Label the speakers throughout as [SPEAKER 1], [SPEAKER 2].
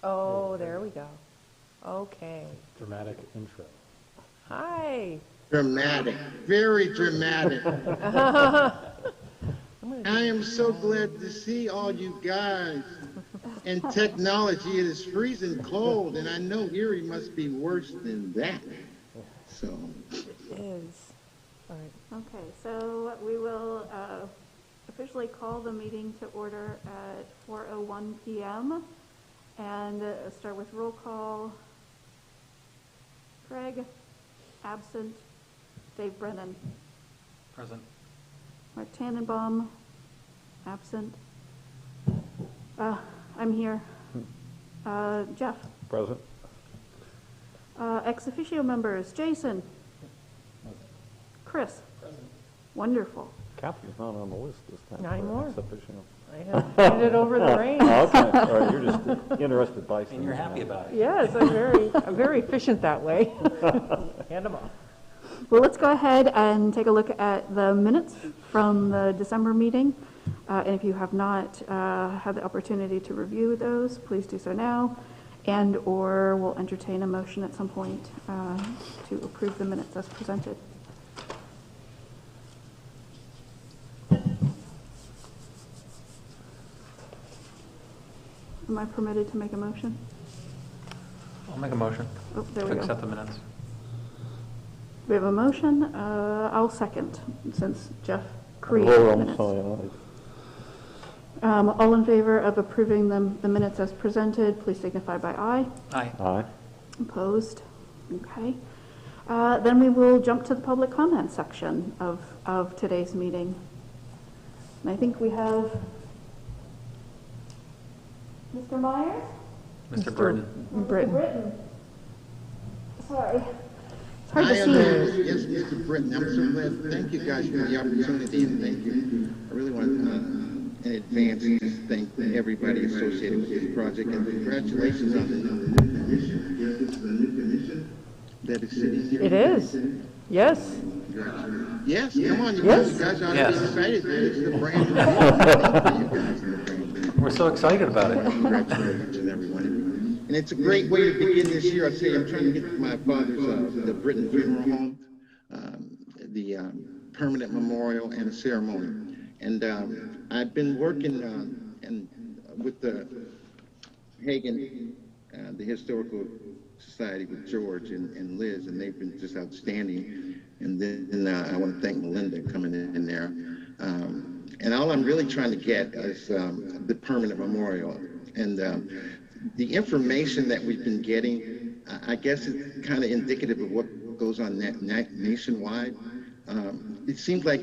[SPEAKER 1] Oh, there we go. Okay.
[SPEAKER 2] Dramatic intro.
[SPEAKER 1] Hi.
[SPEAKER 3] Dramatic, very dramatic. I am so glad to see all you guys. And technology, it is freezing cold, and I know Erie must be worse than that. So.
[SPEAKER 1] It is. All right.
[SPEAKER 4] Okay, so we will officially call the meeting to order at 4:01 p.m. and start with roll call. Craig, absent. Dave Brennan.
[SPEAKER 5] Present.
[SPEAKER 4] Mark Tannenbaum, absent. I'm here. Jeff.
[SPEAKER 2] Present.
[SPEAKER 4] Ex officio members, Jason. Chris.
[SPEAKER 5] Present.
[SPEAKER 4] Wonderful.
[SPEAKER 2] Kathy's not on the list this time.
[SPEAKER 1] Not anymore.
[SPEAKER 2] Ex officio.
[SPEAKER 1] I have handed over the reins.
[SPEAKER 2] Oh, okay. All right. You're just interested by
[SPEAKER 5] And you're happy about it.
[SPEAKER 1] Yes, I'm very efficient that way. Hand them off.
[SPEAKER 4] Well, let's go ahead and take a look at the minutes from the December meeting. And if you have not had the opportunity to review those, please do so now. And or we'll entertain a motion at some point to approve the minutes as presented. Am I permitted to make a motion?
[SPEAKER 5] I'll make a motion
[SPEAKER 4] Oh, there we
[SPEAKER 5] to
[SPEAKER 4] go.
[SPEAKER 5] accept the minutes.
[SPEAKER 4] We have a motion. I'll second, since Jeff created the minutes. All in favor of approving the minutes as presented, please signify by aye.
[SPEAKER 5] Aye.
[SPEAKER 2] Aye.
[SPEAKER 4] Opposed? Okay. Then we will jump to the public comment section of today's meeting. And I think we have Mr. Myers?
[SPEAKER 5] Mr. Burton.
[SPEAKER 1] Britton.
[SPEAKER 4] Britton. Sorry. It's hard
[SPEAKER 3] I
[SPEAKER 4] to
[SPEAKER 3] am,
[SPEAKER 4] see.
[SPEAKER 3] yes, Mr. Britton. I'm so glad. Thank you guys for the opportunity, and thank you. I really want to, in advance, just thank everybody associated with this project, and congratulations on the new commission. Yes, this is a new commission that is sitting here.
[SPEAKER 1] It is. Yes.
[SPEAKER 3] Yes, come on, you
[SPEAKER 1] Yes.
[SPEAKER 3] guys ought to
[SPEAKER 5] Yes.
[SPEAKER 3] be excited. This is a brand new thing for you guys. And the brand new
[SPEAKER 5] We're so excited about it.
[SPEAKER 3] Congratulations to everyone. And it's a great way to begin this year. I'd say I'm trying to get my father's, the Britton Funeral Home, the permanent memorial and a ceremony. And I've been working and with the Hagen, the Historical Society with George and Liz, and they've been just outstanding. And then I want to thank Melinda coming in there. And all I'm really trying to get is the permanent memorial. And the information that we've been getting, I guess it's kind of indicative of what goes on nationwide. It seems like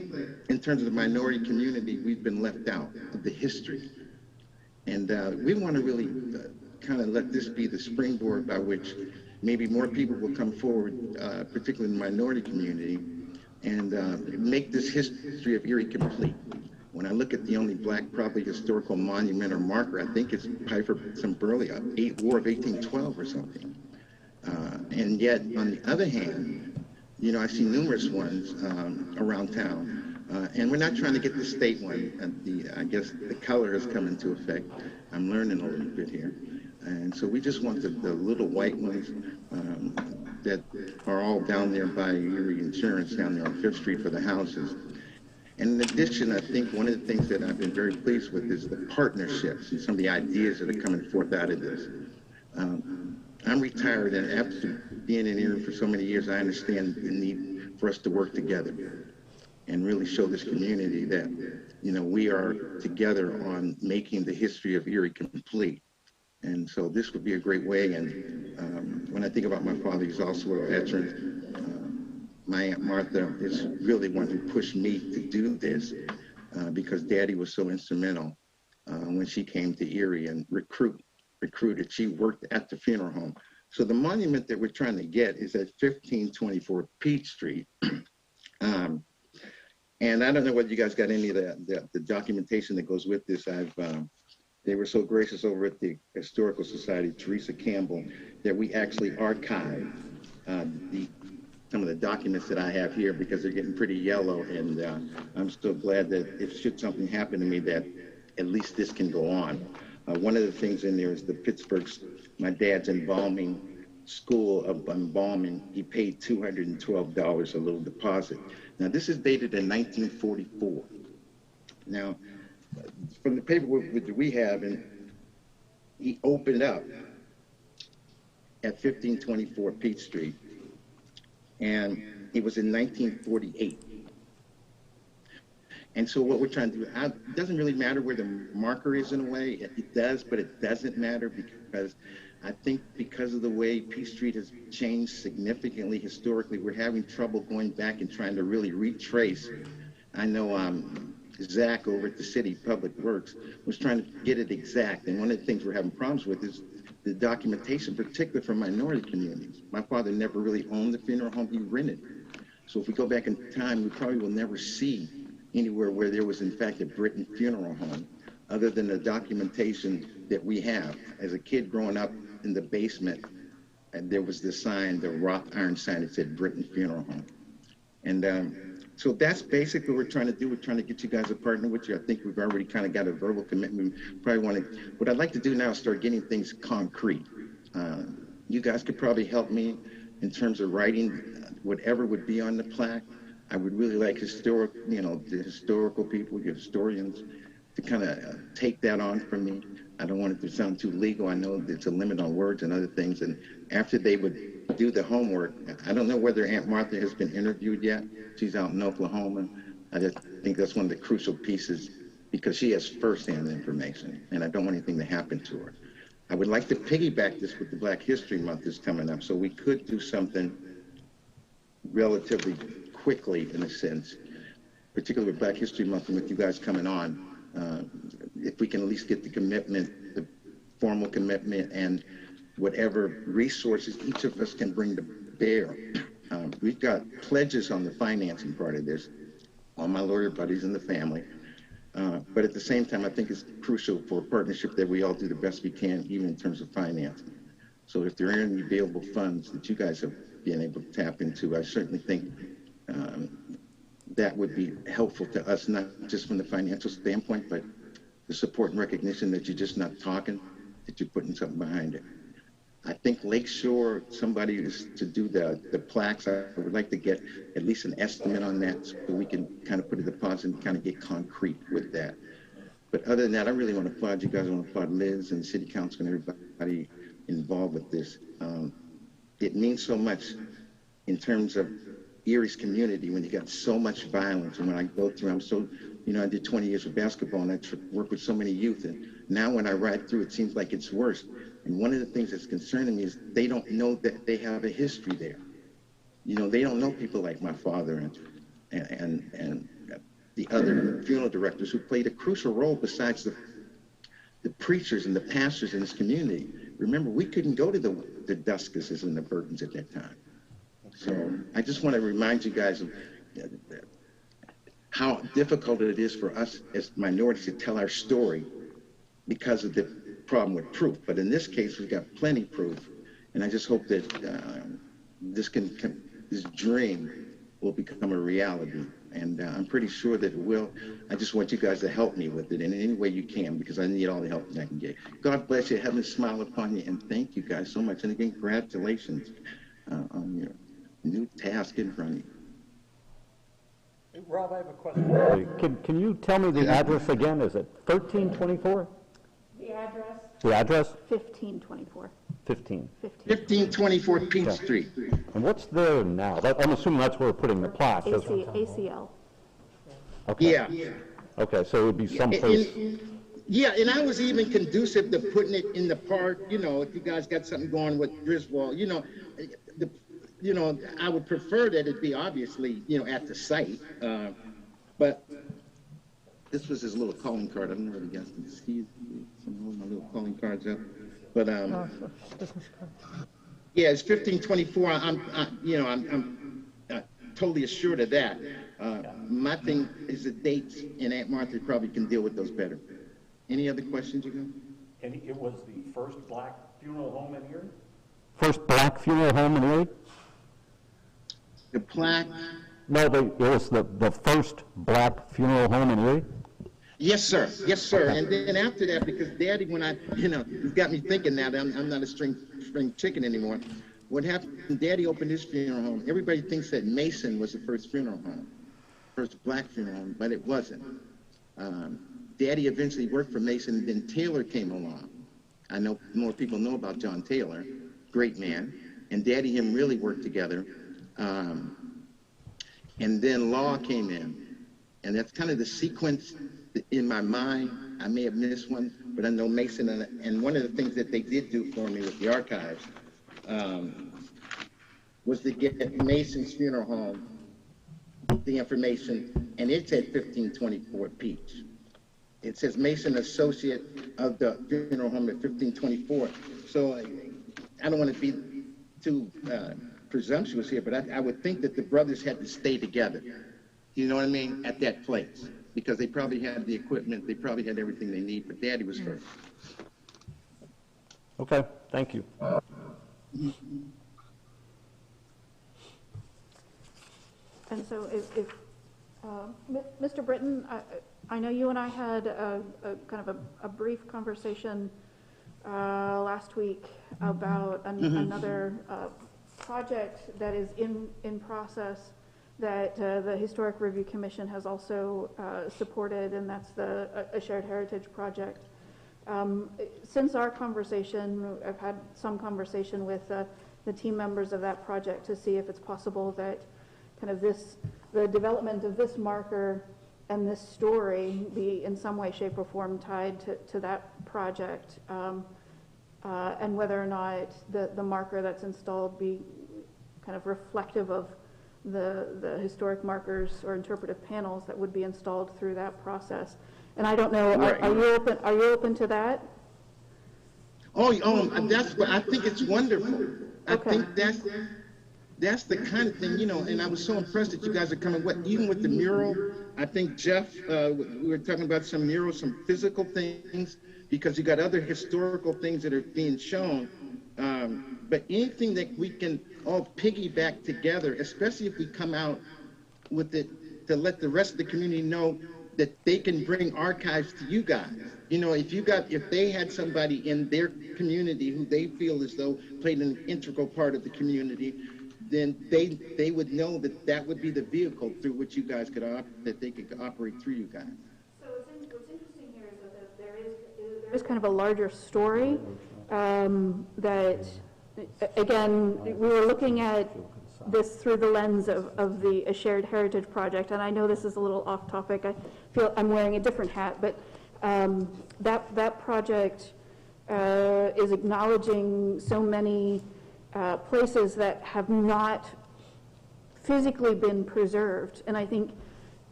[SPEAKER 3] in terms of the minority community, we've been left out of the history. And we want to really kind of let this be the springboard by which maybe more people will come forward, particularly in the minority community, and make this history of Erie complete. When I look at the only black probably historical monument or marker, I think it's Piper Burley, War of 1812 or something. And yet, on the other hand, you know, I see numerous ones around town. And we're not trying to get the state one. I guess the color has come into effect. I'm learning a little bit here. And so we just want the little white ones that are all down there by Erie Insurance down there on 5th Street for the houses. And in addition, I think one of the things that I've been very pleased with is the partnerships and some of the ideas that are coming forth out of this. I'm retired, and after being in Erie for so many years, I understand the need for us to work together and really show this community that, you know, we are together on making the history of Erie complete. And so this would be a great way. And when I think about my father, he's also a veteran. My Aunt Martha is really one who pushed me to do this because Daddy was so instrumental when she came to Erie and recruited. She worked at the funeral home. So the monument that we're trying to get is at 1524 Peach Street. And I don't know whether you guys got any of the documentation that goes with this. They were so gracious over at the Historical Society, Teresa Campbell, that we actually archived some of the documents that I have here because they're getting pretty yellow. And I'm so glad that if should something happen to me, that at least this can go on. One of the things in there is the Pittsburgh's, my dad's embalming school of embalming. He paid $212 a little deposit. Now, this is dated in 1944. Now, from the paperwork that we have, and he opened up at 1524 Peach Street, and it was in 1948. And so what we're trying to do, it doesn't really matter where the marker is in a way. It does, but it doesn't matter because I think because of the way Peach Street has changed significantly historically, we're having trouble going back and trying to really retrace. I know Zach over at the City Public Works was trying to get it exact. And one of the things we're having problems with is the documentation, particularly for minority communities. My father never really owned the funeral home, he rented. So if we go back in time, we probably will never see anywhere where there was in fact a Britton funeral home, other than the documentation that we have. As a kid growing up in the basement, and there was the sign, the wrought iron sign that said Britton Funeral Home. And so that's basically what we're trying to do. We're trying to get you guys a partner with you. I think we've already kind of got a verbal commitment. Probably want to, what I'd like to do now is start getting things concrete. You guys could probably help me in terms of writing whatever would be on the plaque. I would really like the historical people, your historians, to kind of take that on from me. I don't want it to sound too legal. I know there's a limit on words and other things. And after they would do the homework, I don't know whether Aunt Martha has been interviewed yet. She's out in Oklahoma. I just think that's one of the crucial pieces because she has firsthand information, and I don't want anything to happen to her. I would like to piggyback this with the Black History Month that's coming up, so we could do something relatively quickly, in a sense, particularly with Black History Month and with you guys coming on. If we can at least get the commitment, the formal commitment, and whatever resources each of us can bring to bear. We've got pledges on the financing part of this, all my lawyer buddies in the family. But at the same time, I think it's crucial for a partnership that we all do the best we can, even in terms of financing. So if there are any available funds that you guys have been able to tap into, I certainly think that would be helpful to us, not just from the financial standpoint, but the support and recognition that you're just not talking, that you're putting something behind it. I think Lakeshore, somebody is to do the plaques. I would like to get at least an estimate on that so we can kind of put a deposit and kind of get concrete with that. But other than that, I really want to applaud you guys. I want to applaud Liz and City Council and everybody involved with this. It means so much in terms of Erie's community when you got so much violence. And when I go through, I'm so, I did 20 years of basketball and I work with so many youth. And now when I ride through, it seems like it's worse. And one of the things that's concerning me is they don't know that they have a history there. They don't know people like my father and the other funeral directors who played a crucial role besides the preachers and the pastors in this community. Remember, we couldn't go to the Duskuses and the Burtons at that time. So I just want to remind you guys of how difficult it is for us as minorities to tell our story because of the problem with proof. But in this case, we've got plenty of proof. And I just hope that this dream will become a reality. And I'm pretty sure that it will. I just want you guys to help me with it in any way you can, because I need all the help that I can get. God bless you. Heaven smile upon you. And thank you guys so much. And again, congratulations on your new task in front of you.
[SPEAKER 2] Hey, Rob, I have a question. Can you tell me the address again? Is it 1324?
[SPEAKER 4] The address?
[SPEAKER 2] The address?
[SPEAKER 4] 1524.
[SPEAKER 2] 15.
[SPEAKER 3] 1524 Peach Street.
[SPEAKER 2] And what's there now? I'm assuming that's where we're putting the plaque.
[SPEAKER 4] ACL.
[SPEAKER 2] Okay.
[SPEAKER 3] Yeah.
[SPEAKER 2] Okay, so it would be someplace.
[SPEAKER 3] Yeah, and I was even conducive to putting it in the park. If you guys got something going with Griswold, I would prefer that it be obviously, at the site. But this was his little calling card. I don't know if you guys can see some of my little calling cards up. But yeah, it's 1524. I'm totally assured of that. My thing is the dates, and Aunt Martha probably can deal with those better. Any other questions you got?
[SPEAKER 6] And it was the first black funeral home in Erie?
[SPEAKER 2] First black funeral home in Erie?
[SPEAKER 3] The plaque?
[SPEAKER 2] No, it was the first black funeral home in Erie?
[SPEAKER 3] Yes, sir. Yes, sir. And then after that, because Daddy, when it's got me thinking now that I'm not a spring chicken anymore. What happened when Daddy opened his funeral home, everybody thinks that Mason was the first funeral home, first black funeral home, but it wasn't. Daddy eventually worked for Mason, and then Taylor came along. I know more people know about John Taylor, great man, and Daddy and him really worked together. And then Law came in, and that's kind of the sequence in my mind. I may have missed one, but I know Mason, and one of the things that they did do for me with the archives was to get Mason's funeral home, the information, and it said 1524 Peach. It says Mason Associate of the funeral home at 1524. So I don't want to be too presumptuous here, but I would think that the brothers had to stay together. You know what I mean? At that place, because they probably had the equipment, they probably had everything they need, but Daddy was first.
[SPEAKER 2] Okay, thank you.
[SPEAKER 4] And so Mr. Britton, I know you and I had a kind of a brief conversation last week about another project that is in process that the Historic Review Commission has also supported, and that's a shared heritage project. Since our conversation, I've had some conversation with the team members of that project to see if it's possible that kind of the development of this marker and this story be in some way, shape, or form tied to that project, and whether or not the marker that's installed be kind of reflective of the historic markers or interpretive panels that would be installed through that process. And I don't know,
[SPEAKER 3] Right.
[SPEAKER 4] Are you open to that?
[SPEAKER 3] That's what I think. It's wonderful. I think that's the kind of thing, and I was so impressed that you guys are coming even with the mural. I think Jeff, we were talking about some murals, some physical things, because you got other historical things that are being shown. But anything that we can all piggyback together, especially if we come out with it to let the rest of the community know that they can bring archives to you guys. If they had somebody in their community who they feel as though played an integral part of the community, then they would know that would be the vehicle through which you guys that they could operate through you guys.
[SPEAKER 4] So what's interesting here is that there is kind of a larger story that, again, we were looking at this through the lens of the shared heritage project, and I know this is a little off topic. I feel I'm wearing a different hat, but that project is acknowledging so many places that have not physically been preserved, and I think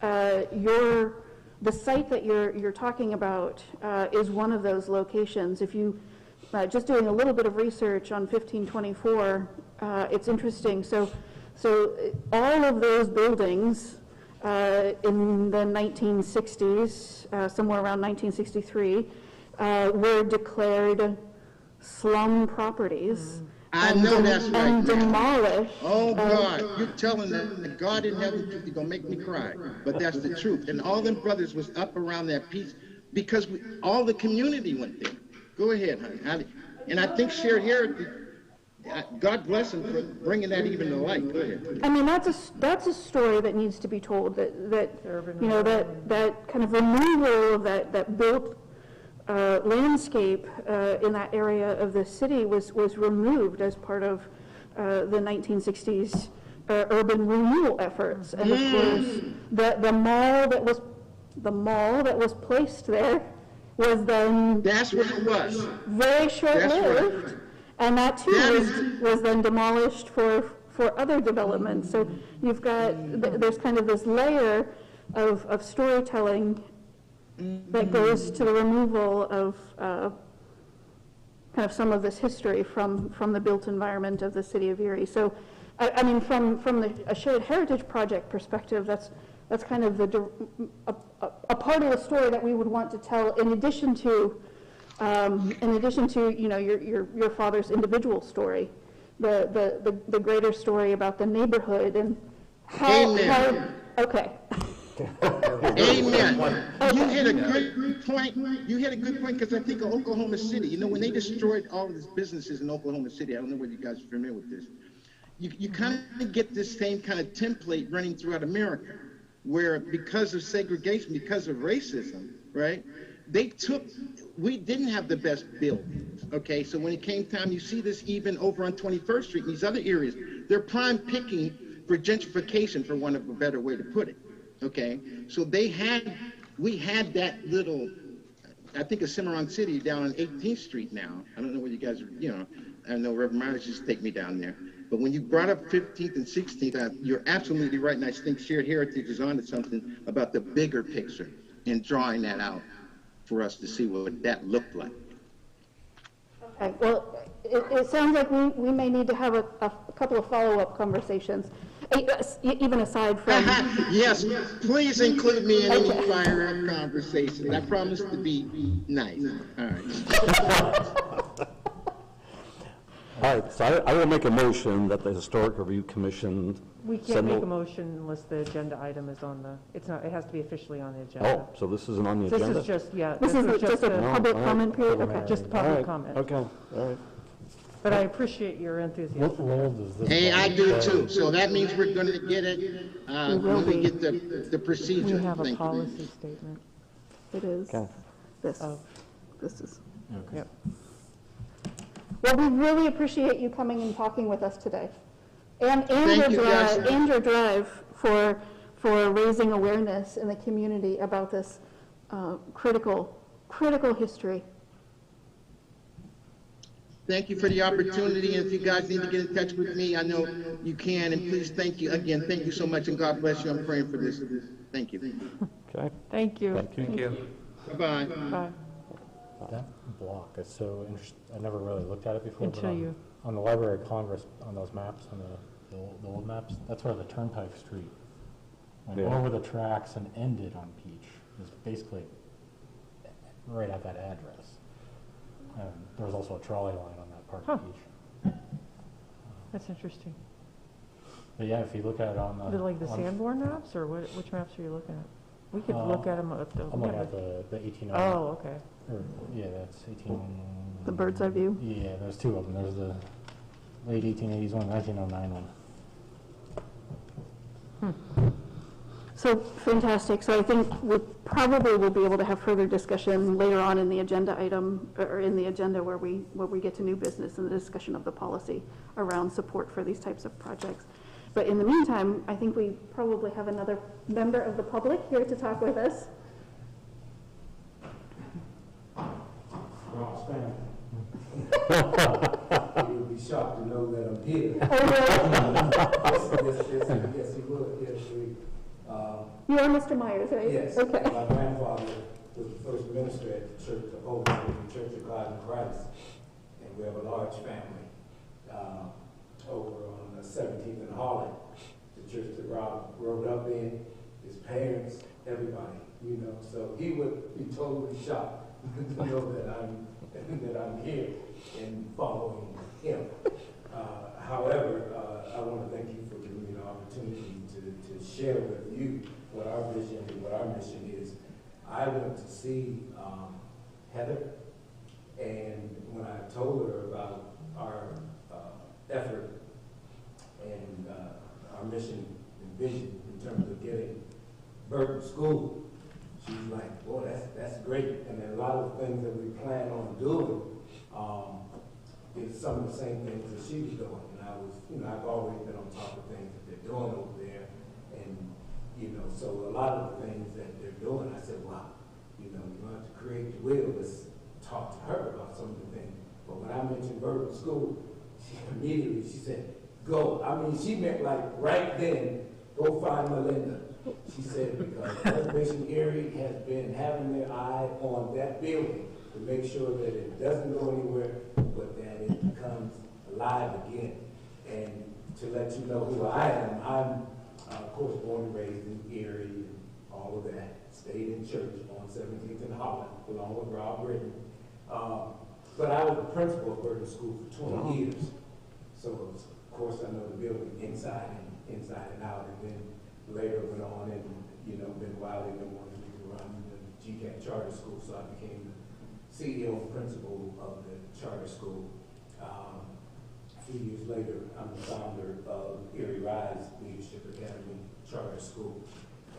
[SPEAKER 4] the site that you're talking about is one of those locations. If you just doing a little bit of research on 1524, it's interesting. So all of those buildings in the 1960s, somewhere around 1963, were declared slum properties.
[SPEAKER 3] I know that's right.
[SPEAKER 4] And demolished.
[SPEAKER 3] Oh, God, you're telling them that God in heaven, you're going to make me cry. But that's the truth. And all them brothers was up around that piece because all the community went there. Go ahead, honey. And I think shared heritage, God bless him for bringing that even to light. Go ahead.
[SPEAKER 4] I mean, that's a story that needs to be told. That kind of removal of that built landscape in that area of the city was removed as part of the 1960s urban renewal efforts, and of course the mall that was placed there was then
[SPEAKER 3] That's what it was.
[SPEAKER 4] very short-lived,
[SPEAKER 3] right.
[SPEAKER 4] and that too was then demolished for other developments. So you've got there's kind of this layer of storytelling that goes to the removal of kind of some of this history from the built environment of the city of Erie. So, I mean, from a shared heritage project perspective, that's kind of a part of the story that we would want to tell, in addition to your father's individual story, the greater story about the neighborhood and how.
[SPEAKER 3] Amen.
[SPEAKER 4] Okay.
[SPEAKER 3] Amen. You hit a good point. You hit a good point because I think of Oklahoma City. You know, when they destroyed all of these businesses in Oklahoma City, I don't know whether you guys are familiar with this. You kind of get this same kind of template running throughout America, where because of segregation, because of racism, right? We didn't have the best buildings, okay? So when it came time, you see this even over on 21st Street and these other areas, they're prime picking for gentrification, for one of a better way to put it, okay? So we had that little, I think of Cimarron City down on 18th Street now. I don't know where you guys are, you know, I know Reverend Myers used to take me down there. But when you brought up 15th and 16th, you're absolutely right, and I think Shared Heritage is onto something about the bigger picture and drawing that out for us to see what that looked like.
[SPEAKER 4] Okay, well, it sounds like we may need to have a couple of follow-up conversations, even aside from...
[SPEAKER 3] Yes, please include me in any fire-up conversations. I promise to be nice. All right.
[SPEAKER 2] All right, so I will make a motion that the Historic Review Commission...
[SPEAKER 1] We can't make a motion unless the agenda item is on the, it's not, it has to be officially on the agenda.
[SPEAKER 2] Oh, so this isn't on the agenda?
[SPEAKER 1] This is just, yeah.
[SPEAKER 4] This is just a public comment period? Okay.
[SPEAKER 1] Just a public comment.
[SPEAKER 2] Okay, all right.
[SPEAKER 1] But I appreciate your enthusiasm.
[SPEAKER 7] What role does this?
[SPEAKER 3] Hey, I do too. So that means we're going to get it when we get the procedure.
[SPEAKER 1] We have a
[SPEAKER 3] Thank you.
[SPEAKER 1] policy statement.
[SPEAKER 4] It is.
[SPEAKER 2] Okay.
[SPEAKER 4] This.
[SPEAKER 1] Oh.
[SPEAKER 4] This is.
[SPEAKER 1] Yep.
[SPEAKER 4] Well, we really appreciate you coming and talking with us today. And
[SPEAKER 3] Thank you, guys.
[SPEAKER 4] your drive for raising awareness in the community about this critical history.
[SPEAKER 3] Thank you for the opportunity, and if you guys need to get in touch with me, I know you can, and please thank you again. Thank you so much, and God bless you. I'm praying for this. Thank you.
[SPEAKER 2] Okay.
[SPEAKER 1] Thank you.
[SPEAKER 5] Thank you.
[SPEAKER 3] Bye-bye.
[SPEAKER 1] Bye.
[SPEAKER 7] That block is so interesting. I never really looked at it before.
[SPEAKER 1] Until
[SPEAKER 7] but
[SPEAKER 1] you.
[SPEAKER 7] on the Library of Congress, on those maps, on the old maps, that's where the Turnpike Street went over the tracks and ended on Peach. It's basically right at that address. There was also a trolley line on that part of Peach.
[SPEAKER 1] That's interesting.
[SPEAKER 7] But yeah, if you look at it on the...
[SPEAKER 1] Like the Sanborn maps, or which maps are you looking at? We could look at them at the...
[SPEAKER 7] I'm looking at the 1809.
[SPEAKER 1] Oh, okay.
[SPEAKER 7] Yeah, that's 18...
[SPEAKER 4] The bird's eye view?
[SPEAKER 7] Yeah, there's two of them. There's the late 1880s one, 1909 one.
[SPEAKER 4] So fantastic. So I think we probably will be able to have further discussion later on in the agenda item, or in the agenda where we get to new business and the discussion of the policy around support for these types of projects. But in the meantime, I think we probably have another member of the public here to talk with us.
[SPEAKER 8] He would be shocked to know that I'm here. Yes, he would. Yes,
[SPEAKER 4] You are Mr. Myers, right?
[SPEAKER 8] yes.
[SPEAKER 4] Okay.
[SPEAKER 8] My grandfather was the first minister at the Church of the Church of God in Christ, and we have a large family over on 17th and Harlan, the church that Rob rode up in, his parents, everybody, you know. So he would be totally shocked to know that I'm here and following him. However, I want to thank you for giving me the opportunity to share with you what our vision and what our mission is. I went to see Heather, and when I told her about our effort and our mission and vision in terms of getting Burton School, she's like, boy, that's great. And a lot of the things that we plan on doing is some of the same things that she was doing. And I've always been on top of things that they're doing over there. And, so a lot of the things that they're doing, I said, wow, you have to create the will. Let's talk to her about some of the things. But when I mentioned Burton School, she said, go. I mean, she meant like right then, go find Melinda. She said, because Preservation Erie has been having their eye on that building to make sure that it doesn't go anywhere, but that it becomes alive again. And to let you know who I am, I'm, of course, born and raised in Erie and all of that. Stayed in church on 17th and Holland, along with Rob Britton. But I was the principal of Burton School for 20 years. So, of course, I know the building inside and out. And then later went on and, been wildly and wanted me to run the GCAT charter school, so I became the CEO and principal of the charter school. A few years later, I'm the founder of Erie Rise Leadership Academy Charter School.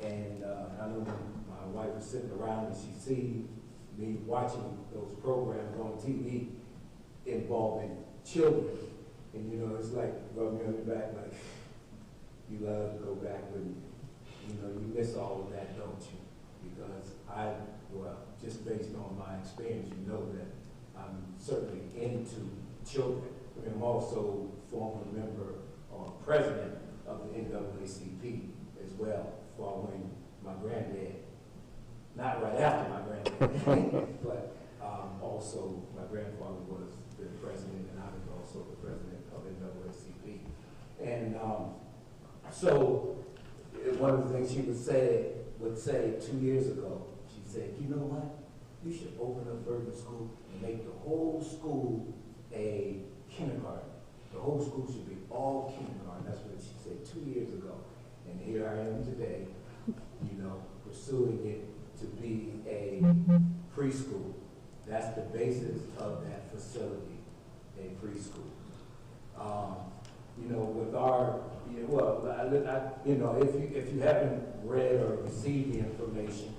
[SPEAKER 8] And I know when my wife was sitting around and she see me watching those programs on TV involving children, and it's like rub me on the back like, you love to go back when you miss all of that, don't you? Because just based on my experience, that I'm certainly into children. I'm also former member or president of the NAACP as well, following my granddad. Not right after my granddad, but also my grandfather was the president, and I was also the president of NAACP. And so one of the things she would say 2 years ago, she said, you know what? You should open up Bergen School and make the whole school a kindergarten. The whole school should be all kindergarten. That's what she said 2 years ago. And here I am today, pursuing it to be a preschool. That's the basis of that facility, a preschool. With our, if you haven't read or received the information,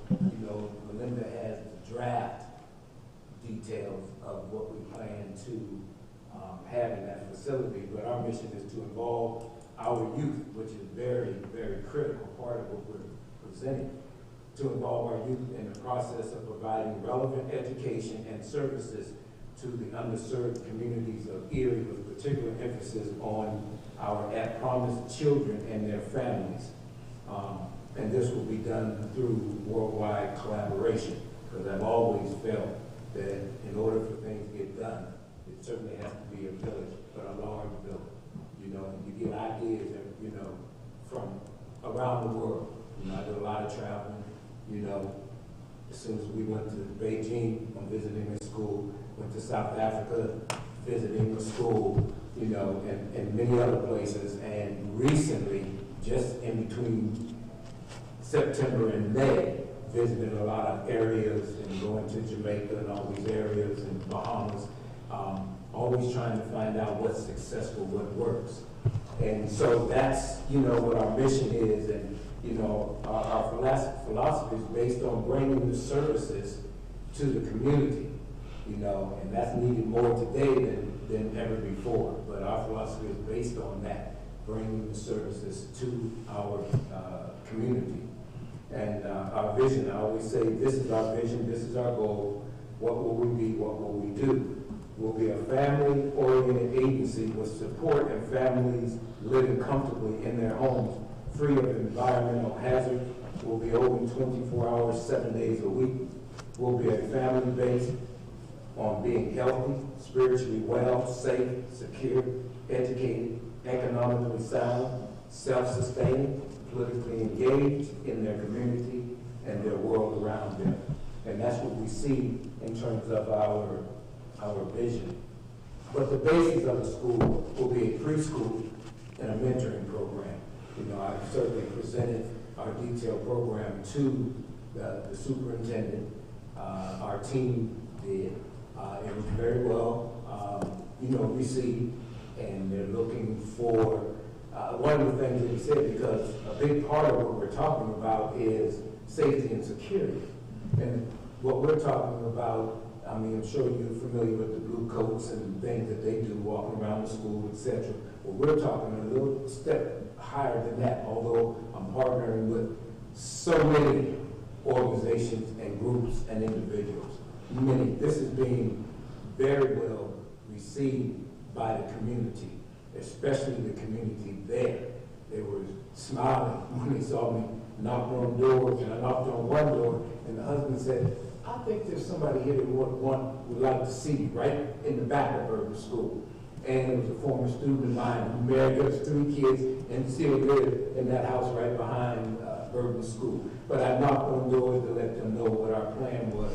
[SPEAKER 8] Melinda has the draft details of what we plan to have in that facility. But our mission is to involve our youth, which is very, very critical part of what we're presenting, to involve our youth in the process of providing relevant education and services to the underserved communities of Erie, with particular emphasis on our at-promise children and their families. And this will be done through worldwide collaboration, because I've always felt that in order for things to get done, it certainly has to be a village, but a large village. You get ideas, from around the world. I did a lot of traveling. As soon as we went to Beijing, I'm visiting a school. Went to South Africa, visiting a school. And many other places. And recently, just in between September and May, visited a lot of areas and going to Jamaica and all these areas and Bahamas, always trying to find out what's successful, what works. And so that's, what our mission is. And, our philosophy is based on bringing the services to the community, and that's needed more today than ever before. But our philosophy is based on that, bringing the services to our community. And our vision, I always say, this is our vision, this is our goal. What will we be? What will we do? We'll be a family-oriented agency with support and families living comfortably in their homes, free of environmental hazard. We'll be open 24 hours, 7 days a week. We'll be a family based on being healthy, spiritually well, safe, secure, educated, economically sound, self-sustaining, politically engaged in their community and their world around them. And that's what we see in terms of our vision. But the basis of the school will be a preschool and a mentoring program. I certainly presented our detailed program to the superintendent. Our team did. It was very well, received, and they're looking for one of the things that he said, because a big part of what we're talking about is safety and security. And what we're talking about, I'm sure you're familiar with the blue coats and things that they do walking around the school, etc. Well, we're talking a little step higher than that, although I'm partnering with so many organizations and groups and individuals. Many. This is being very well received by the community, especially the community there. They were smiling when they saw me knock on doors, and I knocked on one door, and the husband said, I think there's somebody here that would like to see you, right in the back of Bergen School. And it was a former student of mine who married, has 3 kids, and still live in that house right behind Bergen School. But I knocked on doors to let them know what our plan was.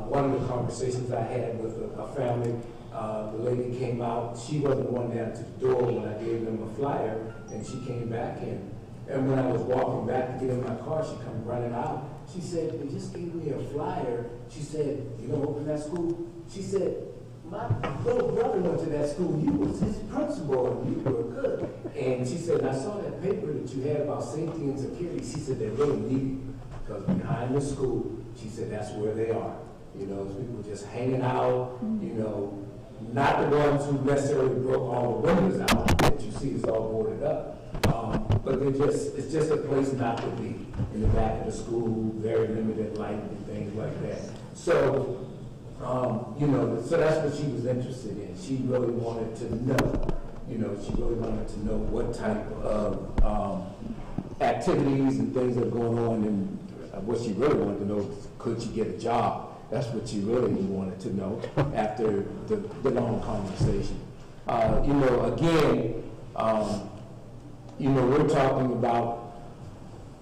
[SPEAKER 8] One of the conversations I had with a family, the lady came out. She wasn't the one down to the door when I gave them a flyer, and she came back and And when I was walking back to get in my car, she come running out. She said, they just gave me a flyer. She said, you gonna open that school? She said, my little brother went to that school. You was his principal and you were good. And she said, I saw that paper that you had about safety and security. She said, they really need it. Because behind the school, she said, that's where they are. You know, people just hanging out, you know, not the ones who necessarily broke all the windows out that you see is all boarded up. But it's just a place not to be. In the back of the school, very limited light and things like that. So, you know, so that's what she was interested in. She really wanted to know, you know, she really wanted to know what type of activities and things are going on, and what she really wanted to know is, could she get a job? That's what she really wanted to know after the long conversation. You know, again, you know, we're talking about,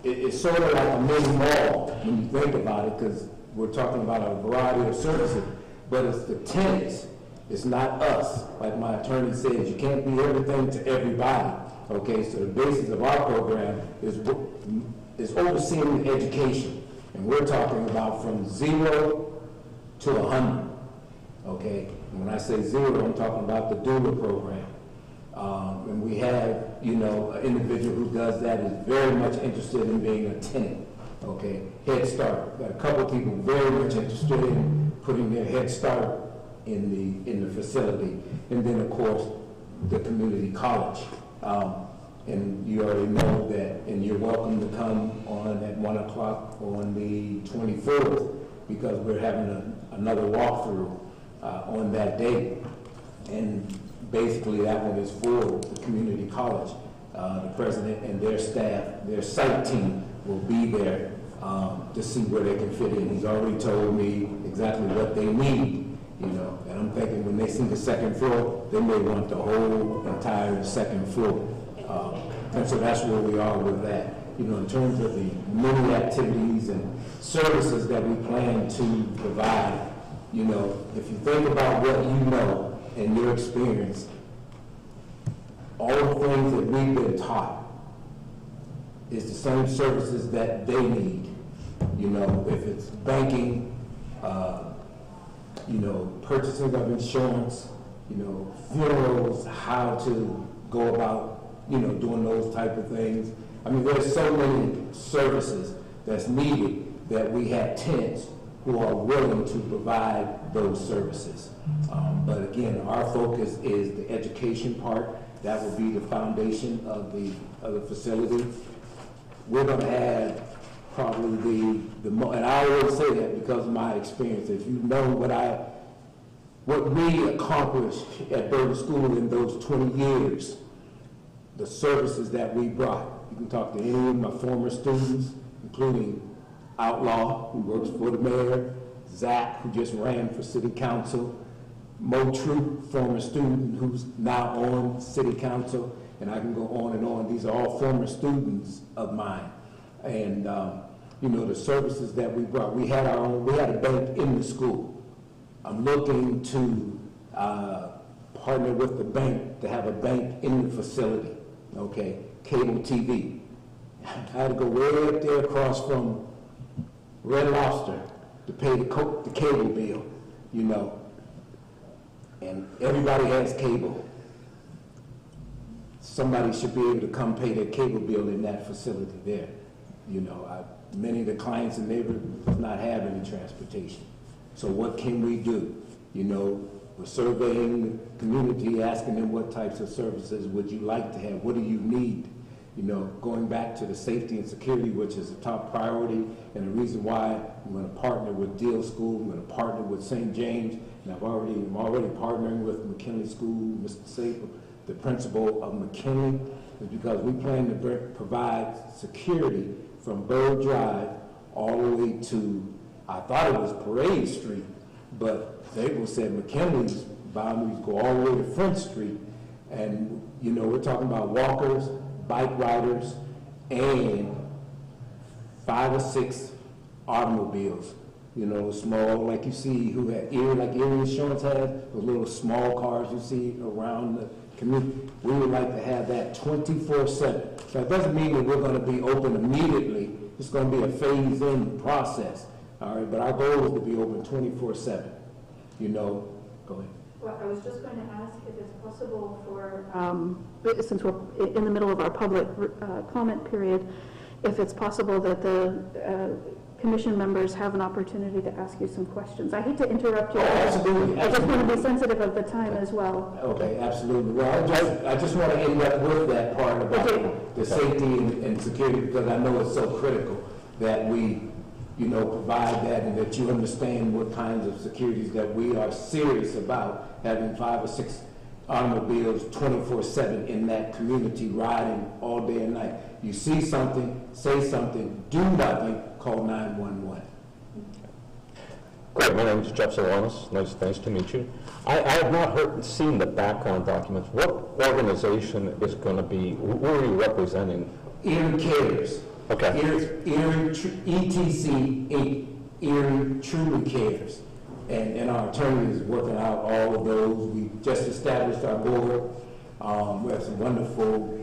[SPEAKER 8] it's sort of like a mini mall when you think about it, because we're talking about a variety of services, but it's the tenants, it's not us. Like my attorney says, you can't be everything to everybody. Okay, so the basis of our program is overseeing education, and we're talking about from 0 to 100. Okay, and when I say 0, I'm talking about the doula program. And we have, you know, an individual who does that is very much interested in being a tenant. Okay, Head Start. Got a couple of people very much interested in putting their Head Start in the facility, and then of course the community college. And you already know that, and you're welcome to come on at 1 o'clock on the 24th, because we're having another walkthrough on that day. And basically that one is for the community college. The president and their staff, their site team will be there to see where they can fit in. He's already told me exactly what they need, you know, and I'm thinking when they see the second floor, they may want the whole entire second floor. And so that's where we are with that. You know, in terms of the many activities and services that we plan to provide, you know, if you think about what you know and your experience, all the things that we've been taught is the same services that they need. You know, if it's banking, you know, purchasing of insurance, you know, funerals, how to go about, you know, doing those type of things. I mean, there's so many services that's needed that we have tenants who are willing to provide those services. But again, our focus is the education part. That will be the foundation of the facility. We're going to have probably and I always say that because of my experience. If you know what we accomplished at Burton School in those 20 years, the services that we brought. You can talk to any of my former students, including Outlaw, who works for the mayor, Zach, who just ran for city council, Mo Troop, former student who's now on city council, and I can go on and on. These are all former students of mine. And, you know, the services that we brought, we had a bank in the school. I'm looking to partner with the bank to have a bank in the facility. Okay, cable TV. I had to go way up there across from Red Lobster to pay the cable bill, you know. And everybody has cable. Somebody should be able to come pay their cable bill in that facility there. You know, many of the clients and neighbors do not have any transportation. So what can we do? You know, we're surveying the community, asking them what types of services would you like to have? What do you need? You know, going back to the safety and security, which is a top priority, and the reason why I'm going to partner with Deal School, I'm going to partner with St. James, and I'm already partnering with McKinley School, Mr. Saper, the principal of McKinley, is because we plan to provide security from Bird Drive all the way to, I thought it was Parade Street, but Saper said McKinley's boundaries go all the way to Front Street, and you know, we're talking about walkers, bike riders, and 5 or 6 automobiles you know, small, like you see, who had Erie, like Erie Insurance has, those little small cars you see around the community. We would like to have that 24/7. So it doesn't mean that we're going to be open immediately. It's going to be a phase-in process, all right? But our goal is to be open 24/7. You know, go ahead.
[SPEAKER 4] Well, I was just going to ask if it's possible for, since we're in the middle of our public comment period, if it's possible that the commission members have an opportunity to ask you some questions. I hate to interrupt you.
[SPEAKER 8] Oh, absolutely.
[SPEAKER 4] I just want to be sensitive of the time as well.
[SPEAKER 8] Okay, absolutely. Well, I just want to end up with that part about the safety and security, because I know it's so critical that we, you know, provide that, and that you understand what kinds of securities that we are serious about having 5 or 6 automobiles 24/7 in that community, riding all day and night. You see something, say something, do nothing, call 911.
[SPEAKER 2] Great, my name is Jeff Solonis. Nice to meet you. I have not seen the background documents. What organization is going to be, who are you representing?
[SPEAKER 8] Erie Cares.
[SPEAKER 2] Okay.
[SPEAKER 8] ETC, Erie Truly Cares. And our attorney is working out all of those. We just established our board. We have some wonderful,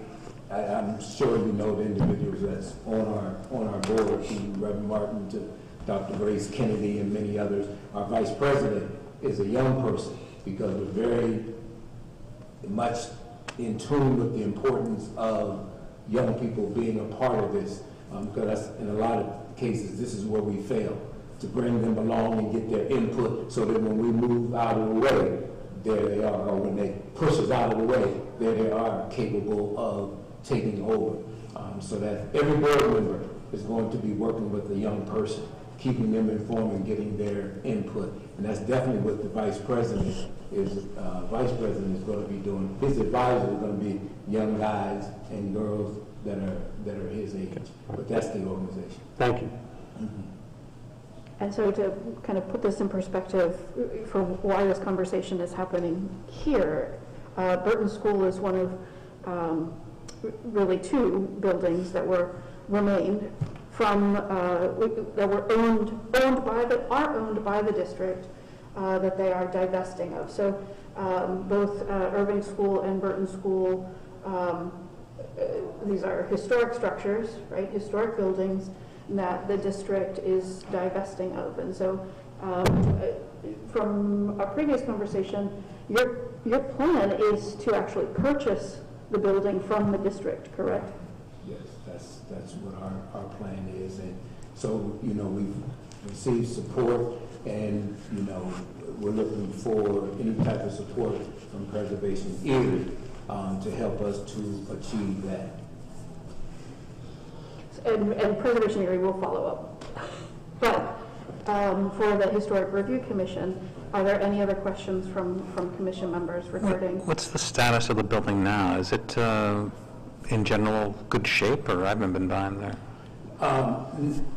[SPEAKER 8] I'm sure you know the individuals that's on our board, from Reverend Martin to Dr. Grace Kennedy and many others. Our vice president is a young person, because we're very much in tune with the importance of young people being a part of this, because that's, in a lot of cases, this is where we fail, to bring them along and get their input, so that when we move out of the way, there they are, or when they push us out of the way, there they are, capable of taking over. So that every board member is going to be working with a young person, keeping them informed and getting their input. And that's definitely what the vice president is going to be doing. His advisors are going to be young guys and girls that are his age. But that's the organization.
[SPEAKER 2] Thank you.
[SPEAKER 8] Mm-hmm.
[SPEAKER 4] And so to kind of put this in perspective for why this conversation is happening here, Burton School is one of really 2 buildings that were remained from, that were are owned by the district, that they are divesting of. So both Irving School and Burton School, these are historic structures, right? Historic buildings that the district is divesting of. And so from our previous conversation, your plan is to actually purchase the building from the district, correct?
[SPEAKER 8] Yes, that's what our plan is. And so, you know, we've received support, and, you know, we're looking for any type of support from Preservation Erie to help us to achieve that.
[SPEAKER 4] And Preservation Erie will follow up. But for the Historic Review Commission, are there any other questions from commission members regarding?
[SPEAKER 5] What's the status of the building now? Is it in general good shape, or I haven't been by there?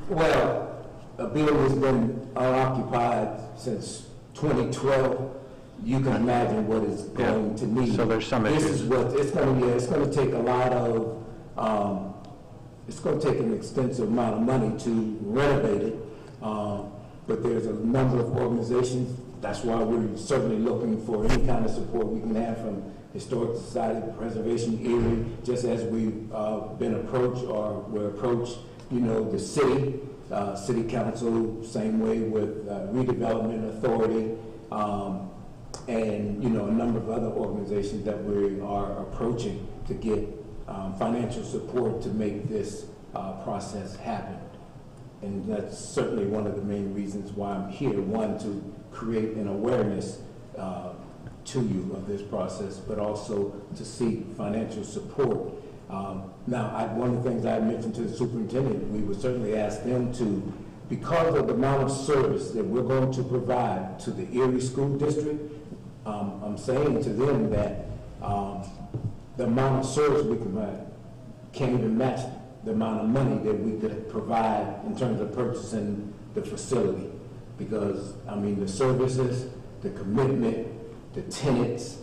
[SPEAKER 8] Well, a building has been unoccupied since 2012. You can imagine what it's going to need.
[SPEAKER 5] So there's some issues.
[SPEAKER 8] This is what it's going to. It's going to take a lot of. It's going to take an extensive amount of money to renovate it. But there's a number of organizations. That's why we're certainly looking for any kind of support we can have from Historic Society, Preservation Erie, just as we've been approached, or we're approached, you know, the city council, same way with Redevelopment Authority, and, you know, a number of other organizations that we are approaching to get financial support to make this process happen. And that's certainly one of the main reasons why I'm here. One, to create an awareness to you of this process, but also to seek financial support. Now, one of the things I mentioned to the superintendent, we would certainly ask them to, because of the amount of service that we're going to provide to the Erie School District, I'm saying to them that the amount of service we provide can't even match the amount of money that we could provide in terms of purchasing the facility. Because, I mean, the services, the commitment, the tenants,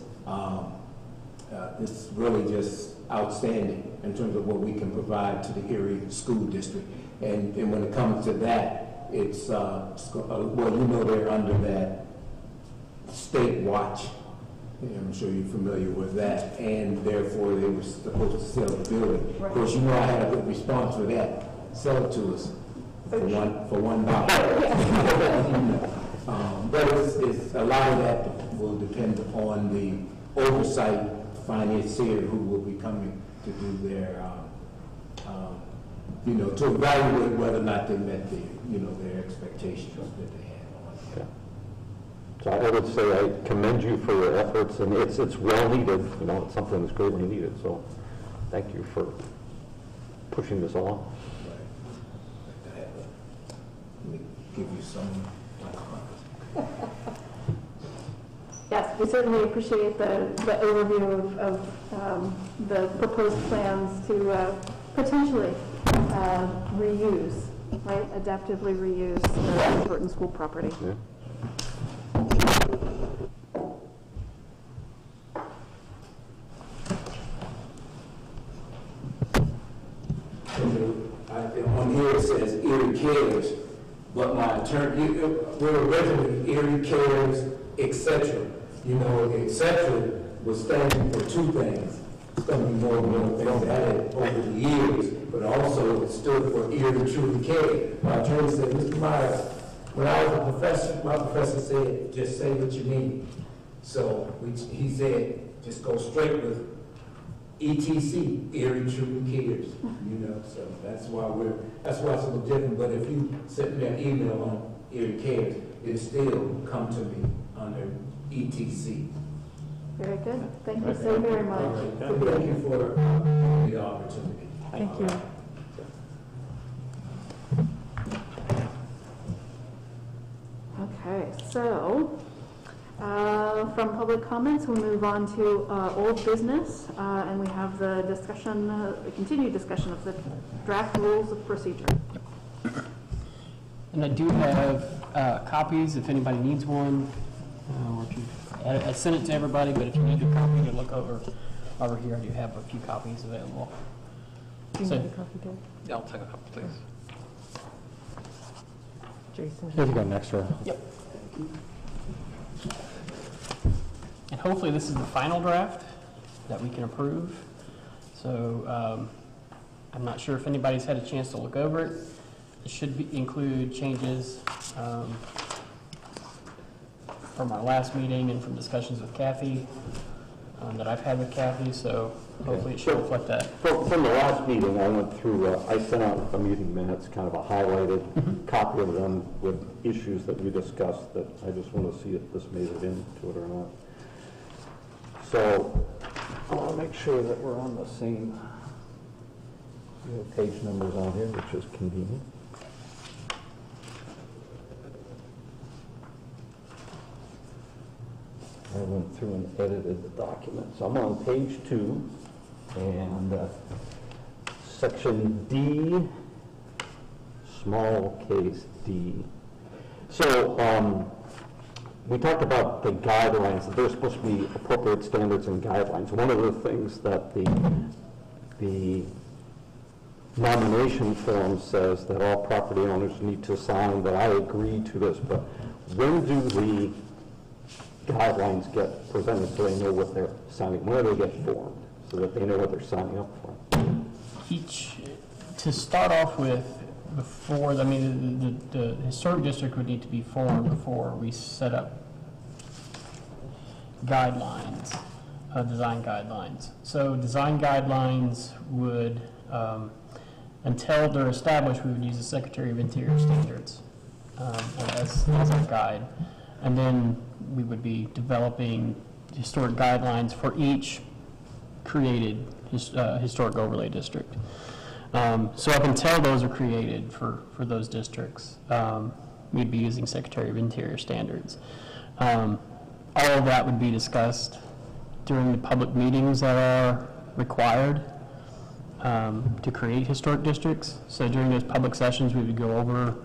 [SPEAKER 8] it's really just outstanding in terms of what we can provide to the Erie School District. And when it comes to that, well, you know, they're under that state watch. I'm sure you're familiar with that, and therefore they were supposed to sell the building. Of course, you know I had a good response for that. Sell it to us for $1. But it's a lot of that will depend upon the oversight financier who will be coming to do their, to evaluate whether or not they met their expectations that they had.
[SPEAKER 2] Okay. So I would say I commend you for your efforts, and it's well needed, it's something that's greatly needed, so thank you for pushing this along.
[SPEAKER 8] Let me give you some.
[SPEAKER 4] Yes, we certainly appreciate the overview of the proposed plans to potentially reuse, right, adaptively reuse the Thornton School property.
[SPEAKER 2] Yeah.
[SPEAKER 8] On here it says Erie Cares, but my attorney, we're originally Erie Cares, etc. Etc. was standing for two things. It's going to be more and more things added over the years, but also it stood for Erie Truly Care. My attorney said, Mr. Myers, when I was a professor, my professor said, just say what you mean. So he said, just go straight with ETC, Erie Truly Cares. So that's why it's a little different. But if you send me an email on Erie Cares, it'll still come to me under ETC.
[SPEAKER 4] Very good. Thank you so very much.
[SPEAKER 8] Thank you for the opportunity.
[SPEAKER 1] Thank you.
[SPEAKER 4] Okay, so from public comments, we'll move on to old business, and we have the discussion, the continued discussion of the draft rules of procedure.
[SPEAKER 9] And I do have copies if anybody needs one, or if you, I sent it to everybody, but if you need a copy to look over here, I do have a few copies available.
[SPEAKER 1] Do you need a copy, Dave?
[SPEAKER 5] Yeah, I'll take a couple, please.
[SPEAKER 1] Jason?
[SPEAKER 7] Here you go, an extra.
[SPEAKER 9] Yep. And hopefully this is the final draft that we can approve. So I'm not sure if anybody's had a chance to look over it. It should include changes from our last meeting and from discussions with Kathy that I've had with Kathy, so hopefully it should reflect that.
[SPEAKER 2] From the last meeting, I went through, I sent out the meeting minutes, kind of a highlighted copy of them with issues that we discussed that I just want to see if this made it into it or not. So I want to make sure that we're on the same page numbers on here, which is convenient. I went through and edited the document. So I'm on page 2, and section D, small case D. So we talked about the guidelines, that there's supposed to be appropriate standards and guidelines. One of the things that the nomination form says that all property owners need to sign, that I agree to this, but when do the guidelines get presented so they know what they're signing? When do they get formed so that they know what they're signing up for?
[SPEAKER 9] To start off with, before, I mean, the historic district would need to be formed before we set up guidelines, design guidelines. So design guidelines would, until they're established, we would use the Secretary of Interior standards as our guide. And then we would be developing historic guidelines for each created historic overlay district. So up until those are created for those districts, we'd be using Secretary of Interior standards. All of that would be discussed during the public meetings that are required to create historic districts. So during those public sessions, we would go over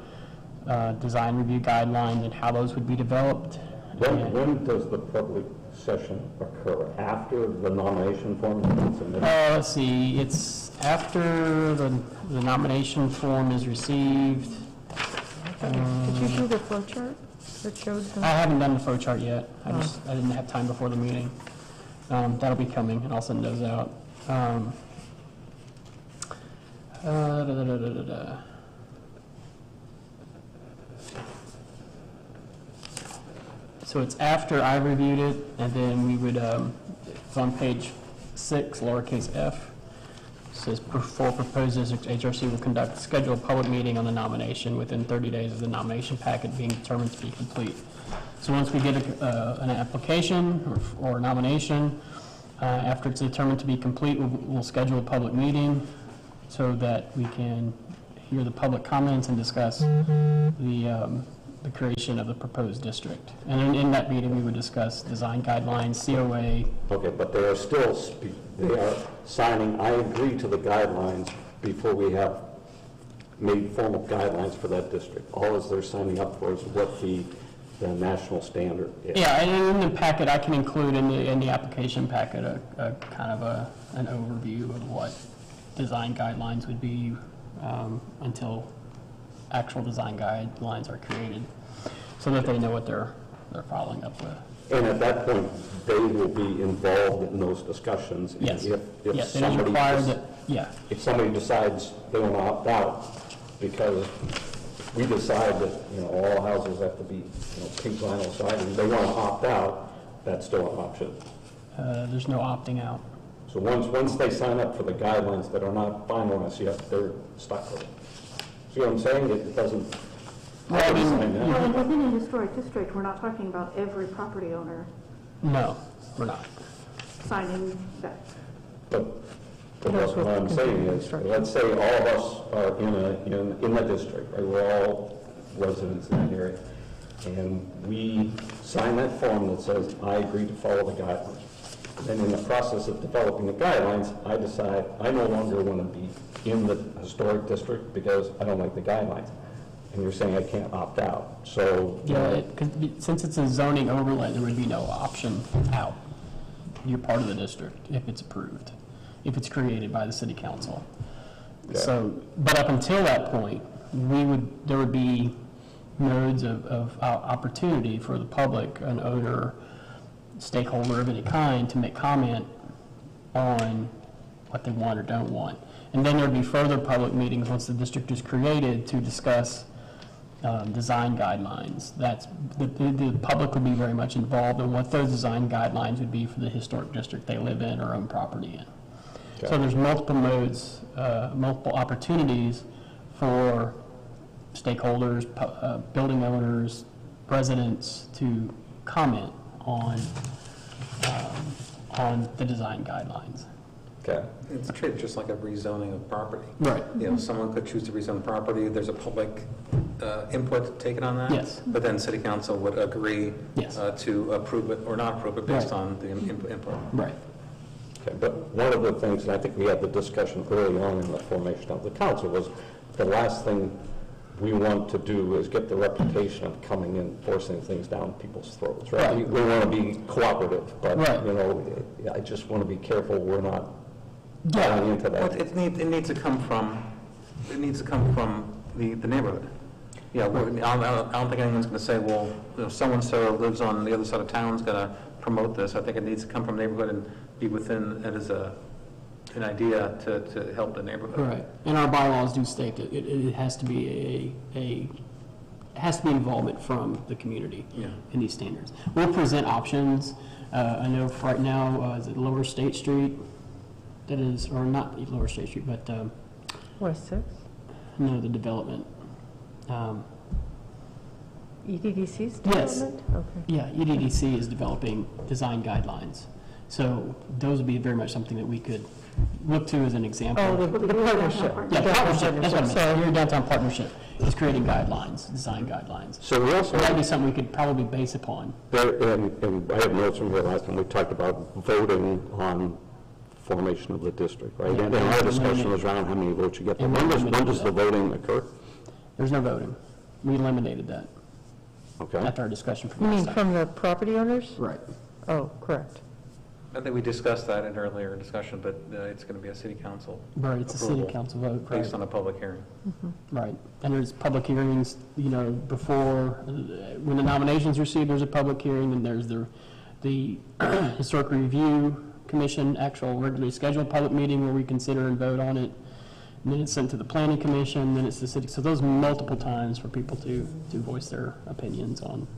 [SPEAKER 9] design review guidelines and how those would be developed.
[SPEAKER 2] When does the public session occur? After the nomination form has been submitted?
[SPEAKER 9] Let's see, it's after the nomination form is received.
[SPEAKER 1] Did you do the flow chart that showed
[SPEAKER 9] I
[SPEAKER 1] the?
[SPEAKER 9] haven't done the flow chart yet. I didn't have time before the meeting. That'll be coming, and I'll send those out. So it's after I reviewed it, and then we would, it's on page 6, lowercase f. It says, for proposed district, HRC will conduct a scheduled public meeting on the nomination within 30 days of the nomination packet being determined to be complete. So once we get an application or nomination, after it's determined to be complete, we'll schedule a public meeting so that we can hear the public comments and discuss the creation of the proposed district. And then in that meeting, we would discuss design guidelines, COA.
[SPEAKER 2] Okay, but they are still, they are signing, I agree to the guidelines before we have made formal guidelines for that district. All they're signing up for is what the national standard is.
[SPEAKER 9] Yeah, and in the packet, I can include in the application packet a kind of an overview of what design guidelines would be until actual design guidelines are created, so that they know what they're following up with.
[SPEAKER 2] And at that point, they will be involved in those discussions. And
[SPEAKER 9] Yes.
[SPEAKER 2] if
[SPEAKER 9] Yes, it is required that, yeah.
[SPEAKER 2] If somebody decides they want to opt out because we decide that, all houses have to be, pink vinyl siding, they want to opt out, that's still an option.
[SPEAKER 9] There's no opting out.
[SPEAKER 2] So once they sign up for the guidelines that are not finalized yet, they're stuck with it. See what I'm saying? It doesn't.
[SPEAKER 9] Well, I mean,
[SPEAKER 2] sign that.
[SPEAKER 4] Well, and within a historic district, we're not talking about every property owner
[SPEAKER 9] No, we're not.
[SPEAKER 4] signing that.
[SPEAKER 2] But what I'm saying is, let's say all of us are in the district, right? We're all residents in that area. And we sign that form that says, I agree to follow the guidelines. And in the process of developing the guidelines, I decide I no longer want to be in the historic district because I don't like the guidelines. And you're saying I can't opt out. So,
[SPEAKER 9] Yeah, since it's a zoning overlay, there would be no option out. You're part of the district if it's approved, if it's created by the city council.
[SPEAKER 2] Okay.
[SPEAKER 9] So, but up until that point, there would be modes of opportunity for the public, an owner, stakeholder of any kind, to make comment on what they want or don't want. And then there'd be further public meetings once the district is created to discuss design guidelines. The public would be very much involved in what those design guidelines would be for the historic district they live in or own property in.
[SPEAKER 2] Okay.
[SPEAKER 9] So there's multiple modes, multiple opportunities for stakeholders, building owners, residents to comment on the design guidelines.
[SPEAKER 2] okay.
[SPEAKER 5] It's treated just like a rezoning of property.
[SPEAKER 9] Right.
[SPEAKER 5] Someone could choose to rezone property, there's a public input taken on that.
[SPEAKER 9] Yes.
[SPEAKER 5] But then city council would agree
[SPEAKER 9] Yes.
[SPEAKER 5] to approve it or not approve it based
[SPEAKER 9] Right.
[SPEAKER 5] on the input.
[SPEAKER 9] Right.
[SPEAKER 2] Okay, but one of the things, and I think we had the discussion early on in the formation of the council, was the last thing we want to do is get the reputation of coming in, forcing things down people's throats, right?
[SPEAKER 9] Right.
[SPEAKER 2] We want to be cooperative, but,
[SPEAKER 9] Right.
[SPEAKER 2] I just want to be careful we're not
[SPEAKER 9] Yeah.
[SPEAKER 2] buying into
[SPEAKER 5] Well,
[SPEAKER 2] that.
[SPEAKER 5] it needs to come from the neighborhood. Yeah, I don't think anyone's going to say, well, so-and-so lives on the other side of town's going to promote this. I think it needs to come from the neighborhood and be within it as an idea to help the neighborhood.
[SPEAKER 9] Right. And our bylaws do state that it has to be involvement from the community
[SPEAKER 5] Yeah.
[SPEAKER 9] in these standards. We'll present options. I know for right now, is it Lower State Street? That is, or not Lower State Street, but
[SPEAKER 1] West 6?
[SPEAKER 9] no, the development.
[SPEAKER 1] EDDC's
[SPEAKER 9] Yes.
[SPEAKER 1] development? Okay.
[SPEAKER 9] Yeah, EDDC is developing design guidelines. So those would be very much something that we could look to as an example.
[SPEAKER 1] Oh, the partnership.
[SPEAKER 9] Yeah, partnership, that's what I meant.
[SPEAKER 1] Sorry.
[SPEAKER 9] Your downtown partnership is creating guidelines, design guidelines.
[SPEAKER 2] So we also,
[SPEAKER 9] So that'd be something we could probably base upon.
[SPEAKER 2] and I have notes from here last time, we talked about voting on formation of the district, right?
[SPEAKER 9] Yeah.
[SPEAKER 2] And our discussion was around how many votes you get.
[SPEAKER 9] And
[SPEAKER 2] When
[SPEAKER 9] we
[SPEAKER 2] does
[SPEAKER 9] eliminated
[SPEAKER 2] the
[SPEAKER 9] that.
[SPEAKER 2] voting occur?
[SPEAKER 9] There's no voting. We eliminated that
[SPEAKER 2] Okay.
[SPEAKER 9] after our discussion from
[SPEAKER 1] You
[SPEAKER 9] last
[SPEAKER 1] mean
[SPEAKER 9] time.
[SPEAKER 1] from the property owners?
[SPEAKER 9] Right.
[SPEAKER 1] Oh, correct.
[SPEAKER 5] I think we discussed that in earlier discussion, but it's going to be a city council
[SPEAKER 9] Right, it's a city
[SPEAKER 5] approval
[SPEAKER 9] council vote, right.
[SPEAKER 5] based on a public hearing.
[SPEAKER 9] Right, and there's public hearings, you know, before, when the nominations are received, there's a public hearing, and there's the Historic Review Commission actual regularly scheduled public meeting where we consider and vote on it, and then it's sent to the Planning Commission, then it's the city, so those multiple times for people to voice their opinions on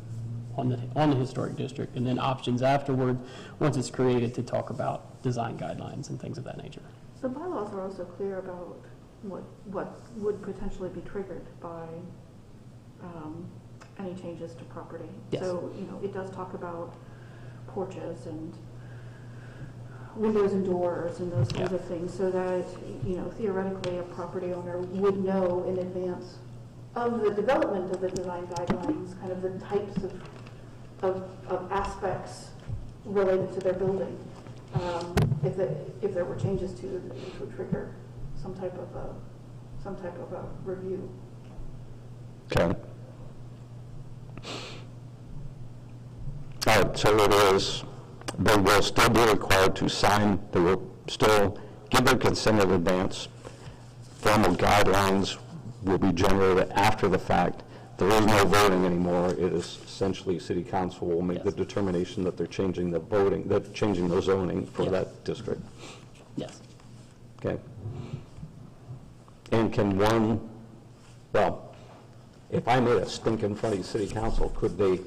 [SPEAKER 9] the historic district, and then options afterward, once it's created, to talk about design guidelines and things of that nature.
[SPEAKER 4] The bylaws are also clear about what would potentially be triggered by any changes to property.
[SPEAKER 9] Yes.
[SPEAKER 4] So, you know, it does talk about porches and windows and doors and those kinds of things, so that, you know, theoretically, a property owner would know in advance of the development of the design guidelines, kind of the types of aspects related to their building. If there were changes to it, which would trigger some type of a review.
[SPEAKER 2] Okay. All right, so it is, they will still be required to sign, they will still give their consent in advance. Formal guidelines will be generated after the fact. There is no voting anymore. It is essentially city council will make the determination that they're changing the voting, that changing the zoning for that district.
[SPEAKER 9] Yes.
[SPEAKER 2] Okay. And can one, well, if I made a stink in front of city council, could they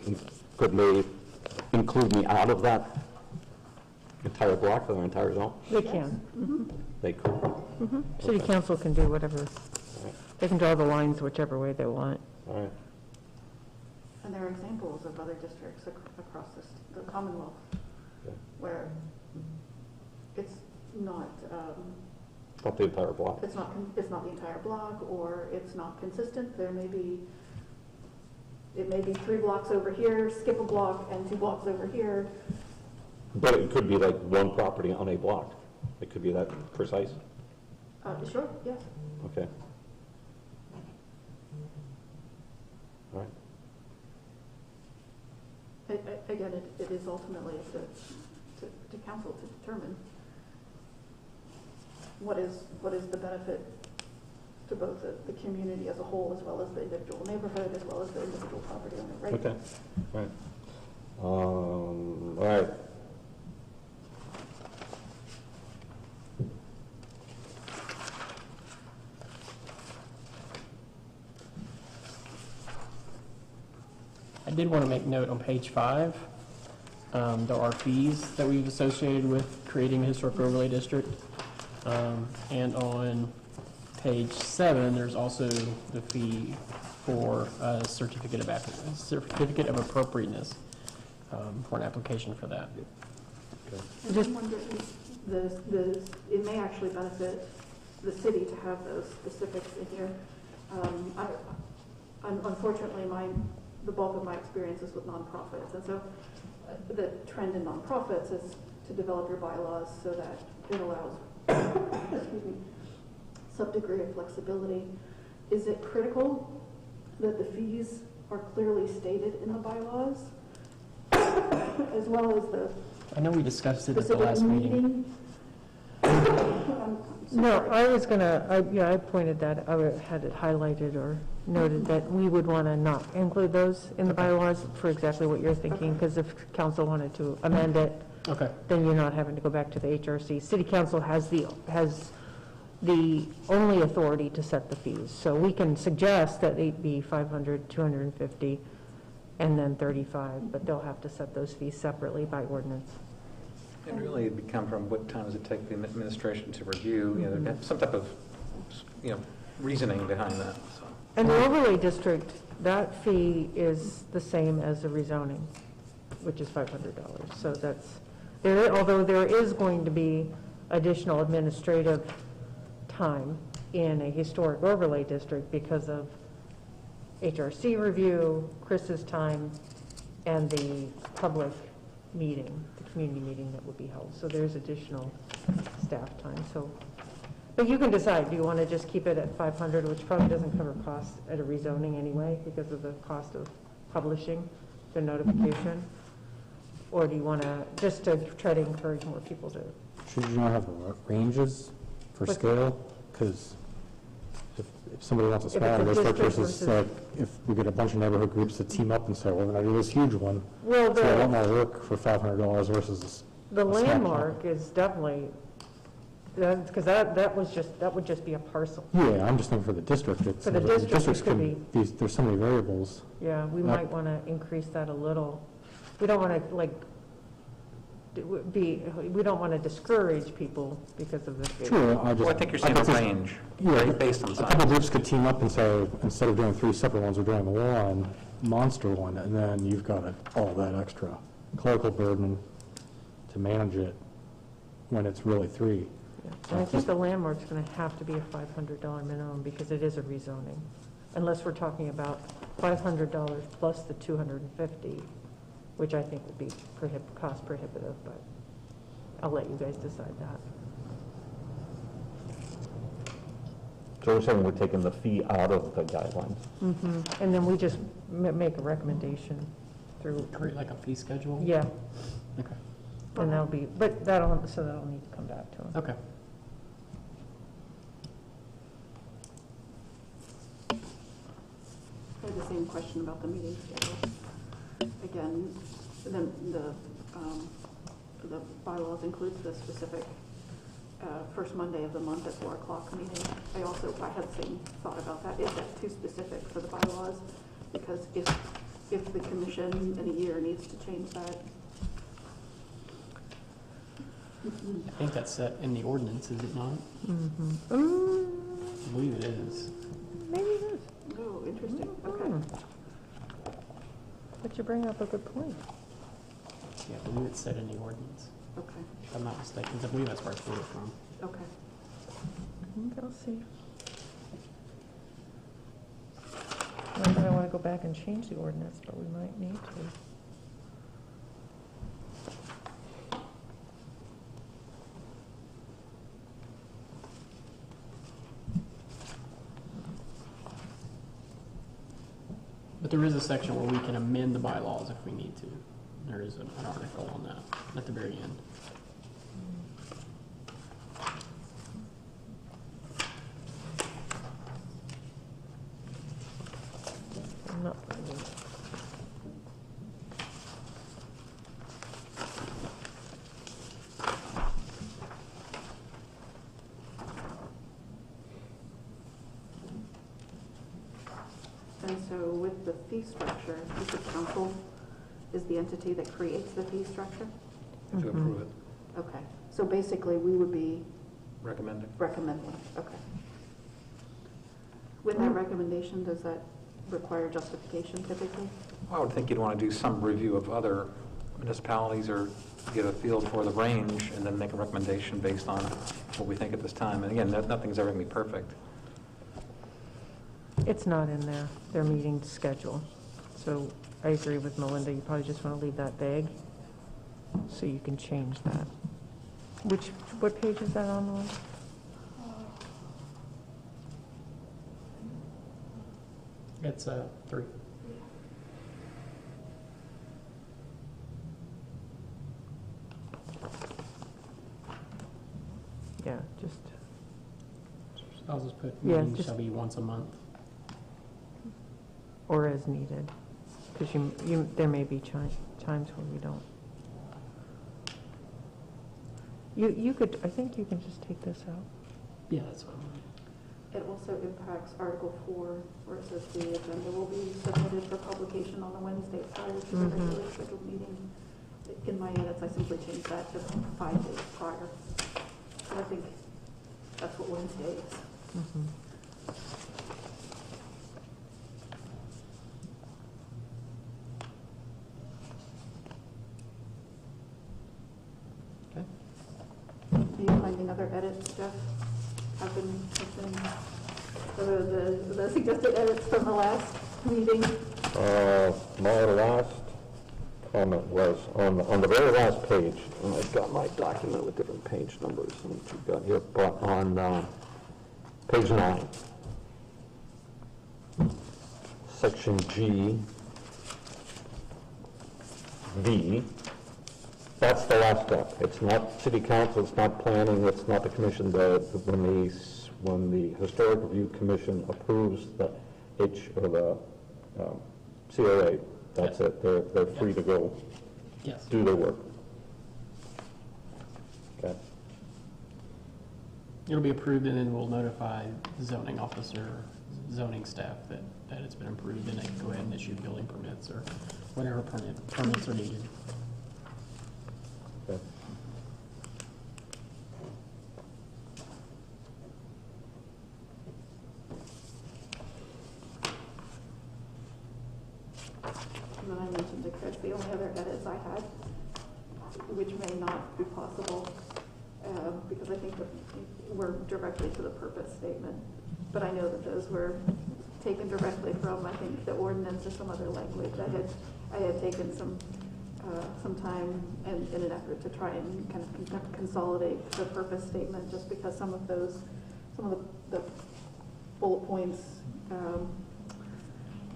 [SPEAKER 2] include me out of that entire block or the entire zone?
[SPEAKER 1] They can.
[SPEAKER 2] They could.
[SPEAKER 1] City council can do whatever. They can draw the lines whichever way they want.
[SPEAKER 2] All right.
[SPEAKER 4] And there are examples of other districts across the Commonwealth where it's not
[SPEAKER 2] Not the entire block.
[SPEAKER 4] it's not the entire block, or it's not consistent. It may be 3 blocks over here, skip a block, and 2 blocks over here.
[SPEAKER 2] But it could be like one property on a block. It could be that precise.
[SPEAKER 4] Sure, yes.
[SPEAKER 2] Okay. All right.
[SPEAKER 4] Again, it is ultimately up to council to determine what is the benefit to both the community as a whole, as well as the individual neighborhood, as well as the individual property owner, right?
[SPEAKER 2] Okay. All right. All right.
[SPEAKER 9] I did want to make note on page 5, there are fees that we've associated with creating a historic overlay district. And on page 7, there's also the fee for a certificate of appropriateness for an application for that.
[SPEAKER 4] Just it may actually benefit the city to have those specifics in here. Unfortunately, the bulk of my experience is with nonprofits, and so the trend in nonprofits is to develop your bylaws so that it allows excuse me, some degree of flexibility. Is it critical that the fees are clearly stated in the bylaws, as well as the
[SPEAKER 9] I know we discussed it at the
[SPEAKER 4] specific
[SPEAKER 9] last meeting.
[SPEAKER 1] No, I was gonna, I pointed that, I had it highlighted or noted that we would want to not include those in the bylaws for exactly what you're thinking, because if council wanted to amend it, then you're not having to go back to the HRC. City council has the only authority to set the fees. So we can suggest that it be 500, 250, and then 35, but they'll have to set those fees separately by ordinance.
[SPEAKER 5] And really, it become from what time does it take the administration to review, you know, some type of, you know, reasoning behind that, so.
[SPEAKER 1] And the overlay district, that fee is the same as the rezoning, which is $500. So that's, although there is going to be additional administrative time in a historic overlay district because of HRC review, Chris's time, and the public meeting, the community meeting that will be held. So there's additional staff time. So, but you can decide, do you want to just keep it at 500, which probably doesn't cover costs at a rezoning anyway because of the cost of publishing the notification, Or do you want to, just to try to encourage more people to?
[SPEAKER 7] Should you not have ranges for
[SPEAKER 1] But-
[SPEAKER 7] scale? Because if somebody wants a
[SPEAKER 1] If it's
[SPEAKER 7] smaller
[SPEAKER 1] a
[SPEAKER 7] district
[SPEAKER 1] district
[SPEAKER 7] versus
[SPEAKER 1] versus-
[SPEAKER 7] like, if we get a bunch of neighborhood groups that team up and say, we're gonna do this huge one,
[SPEAKER 1] Well,
[SPEAKER 7] it's a lot more work for $500 versus
[SPEAKER 1] the
[SPEAKER 7] a small
[SPEAKER 1] landmark is definitely, because that would just be a parcel.
[SPEAKER 7] Yeah, I'm just thinking for the district. It's
[SPEAKER 1] For the district, it
[SPEAKER 7] districts
[SPEAKER 1] could
[SPEAKER 7] can, there's so many variables.
[SPEAKER 1] Yeah, we
[SPEAKER 7] Not-
[SPEAKER 1] might want to increase that a little. We don't want to, like, we don't want to discourage people because of this.
[SPEAKER 7] True,
[SPEAKER 5] Well, I think you're saying a range, right, based on
[SPEAKER 7] A couple
[SPEAKER 5] size.
[SPEAKER 7] groups could team up and say, instead of doing 3 separate ones, we're doing one monster one, and then you've got all that extra clerical burden to manage it when it's really 3.
[SPEAKER 1] And I think the landmark's going to have to be a $500 minimum because it is a rezoning. Unless we're talking about $500 plus the $250, which I think would be cost prohibitive, but I'll let you guys decide that.
[SPEAKER 2] So we're saying we're taking the fee out of the guidelines?
[SPEAKER 1] And then we just make a recommendation through,
[SPEAKER 9] Create like a fee schedule?
[SPEAKER 1] yeah,
[SPEAKER 9] Okay.
[SPEAKER 1] and that'll be, but that'll need to come back to them.
[SPEAKER 9] Okay.
[SPEAKER 4] I had the same question about the meeting schedule. Again, the bylaws includes the specific first Monday of the month at 4 o'clock meeting. I had the same thought about that. Is that too specific for the bylaws? Because if the commission in a year needs to change that.
[SPEAKER 9] I think that's set in the ordinance, is it not? I believe it is.
[SPEAKER 1] Maybe it is.
[SPEAKER 4] Oh, interesting. Okay.
[SPEAKER 1] But you bring up a good point.
[SPEAKER 9] Yeah, I believe it's set in the ordinance.
[SPEAKER 4] Okay.
[SPEAKER 9] If I'm not mistaken, I believe that's where I pulled it from.
[SPEAKER 4] Okay.
[SPEAKER 1] I'll see. Not that I want to go back and change the ordinance, but we might need to.
[SPEAKER 9] But there is a section where we can amend the bylaws if we need to. There is an article on that at the very end.
[SPEAKER 1] I'm not finding it.
[SPEAKER 4] And so with the fee structure, is the council is the entity that creates the fee structure?
[SPEAKER 5] To approve it,
[SPEAKER 4] Okay. So basically, we would be
[SPEAKER 5] recommending.
[SPEAKER 4] recommending, okay. With that recommendation, does that require justification typically?
[SPEAKER 5] I would think you'd want to do some review of other municipalities or get a feel for the range and then make a recommendation based on what we think at this time. And again, nothing's ever going to be perfect.
[SPEAKER 1] It's not in their meeting schedule. So I agree with Melinda, you probably just want to leave that vague, so you can change that. What page is that on, Melinda?
[SPEAKER 9] It's 3.
[SPEAKER 1] Yeah, just,
[SPEAKER 9] I'll just put
[SPEAKER 1] Yeah,
[SPEAKER 9] meetings
[SPEAKER 1] just-
[SPEAKER 9] shall be once a month.
[SPEAKER 1] or as needed, because there may be times when we don't. You could, I think you can just take this out.
[SPEAKER 9] Yeah, that's fine.
[SPEAKER 4] It also impacts Article 4, where it says the agenda will be submitted for publication on the Wednesday prior to the regularly scheduled meeting. In my edits, I simply changed that to 5 days prior. So I think that's what Wednesday is.
[SPEAKER 9] Okay.
[SPEAKER 4] Do you find any other edits, Jeff, have been the suggested edits from the last meeting?
[SPEAKER 2] My last comment was on the very last page, and I've got my document with different page numbers than what you've got here, but on page 9, section G, V, That's the last step. It's not city council, it's not planning, it's not the commission. When the Historic Review Commission approves the COA, that's it. They're free to go
[SPEAKER 9] Yes.
[SPEAKER 2] do their work. Okay.
[SPEAKER 9] It'll be approved, and then we'll notify the zoning officer, zoning staff that it's been approved, and they can go ahead and issue building permits or whatever permits are needed.
[SPEAKER 2] Okay.
[SPEAKER 4] And then I mentioned to Chris, the only other edits I had, which may not be possible, because I think that we're directly to the purpose statement, but I know that those were taken directly from, I think, the ordinance or some other language. I had taken some time in an effort to try and kind of consolidate the purpose statement, just because some of the bullet points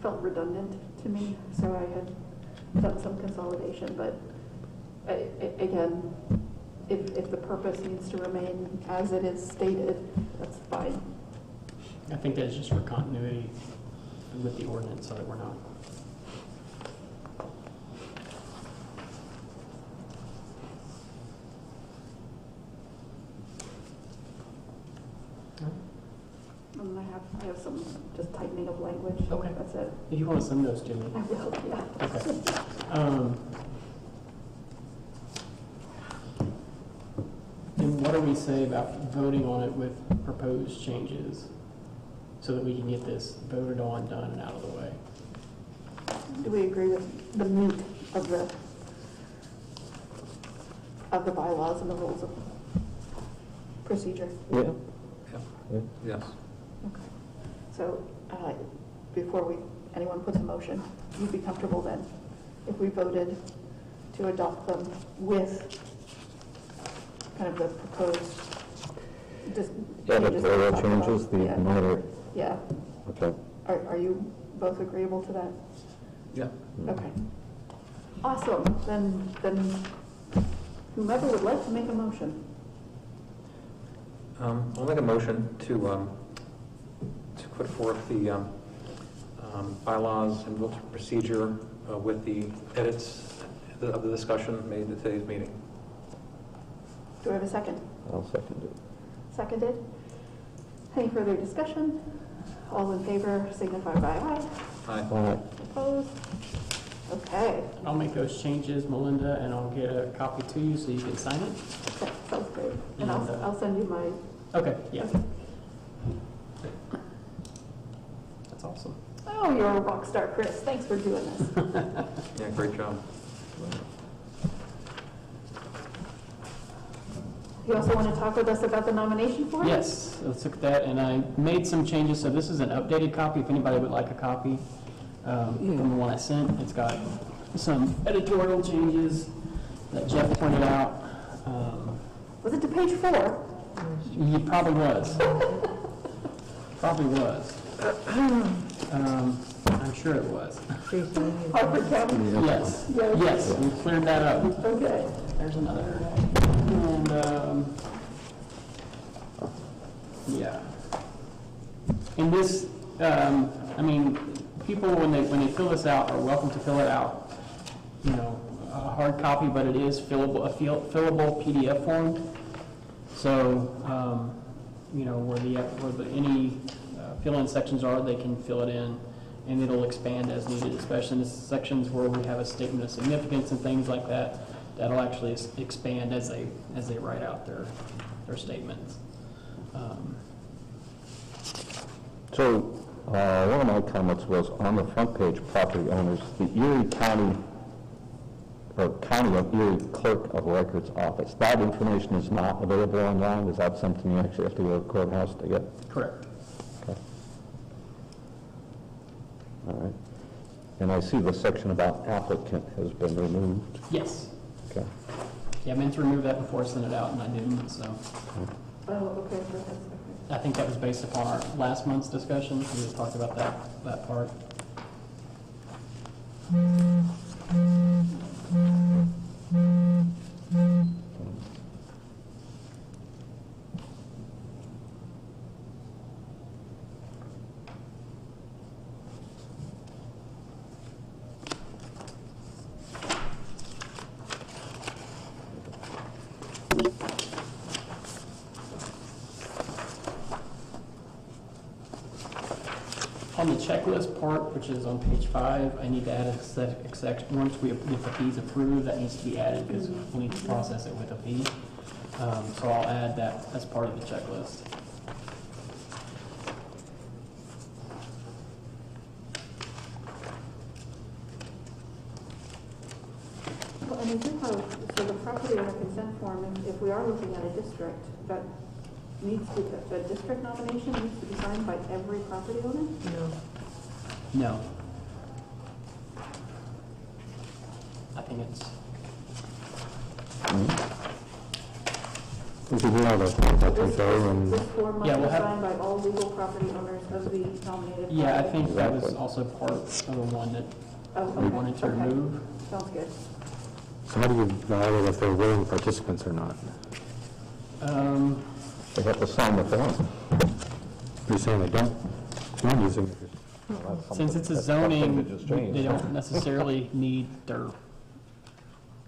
[SPEAKER 4] felt redundant to me, so I had done some consolidation, but again, if the purpose needs to remain as it is stated, that's fine.
[SPEAKER 9] I think that's just for continuity with the ordinance, so that we're not.
[SPEAKER 4] And I have some just tightening of language.
[SPEAKER 9] Okay.
[SPEAKER 4] That's it.
[SPEAKER 9] If you want to send those to me.
[SPEAKER 4] I will, yeah.
[SPEAKER 9] Okay. And what do we say about voting on it with proposed changes so that we can get this voted on, done, and out of the way?
[SPEAKER 4] Do we agree with the meat of the bylaws and the rules of procedure?
[SPEAKER 2] Yeah.
[SPEAKER 5] Yeah. Yes.
[SPEAKER 4] Okay. So before anyone puts a motion, you'd be comfortable then if we voted to adopt them with kind of the proposed
[SPEAKER 2] Editorial changes, the
[SPEAKER 4] Yeah.
[SPEAKER 2] minor,
[SPEAKER 4] Yeah.
[SPEAKER 2] okay.
[SPEAKER 4] Are you both agreeable to that?
[SPEAKER 5] Yeah.
[SPEAKER 4] Okay. Awesome. Then whomever would like to make a motion.
[SPEAKER 5] I'll make a motion to put forth the bylaws and rules of procedure with the edits of the discussion made at today's meeting.
[SPEAKER 4] Do I have a second?
[SPEAKER 2] I'll second it.
[SPEAKER 4] Seconded. Any further discussion? All in favor signify by aye.
[SPEAKER 5] Aye.
[SPEAKER 2] All right.
[SPEAKER 4] Opposed? Okay.
[SPEAKER 9] I'll make those changes, Melinda, and I'll get a copy to you so you can sign it.
[SPEAKER 4] That sounds great. And
[SPEAKER 9] And,
[SPEAKER 4] I'll send you my.
[SPEAKER 9] Okay, yeah. That's awesome.
[SPEAKER 4] Oh, you're a rock star, Chris. Thanks for doing this.
[SPEAKER 5] Yeah, great job.
[SPEAKER 4] You also want to talk with us about the nomination form?
[SPEAKER 9] Yes, let's look at that, and I made some changes, so this is an updated copy, if anybody would like a copy from the one I sent. It's got some editorial changes that Jeff pointed out.
[SPEAKER 4] Was it to page 4?
[SPEAKER 9] He probably was. Probably was. I'm sure it was.
[SPEAKER 4] Harford County?
[SPEAKER 9] Yes,
[SPEAKER 4] Yes.
[SPEAKER 9] yes, we cleared that up.
[SPEAKER 4] Okay.
[SPEAKER 9] There's another. And, yeah. And this, I mean, people, when they fill this out, are welcome to fill it out, you know, a hard copy, but it is fillable, a fillable PDF form. So, you know, where any fill-in sections are, they can fill it in, and it'll expand as needed, especially in the sections where we have a statement of significance and things like that. That'll actually expand as they write out their statements.
[SPEAKER 2] So, one of my comments was on the front page, property owners, the Erie County, or County of Erie Clerk of Records Office, that information is not available online? Is that something you actually have to go to the courthouse to get?
[SPEAKER 9] Correct.
[SPEAKER 2] Okay. All right. And I see the section about applicant has been removed.
[SPEAKER 9] Yes.
[SPEAKER 2] Okay.
[SPEAKER 9] Yeah, I meant to remove that before I sent it out, and I didn't, so.
[SPEAKER 4] Oh, okay. Okay.
[SPEAKER 9] I think that was based upon our last month's discussion. We just talked about that part. On the checklist part, which is on page 5, I need to add a section. Once we get the fees approved, that needs to be added because we need to process it with a fee. So I'll add that as part of the checklist.
[SPEAKER 4] Well, and we do have, so the property owner consent form, if we are looking at a district, that needs to, the district nomination needs to be signed by every property owner?
[SPEAKER 1] No.
[SPEAKER 9] No. I think it's,
[SPEAKER 2] We can have a contact though, and
[SPEAKER 4] This form must
[SPEAKER 9] Yeah,
[SPEAKER 4] be
[SPEAKER 9] we'll have-
[SPEAKER 4] signed by all legal property owners of the nominated.
[SPEAKER 9] yeah, I
[SPEAKER 4] property.
[SPEAKER 9] think that was also part of the one that
[SPEAKER 4] Oh,
[SPEAKER 9] we
[SPEAKER 4] okay,
[SPEAKER 9] wanted to
[SPEAKER 4] okay.
[SPEAKER 9] remove.
[SPEAKER 4] Sounds good.
[SPEAKER 2] so how do you validate if they're willing participants or not? They have to sign the form. You're saying they don't? You're using it.
[SPEAKER 9] Since it's a zoning, they don't necessarily need their,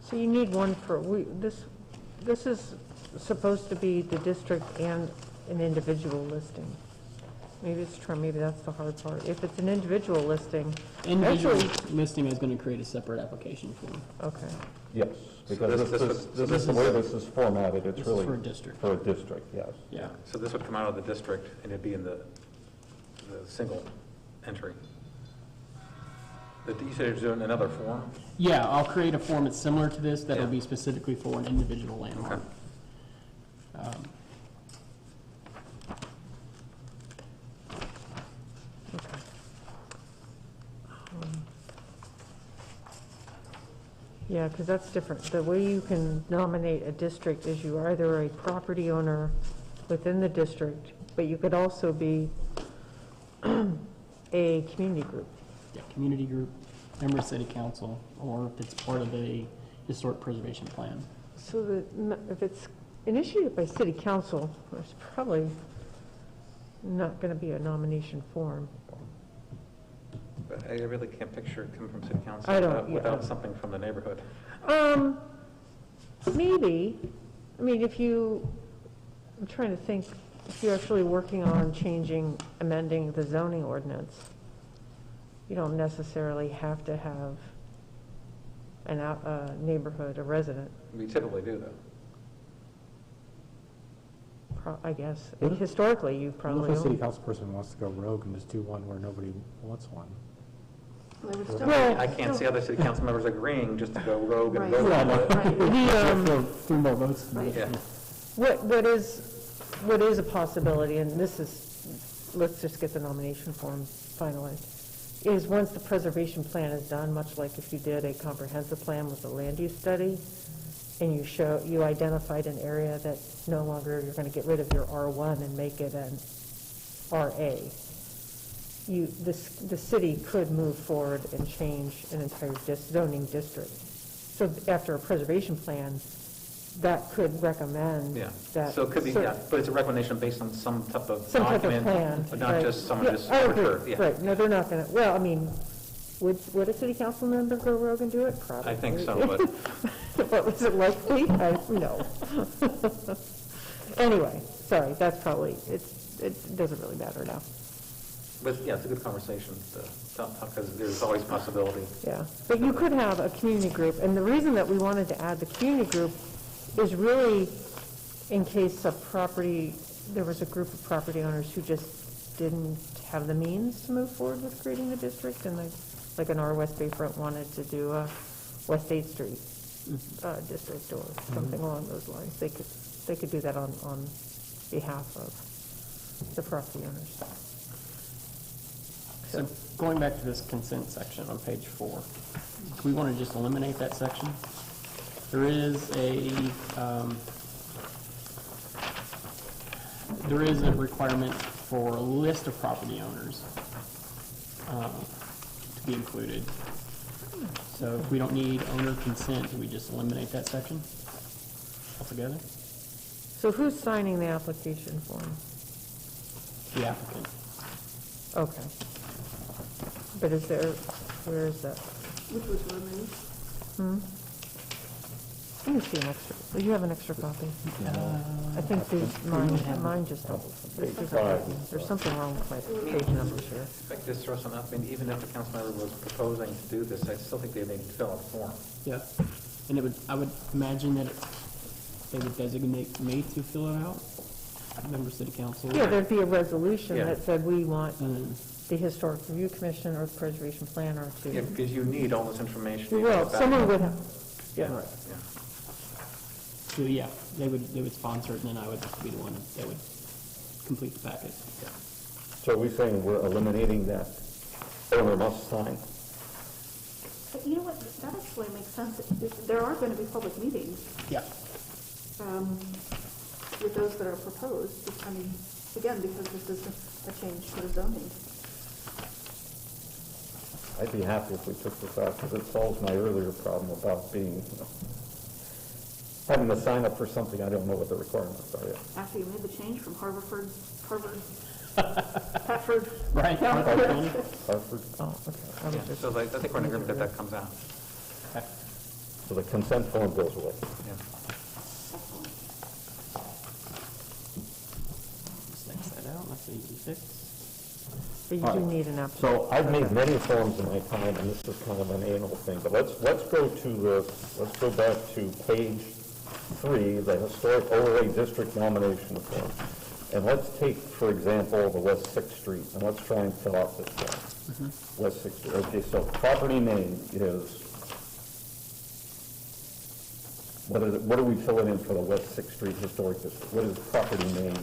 [SPEAKER 1] So you need one for, this is supposed to be the district and an individual listing. Maybe it's true, maybe that's the hard part. If it's an individual listing,
[SPEAKER 9] individual
[SPEAKER 1] actually,
[SPEAKER 9] listing is going to create a separate application form.
[SPEAKER 1] okay.
[SPEAKER 2] Yes, because this is the way this is formatted, it's
[SPEAKER 9] This is
[SPEAKER 2] really
[SPEAKER 9] for a district.
[SPEAKER 2] for a district, yes.
[SPEAKER 9] Yeah.
[SPEAKER 5] So this would come out of the district, and it'd be in the single entry. You said you're doing another form?
[SPEAKER 9] Yeah, I'll create a form that's similar to this that'll be specifically for an individual landmark.
[SPEAKER 1] Yeah, because that's different. The way you can nominate a district is you are either a property owner within the district, but you could also be a community group.
[SPEAKER 9] Yeah, community group, member of city council, or if it's part of a historic preservation plan.
[SPEAKER 1] So if it's initiated by city council, there's probably not going to be a nomination form.
[SPEAKER 5] But I really can't picture it coming from city council
[SPEAKER 1] I don't,
[SPEAKER 5] without something from the neighborhood.
[SPEAKER 1] Maybe. I mean, I'm trying to think, if you're actually working on amending the zoning ordinance, you don't necessarily have to have a neighborhood, a resident,
[SPEAKER 5] We typically do, though.
[SPEAKER 1] I guess. Historically, you
[SPEAKER 7] What
[SPEAKER 1] probably
[SPEAKER 7] if a city
[SPEAKER 1] only.
[SPEAKER 7] council person wants to go rogue and just do one where nobody wants one?
[SPEAKER 4] They would still-
[SPEAKER 1] Well,
[SPEAKER 5] I can't see other city council members agreeing just to go rogue and
[SPEAKER 4] Right.
[SPEAKER 5] vote on it.
[SPEAKER 4] Right.
[SPEAKER 9] Three more votes.
[SPEAKER 5] Yeah.
[SPEAKER 1] What is a possibility, and this is, let's just get the nomination form finalized, is once the preservation plan is done, much like if you did a comprehensive plan with a land use study, and you identified an area that no longer, you're going to get rid of your R1 and make it an RA. The city could move forward and change an entire zoning district. So after a preservation plan, that could recommend
[SPEAKER 5] Yeah,
[SPEAKER 1] that.
[SPEAKER 5] so it could be,
[SPEAKER 1] cer-
[SPEAKER 5] yeah, but it's a recommendation based on some type of
[SPEAKER 1] Some type of
[SPEAKER 5] document,
[SPEAKER 1] plan.
[SPEAKER 5] but not
[SPEAKER 1] right.
[SPEAKER 5] just someone
[SPEAKER 1] Yeah,
[SPEAKER 5] just
[SPEAKER 1] I agree.
[SPEAKER 5] arbitrary, yeah.
[SPEAKER 1] Right, no, they're not going to, well, I mean, would a city council member go rogue and do it? Probably.
[SPEAKER 5] I think so, but
[SPEAKER 1] But was it likely? No. Anyway, sorry, that's probably, it doesn't really matter now.
[SPEAKER 5] yeah, it's a good conversation to talk, because there's always possibility.
[SPEAKER 1] Yeah, but you could have a community group, and the reason that we wanted to add the community group is really in case there was a group of property owners who just didn't have the means to move forward with creating the district, and like an R West Bayfront wanted to do a West 8th Street district or something along those lines. They could do that on behalf of the property owners.
[SPEAKER 9] So going back to this consent section on page 4, do we want to just eliminate that section? There is a requirement for a list of property owners to be included. So if we don't need owner consent, do we just eliminate that section altogether?
[SPEAKER 1] So who's signing the application form?
[SPEAKER 9] The applicant.
[SPEAKER 1] Okay. But where is that?
[SPEAKER 4] Which was removed.
[SPEAKER 1] You can see an extra, well, you have an extra copy. I think mine just doubled. There's something wrong with my page numbers here.
[SPEAKER 5] If I could just throw something out, I mean, even if the council member was proposing to do this, I still think they need to fill out a form.
[SPEAKER 9] Yeah, and I would imagine that they would designate me to fill it out, member of city council.
[SPEAKER 1] Yeah, there'd be a resolution
[SPEAKER 5] Yeah.
[SPEAKER 1] that said we want
[SPEAKER 9] And
[SPEAKER 1] the Historic Review Commission or the Preservation Planner
[SPEAKER 5] Yeah,
[SPEAKER 1] to.
[SPEAKER 5] because you need all this information.
[SPEAKER 1] We will, someone would, yeah.
[SPEAKER 9] Right.
[SPEAKER 5] Yeah.
[SPEAKER 9] so, yeah, they would sponsor it, and then I would be the one that would complete the packet.
[SPEAKER 2] So are we saying we're eliminating that owner must sign?
[SPEAKER 4] But you know what, that actually makes sense. There are going to be public meetings
[SPEAKER 9] Yeah.
[SPEAKER 4] with those that are proposed. I mean, again, because this is a change to the zoning.
[SPEAKER 2] I'd be happy if we took this out, because it solves my earlier problem about being, having to sign up for something I don't know what the requirements are yet.
[SPEAKER 4] After you made the change from Harvard, Hartford.
[SPEAKER 9] Right.
[SPEAKER 2] Hartford,
[SPEAKER 1] Oh, okay. I was
[SPEAKER 5] Yeah,
[SPEAKER 1] just-
[SPEAKER 5] so I think we're in agreement that that comes out.
[SPEAKER 2] so the consent form goes away.
[SPEAKER 5] Yeah.
[SPEAKER 9] Just X that out, that's an easy fix.
[SPEAKER 1] But you do need an application.
[SPEAKER 2] So I've made many forms in my time, and this is kind of an annual thing, but let's go back to page 3, the Historic Overlay District nomination form. And let's take, for example, the West 6th Street, and let's try and fill out this form. West 6th Street, okay, so property name is, what do we fill it in for the West 6th Street Historic District? What is property name?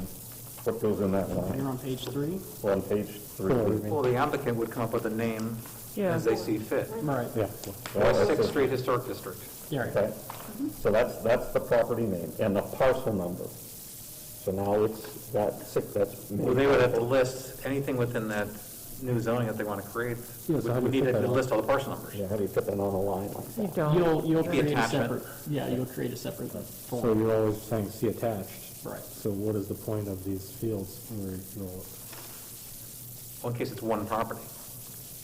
[SPEAKER 2] What goes in that
[SPEAKER 9] You're
[SPEAKER 2] line?
[SPEAKER 9] on page 3?
[SPEAKER 2] We're on page 3.
[SPEAKER 5] Well, the applicant would come up with a name
[SPEAKER 1] Yeah.
[SPEAKER 5] as they see fit.
[SPEAKER 9] Right.
[SPEAKER 7] Yeah.
[SPEAKER 5] West Sixth Street Historic District.
[SPEAKER 9] Yeah, right.
[SPEAKER 2] Okay, so that's the property name, and the parcel number. So now it's that six, that's.
[SPEAKER 5] Well, they would have to list anything within that new zoning that they want to create.
[SPEAKER 7] Yeah, so how do
[SPEAKER 5] We
[SPEAKER 7] you
[SPEAKER 5] need
[SPEAKER 7] put
[SPEAKER 5] to
[SPEAKER 7] that on?
[SPEAKER 5] list all the parcel numbers.
[SPEAKER 2] Yeah, how do you put that on a line like
[SPEAKER 1] You
[SPEAKER 2] that?
[SPEAKER 1] don't.
[SPEAKER 9] You'll
[SPEAKER 5] Be
[SPEAKER 9] create a
[SPEAKER 5] attachment.
[SPEAKER 9] separate, yeah, you'll create a separate
[SPEAKER 7] So
[SPEAKER 9] form.
[SPEAKER 7] you're always saying see attached.
[SPEAKER 9] Right.
[SPEAKER 7] So what is the point of these fields where you'll,
[SPEAKER 5] Well, in case it's one property.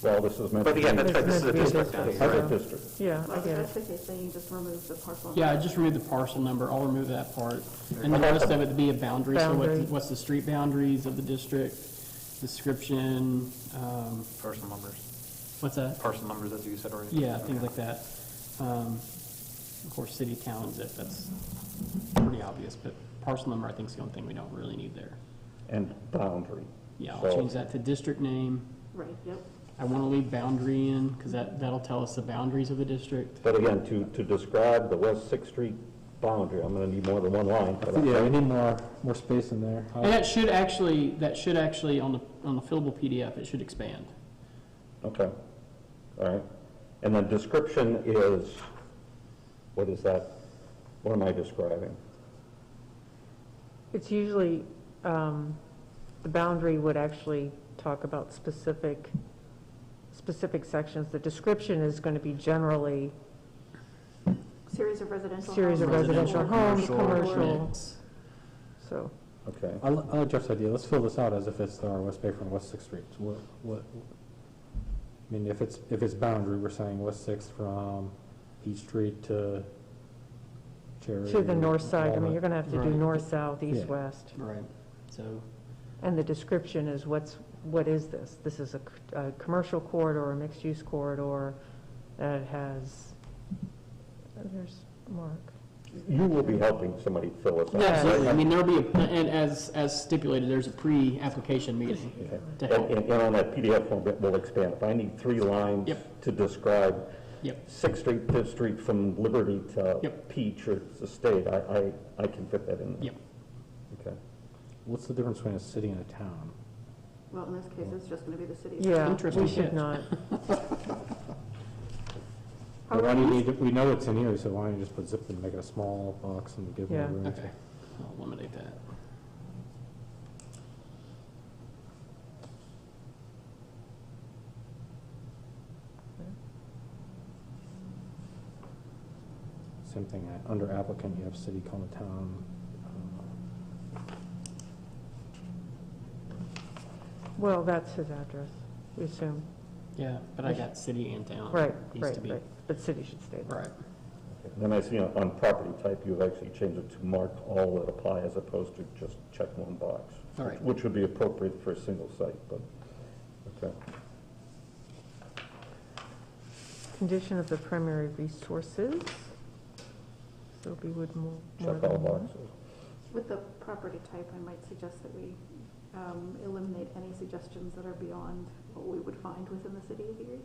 [SPEAKER 2] Well, this is meant to
[SPEAKER 5] But
[SPEAKER 2] be.
[SPEAKER 5] yeah, that's right, this is a
[SPEAKER 1] It's meant to be a
[SPEAKER 5] district now.
[SPEAKER 1] district.
[SPEAKER 2] As a
[SPEAKER 5] Right.
[SPEAKER 2] district.
[SPEAKER 1] Yeah, I
[SPEAKER 4] Well, if
[SPEAKER 1] get
[SPEAKER 4] that's
[SPEAKER 1] it.
[SPEAKER 4] the case, then you just remove the parcel.
[SPEAKER 9] Yeah, just remove the parcel number, I'll remove that part. And the rest of it to be a boundary, so
[SPEAKER 1] Boundary.
[SPEAKER 9] what's the street boundaries of the district, description,
[SPEAKER 5] Parcel numbers.
[SPEAKER 9] what's that?
[SPEAKER 5] Parcel numbers, as you said already.
[SPEAKER 9] Yeah, things like that. Of course, city, town, zip, that's pretty obvious, but parcel number, I think, is the only thing we don't really need there.
[SPEAKER 2] And boundary.
[SPEAKER 9] Yeah, I'll
[SPEAKER 2] So-
[SPEAKER 9] change that to district name.
[SPEAKER 4] Right, yep.
[SPEAKER 9] I want to leave boundary in, because that'll tell us the boundaries of the district.
[SPEAKER 2] But again, to describe the West Sixth Street boundary, I'm gonna need more than one line. for that.
[SPEAKER 7] yeah, we need more space in there.
[SPEAKER 9] And that should actually, on the fillable PDF, it should expand.
[SPEAKER 2] Okay, all right. And then description is, what is that? What am I describing?
[SPEAKER 1] It's usually, the boundary would actually talk about specific sections. The description is going to be generally
[SPEAKER 4] Series of residential homes.
[SPEAKER 1] series of residential homes, commercial,
[SPEAKER 9] Mix.
[SPEAKER 1] so.
[SPEAKER 2] Okay,
[SPEAKER 7] I like Jeff's idea. Let's fill this out as if it's our West Bay from West Sixth Street. So I mean, if it's boundary, we're saying West Sixth from Peach Street to Cherry.
[SPEAKER 1] To the north side, I mean,
[SPEAKER 7] Walnut.
[SPEAKER 1] you're going to have to do
[SPEAKER 9] Right.
[SPEAKER 1] north, south, east,
[SPEAKER 7] Yeah.
[SPEAKER 1] west.
[SPEAKER 9] Right, so,
[SPEAKER 1] And the description is what is this? This is a commercial corridor, a mixed-use corridor that has, there's Mark.
[SPEAKER 2] you will be helping somebody fill this out.
[SPEAKER 1] Yeah.
[SPEAKER 9] absolutely. I mean, there'll be, and as stipulated, there's a pre-application meeting
[SPEAKER 2] Okay.
[SPEAKER 9] to help.
[SPEAKER 2] And on that PDF form, it will expand. If I need 3 lines
[SPEAKER 9] Yep.
[SPEAKER 2] to describe
[SPEAKER 9] Yep,
[SPEAKER 2] Sixth Street, Fifth Street from Liberty to
[SPEAKER 9] Yep.
[SPEAKER 2] Peach or the State, I can fit that in there.
[SPEAKER 9] yep.
[SPEAKER 2] Okay.
[SPEAKER 7] What's the difference between a city and a town?
[SPEAKER 4] Well, in this case, it's just going to be the city.
[SPEAKER 1] Yeah,
[SPEAKER 9] Interesting
[SPEAKER 1] we should
[SPEAKER 9] catch.
[SPEAKER 1] not.
[SPEAKER 7] Why do you need, we know it's in here, so why don't you just put zip and make it a small box and give
[SPEAKER 1] Yeah.
[SPEAKER 7] them room?
[SPEAKER 9] Okay, I'll eliminate that.
[SPEAKER 7] Same thing, under applicant, you have city, comma, town.
[SPEAKER 1] Well, that's his address, we assume.
[SPEAKER 9] Yeah, but I got city and town.
[SPEAKER 1] Right,
[SPEAKER 9] Needs
[SPEAKER 1] right,
[SPEAKER 9] to be-
[SPEAKER 1] right. But city should stay there.
[SPEAKER 9] Right.
[SPEAKER 2] Then I see on property type, you've actually changed it to mark all that apply as opposed to just check one box.
[SPEAKER 9] All right.
[SPEAKER 2] Which would be appropriate for a single site, but, okay.
[SPEAKER 1] Condition of the primary resources. So we would more
[SPEAKER 2] Check
[SPEAKER 1] than
[SPEAKER 2] all
[SPEAKER 1] one.
[SPEAKER 2] boxes.
[SPEAKER 4] With the property type, I might suggest that we eliminate any suggestions that are beyond what we would find within the city of Erie.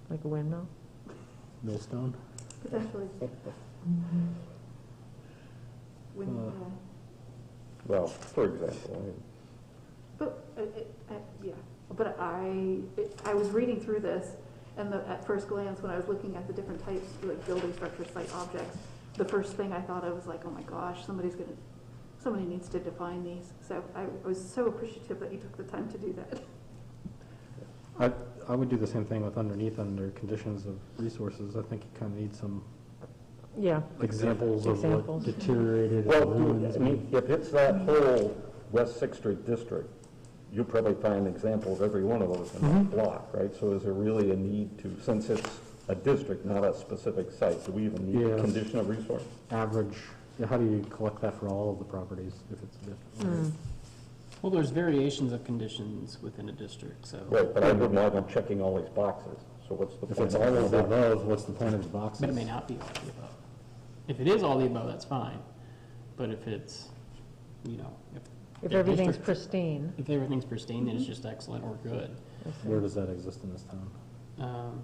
[SPEAKER 1] Like a windmill?
[SPEAKER 7] Millstone?
[SPEAKER 4] Potentially.
[SPEAKER 2] Well, for example, I mean,
[SPEAKER 4] But, yeah, but I was reading through this, and at first glance, when I was looking at the different types, like building structure, site objects, the first thing I thought of was like, oh my gosh, somebody needs to define these. So I was so appreciative that you took the time to do that.
[SPEAKER 7] I would do the same thing with underneath, under conditions of resources. I think you kind of need some
[SPEAKER 1] Yeah.
[SPEAKER 7] examples of what
[SPEAKER 1] Examples.
[SPEAKER 7] deteriorated.
[SPEAKER 2] well,
[SPEAKER 7] ruins.
[SPEAKER 2] I mean, if it's that whole West Sixth Street district, you'll probably find an example of every one of those in that block, right? So is there really a need to, since it's a district, not a specific site, do we even need a
[SPEAKER 7] Yes.
[SPEAKER 2] condition of resource?
[SPEAKER 7] Average, yeah, how do you collect that for all of the properties if it's different?
[SPEAKER 9] Well, there's variations of conditions within a district, so.
[SPEAKER 2] Right, but I wouldn't want them checking all these boxes, so what's the
[SPEAKER 7] If
[SPEAKER 2] point?
[SPEAKER 7] it's all of the above, what's the point of the boxes?
[SPEAKER 9] But it may not be all the above. If it is all the above, that's fine. But if it's, you know,
[SPEAKER 1] If
[SPEAKER 9] the
[SPEAKER 1] everything's
[SPEAKER 9] district-
[SPEAKER 1] pristine.
[SPEAKER 9] if everything's pristine, then it's just excellent or good.
[SPEAKER 7] Where does that exist in this town?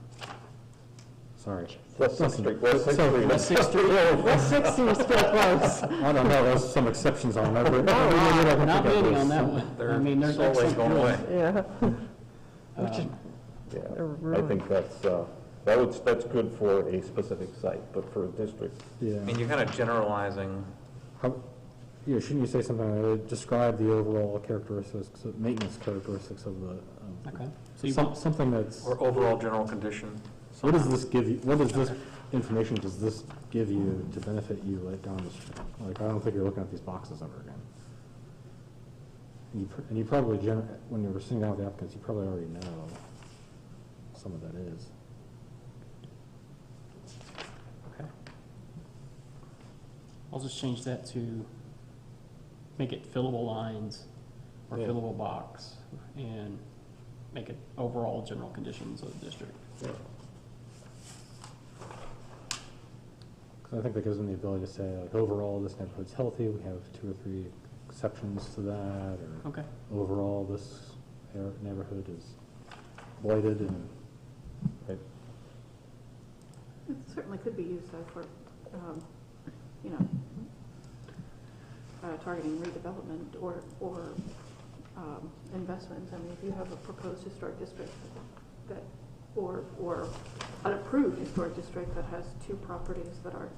[SPEAKER 7] Sorry.
[SPEAKER 2] West Sixth Street, West Sixth Street.
[SPEAKER 9] West Sixth Street,
[SPEAKER 1] West Sixth seems still close.
[SPEAKER 7] I don't know, there's some exceptions on that. but-
[SPEAKER 9] not many on that one. I
[SPEAKER 5] They're
[SPEAKER 9] mean, there's
[SPEAKER 5] slowly
[SPEAKER 9] excellent.
[SPEAKER 5] going away.
[SPEAKER 1] Yeah.
[SPEAKER 9] Um,
[SPEAKER 2] Yeah,
[SPEAKER 1] They're
[SPEAKER 2] I
[SPEAKER 1] ruined.
[SPEAKER 2] think that's good for a specific site, but for a district,
[SPEAKER 7] Yeah.
[SPEAKER 5] I mean, you're kind of generalizing,
[SPEAKER 7] How, yeah, shouldn't you say something that would describe the overall characteristics, maintenance characteristics of the,
[SPEAKER 9] Okay. So you want,
[SPEAKER 7] something that's,
[SPEAKER 5] or overall general condition.
[SPEAKER 7] what does this give you, what does this information does this give you to benefit you like down the street? Like, I don't think you're looking at these boxes ever again. And you probably, when you were sitting down with the applicants, you probably already know some of that is.
[SPEAKER 9] okay. I'll just change that to make it fillable lines or
[SPEAKER 7] Yeah.
[SPEAKER 9] fillable box and make it overall general conditions of the district.
[SPEAKER 7] Because I think that gives them the ability to say, like, overall, this neighborhood's healthy, we have 2 or 3 exceptions to that, or
[SPEAKER 9] Okay.
[SPEAKER 7] overall, this neighborhood is blighted and, right?
[SPEAKER 4] It certainly could be used for, you know, targeting redevelopment or investments. I mean, if you have a proposed historic district that, or an approved historic district that has 2 properties that are,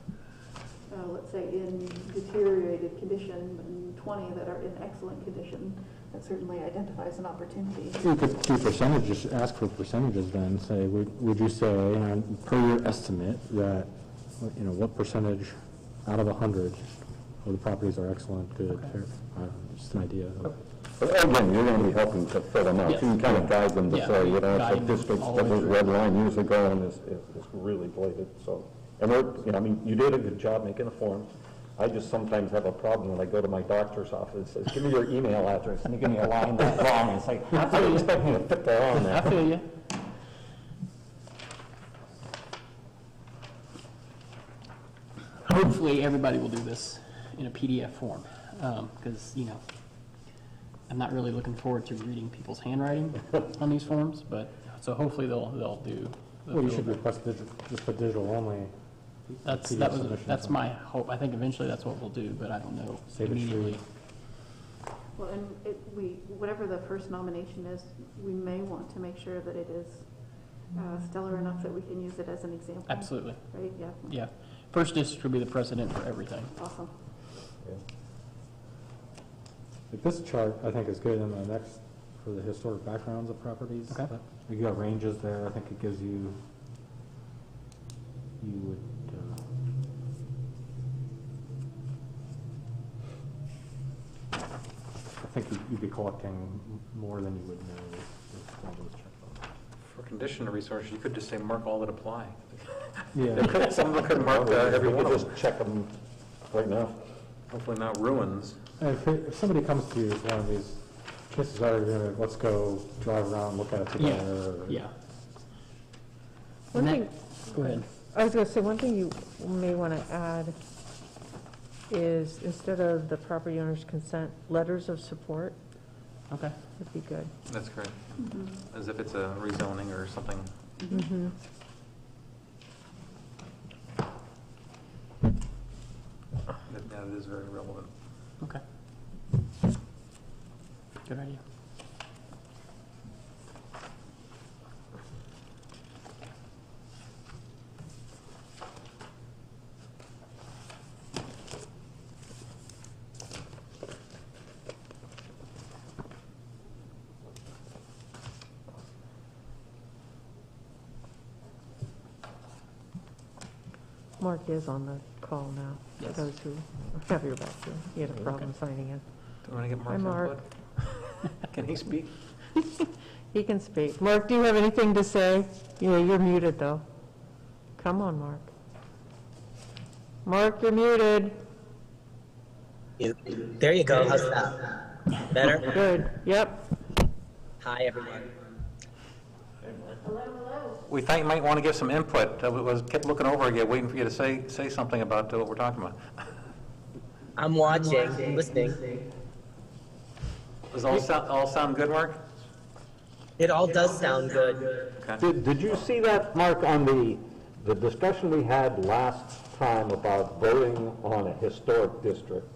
[SPEAKER 4] let's say, in deteriorated condition and 20 that are in excellent condition, that certainly identifies an opportunity.
[SPEAKER 7] You could do percentages, ask for percentages then, say, would you say, per your estimate, that, you know, what percentage out of 100 of the properties are excellent, good, fair? Just an idea.
[SPEAKER 2] but again, you're gonna be helping to fill them out, you can kind of guide them to
[SPEAKER 9] Yeah,
[SPEAKER 2] say, you know, it's a
[SPEAKER 9] guide them
[SPEAKER 2] district
[SPEAKER 9] all the
[SPEAKER 2] that
[SPEAKER 9] way
[SPEAKER 2] was
[SPEAKER 9] through.
[SPEAKER 2] red line years ago and is really blighted, so. And we're, you know, I mean, you did a good job making the forms. I just sometimes have a problem when I go to my doctor's office, it says, give me your email address, and you give me a line that long, it's like, how do you expect me to fit that on
[SPEAKER 9] I
[SPEAKER 2] there?
[SPEAKER 9] feel you. Hopefully, everybody will do this in a PDF form, because, you know, I'm not really looking forward to reading people's handwriting on these forms, but, so hopefully they'll do.
[SPEAKER 7] Well, you should request just put digital only. PDF submissions.
[SPEAKER 9] That's my hope. I think eventually that's what we'll do, but I don't know
[SPEAKER 7] Save it free.
[SPEAKER 9] immediately.
[SPEAKER 4] Well, and whatever the first nomination is, we may want to make sure that it is stellar enough that we can use it as an example.
[SPEAKER 9] Absolutely,
[SPEAKER 4] Right, yeah,
[SPEAKER 9] yeah. First district will be the precedent for everything.
[SPEAKER 4] awesome.
[SPEAKER 7] Like, this chart, I think, is good, and the next, for the historic backgrounds of properties.
[SPEAKER 9] Okay.
[SPEAKER 7] You got ranges there, I think it gives you, you would, I think you'd be collecting more than you would know with all those checkboxes.
[SPEAKER 5] For conditional resources, you could just say mark all that apply.
[SPEAKER 7] Yeah.
[SPEAKER 5] Someone could mark every
[SPEAKER 2] We
[SPEAKER 5] one
[SPEAKER 2] could
[SPEAKER 5] of them.
[SPEAKER 2] just check them right now.
[SPEAKER 5] Hopefully not ruins.
[SPEAKER 7] If somebody comes to you with one of these, chances are you're gonna, let's go drive around, look at it together.
[SPEAKER 9] Yeah.
[SPEAKER 1] One
[SPEAKER 9] And
[SPEAKER 1] thing,
[SPEAKER 9] Go ahead.
[SPEAKER 1] I was going to say, one thing you may want to add is instead of the property owner's consent, letters of support
[SPEAKER 9] Okay.
[SPEAKER 1] would be good.
[SPEAKER 5] That's great. As if it's a rezoning or something.
[SPEAKER 1] Mm-hmm.
[SPEAKER 5] That is very relevant.
[SPEAKER 9] Okay. Good idea.
[SPEAKER 1] Mark is on the call now,
[SPEAKER 9] Yes.
[SPEAKER 1] for those who have your back to. He had a problem signing in.
[SPEAKER 5] Do you want to get Mark's
[SPEAKER 1] Mark.
[SPEAKER 5] input? Can he speak?
[SPEAKER 1] He can speak. Mark, do you have anything to say? Yeah, you're muted, though. Come on, Mark. Mark, you're muted.
[SPEAKER 10] There you go. How's that? Better?
[SPEAKER 1] Good. Yep.
[SPEAKER 10] Hi, everyone.
[SPEAKER 5] We thought you might want to give some input. I kept looking over again, waiting for you to say something about what we're talking about.
[SPEAKER 10] I'm watching, I'm listening.
[SPEAKER 5] Does all sound good, Mark?
[SPEAKER 10] It all does sound good.
[SPEAKER 5] Okay.
[SPEAKER 2] Did you see that, Mark, on the discussion we had last time about voting on a historic district?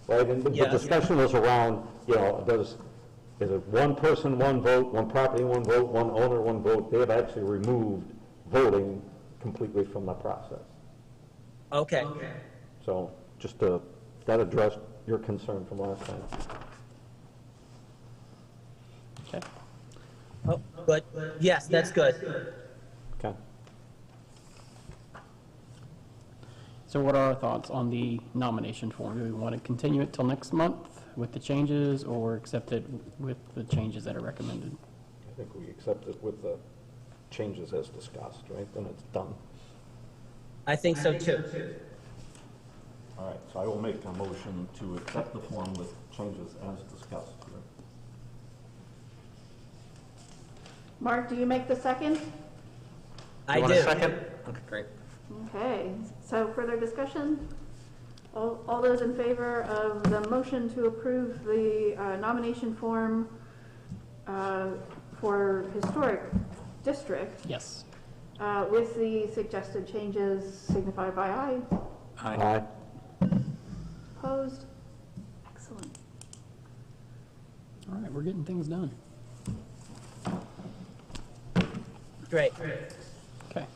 [SPEAKER 2] Right, and the
[SPEAKER 10] Yes.
[SPEAKER 2] discussion was around, is it one person, one vote, one property, one vote, one owner, one vote? They have actually removed voting completely from the process.
[SPEAKER 10] Okay.
[SPEAKER 2] So just that addressed your concern from last time.
[SPEAKER 9] Okay.
[SPEAKER 10] Oh, good. Yes, that's good.
[SPEAKER 2] Okay.
[SPEAKER 9] So what are our thoughts on the nomination form? Do we want to continue it till next month with the changes, or accept it with the changes that are recommended?
[SPEAKER 2] I think we accept it with the changes as discussed, right? Then it's done.
[SPEAKER 10] I think so too.
[SPEAKER 2] All right, so I will make a motion to accept the form with changes as discussed.
[SPEAKER 4] Mark, do you make the second?
[SPEAKER 10] I
[SPEAKER 5] You want a
[SPEAKER 10] do.
[SPEAKER 5] second? Okay, great.
[SPEAKER 4] Okay, so further discussion? All those in favor of the motion to approve the nomination form for historic district
[SPEAKER 9] Yes.
[SPEAKER 4] with the suggested changes signify by aye.
[SPEAKER 5] Aye.
[SPEAKER 4] Opposed? Excellent.
[SPEAKER 9] All right, we're getting things done.
[SPEAKER 10] Great.
[SPEAKER 9] Okay.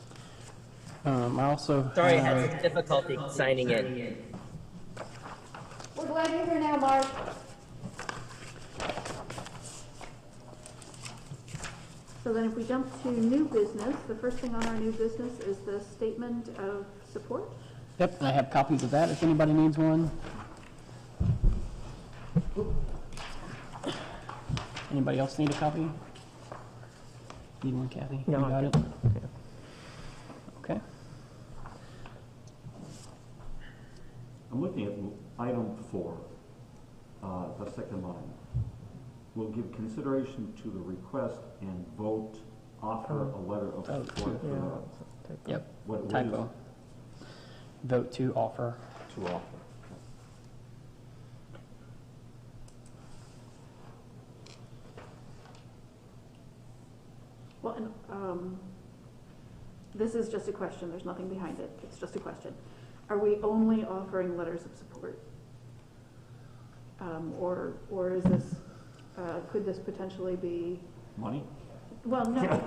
[SPEAKER 9] I also
[SPEAKER 10] Sorry, I
[SPEAKER 9] have-
[SPEAKER 10] had some difficulty signing in.
[SPEAKER 4] We're glad you're here now, Mark. So then if we jump to new business, the first thing on our new business is the statement of support.
[SPEAKER 9] Yep, I have copies of that if anybody needs one. Anybody else need a copy? Need one, Kathy?
[SPEAKER 1] No,
[SPEAKER 9] You
[SPEAKER 1] I'm
[SPEAKER 9] got it?
[SPEAKER 1] good.
[SPEAKER 9] Okay.
[SPEAKER 11] I'm looking at item 4, the second line. Will give consideration to the request and vote, offer a letter of
[SPEAKER 9] Vote
[SPEAKER 11] support for
[SPEAKER 1] Yeah.
[SPEAKER 11] the,
[SPEAKER 9] Yep,
[SPEAKER 11] what is
[SPEAKER 9] typo. Vote to offer.
[SPEAKER 2] To offer.
[SPEAKER 4] Well, and, this is just a question, there's nothing behind it, it's just a question. Are we only offering letters of support? Or is this, could this potentially be,
[SPEAKER 11] money?
[SPEAKER 4] well, no.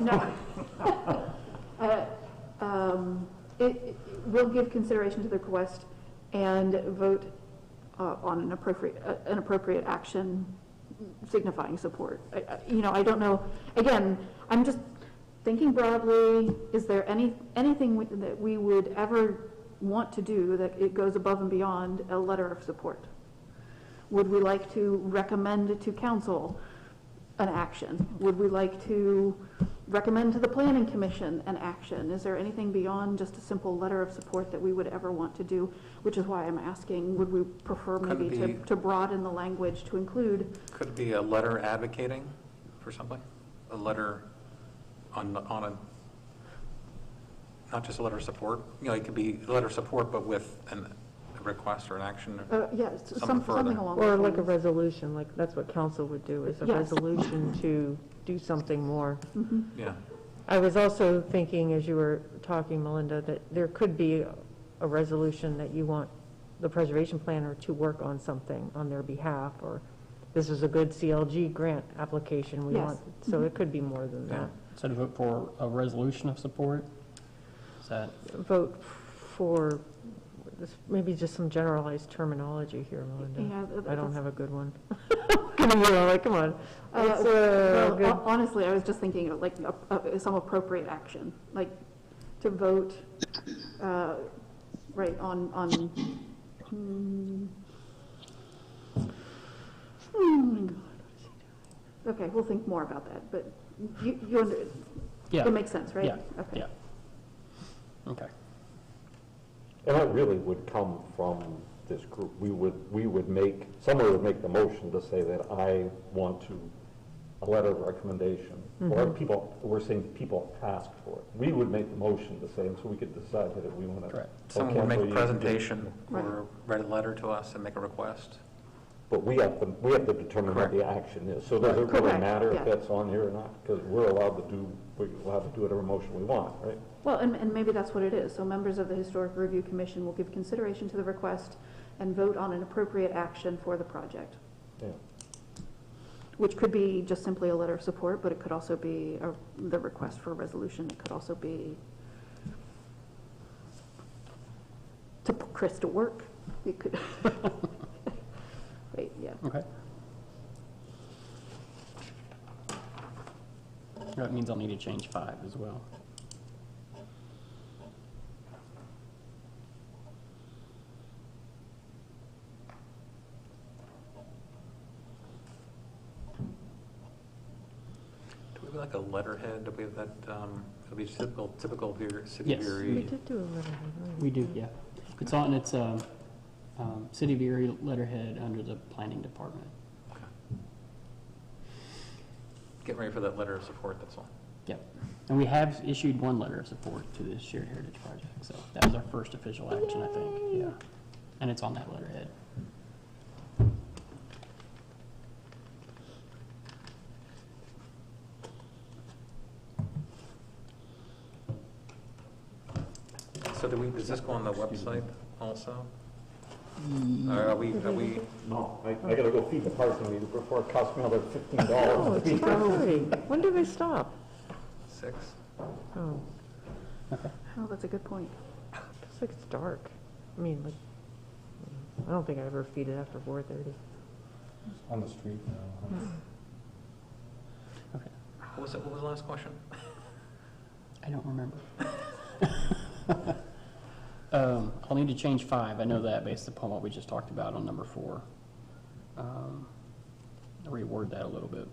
[SPEAKER 4] We'll give consideration to the request and vote on an appropriate action signifying support. I don't know, again, I'm just thinking broadly, is there anything that we would ever want to do that it goes above and beyond a letter of support? Would we like to recommend to council an action? Would we like to recommend to the planning commission an action? Is there anything beyond just a simple letter of support that we would ever want to do? Which is why I'm asking, would we prefer maybe to broaden the language to include?
[SPEAKER 5] Could it be a letter advocating for something? A letter on a, not just a letter of support? You know, it could be a letter of support, but with a request or an action or
[SPEAKER 4] Yes,
[SPEAKER 5] something further.
[SPEAKER 4] something along
[SPEAKER 1] Or
[SPEAKER 4] those
[SPEAKER 1] like a
[SPEAKER 4] lines.
[SPEAKER 1] resolution, like that's what council would do, is a
[SPEAKER 4] Yes.
[SPEAKER 1] resolution to do something more.
[SPEAKER 5] Yeah.
[SPEAKER 1] I was also thinking, as you were talking, Melinda, that there could be a resolution that you want the preservation planner to work on something on their behalf, or this is a good CLG grant application we
[SPEAKER 4] Yes.
[SPEAKER 1] want. So it could be more than
[SPEAKER 5] Yeah.
[SPEAKER 1] that.
[SPEAKER 9] So to vote for a resolution of support? Is that,
[SPEAKER 1] Vote for, this maybe just some generalized terminology here, Melinda.
[SPEAKER 4] Yeah,
[SPEAKER 1] I don't
[SPEAKER 4] that's-
[SPEAKER 1] have a good one. Like, come on. It's,
[SPEAKER 4] Well,
[SPEAKER 1] good.
[SPEAKER 4] honestly, I was just thinking of like some appropriate action, like to vote, right, okay, we'll think more about that, but
[SPEAKER 9] yeah.
[SPEAKER 4] it makes sense, right?
[SPEAKER 9] Yeah,
[SPEAKER 4] Okay.
[SPEAKER 9] yeah. Okay.
[SPEAKER 2] And that really would come from this group. Someone would make the motion to say that I want a letter of recommendation. Or we're saying people ask for it. We would make the motion to say, and so we could decide whether we want to.
[SPEAKER 9] Correct.
[SPEAKER 5] Someone would make a
[SPEAKER 2] cancel you.
[SPEAKER 5] presentation or write a letter to us and make a request.
[SPEAKER 2] But we have to determine what the action is. So does it really
[SPEAKER 4] Correct,
[SPEAKER 2] matter
[SPEAKER 4] yeah.
[SPEAKER 2] if that's on here or not? Because we're allowed to do whatever motion we want, right?
[SPEAKER 4] Well, and maybe that's what it is. So members of the Historic Review Commission will give consideration to the request and vote on an appropriate action for the project,
[SPEAKER 2] Yeah.
[SPEAKER 4] which could be just simply a letter of support, but it could also be the request for a resolution. It could also be to put Chris to work. It could, right, yeah.
[SPEAKER 9] Okay. That means I'll need to change 5 as well.
[SPEAKER 5] Do we have like a letterhead? Do we have that, it'll be typical here, City of
[SPEAKER 9] Yes.
[SPEAKER 1] We
[SPEAKER 5] Erie?
[SPEAKER 1] did do a letterhead, right?
[SPEAKER 9] We do, yeah. It's City of Erie letterhead under the planning department.
[SPEAKER 5] Getting ready for that letter of support, that's all.
[SPEAKER 9] Yep. And we have issued 1 letter of support to this shared heritage project, so that was our first official action, I think, yeah. And it's on that letterhead.
[SPEAKER 5] So does this go on the website also? Or are we,
[SPEAKER 2] No, I gotta go feed the parking meter before it costs me another $15.
[SPEAKER 1] Oh, it's 5:30. When do they stop?
[SPEAKER 5] 6?
[SPEAKER 1] Oh,
[SPEAKER 4] Oh, that's a good point.
[SPEAKER 1] it's like it's dark. I mean, like, I don't think I ever feed it after 4:30.
[SPEAKER 7] On the street now.
[SPEAKER 9] Okay.
[SPEAKER 5] What was the last question?
[SPEAKER 9] I don't remember. I'll need to change 5. I know that based upon what we just talked about on number 4. Reword that a little bit.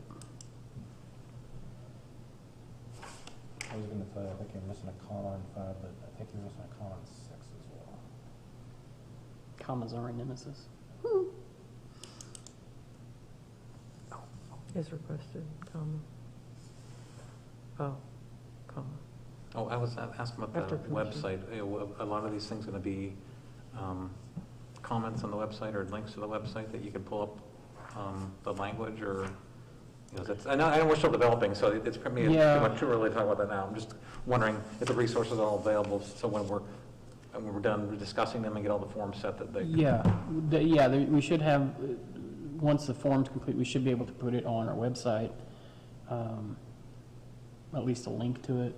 [SPEAKER 7] I was gonna tell you, I think you're missing a comma in 5, but I think you're missing a comma in 6 as well.
[SPEAKER 9] Commas are a nemesis.
[SPEAKER 1] Is requested, comma. Oh, comma.
[SPEAKER 5] Oh, I was asking about the
[SPEAKER 1] After completion.
[SPEAKER 5] website. A lot of these things going to be comments on the website or links to the website that you can pull up the language or, you know, I know we're still developing, so it's maybe
[SPEAKER 9] Yeah.
[SPEAKER 5] too early to talk about that now. I'm just wondering if the resources are all available, so when we're done discussing them and get all the forms set that they.
[SPEAKER 9] We should have, once the form's complete, we should be able to put it on our website, at least a link to it.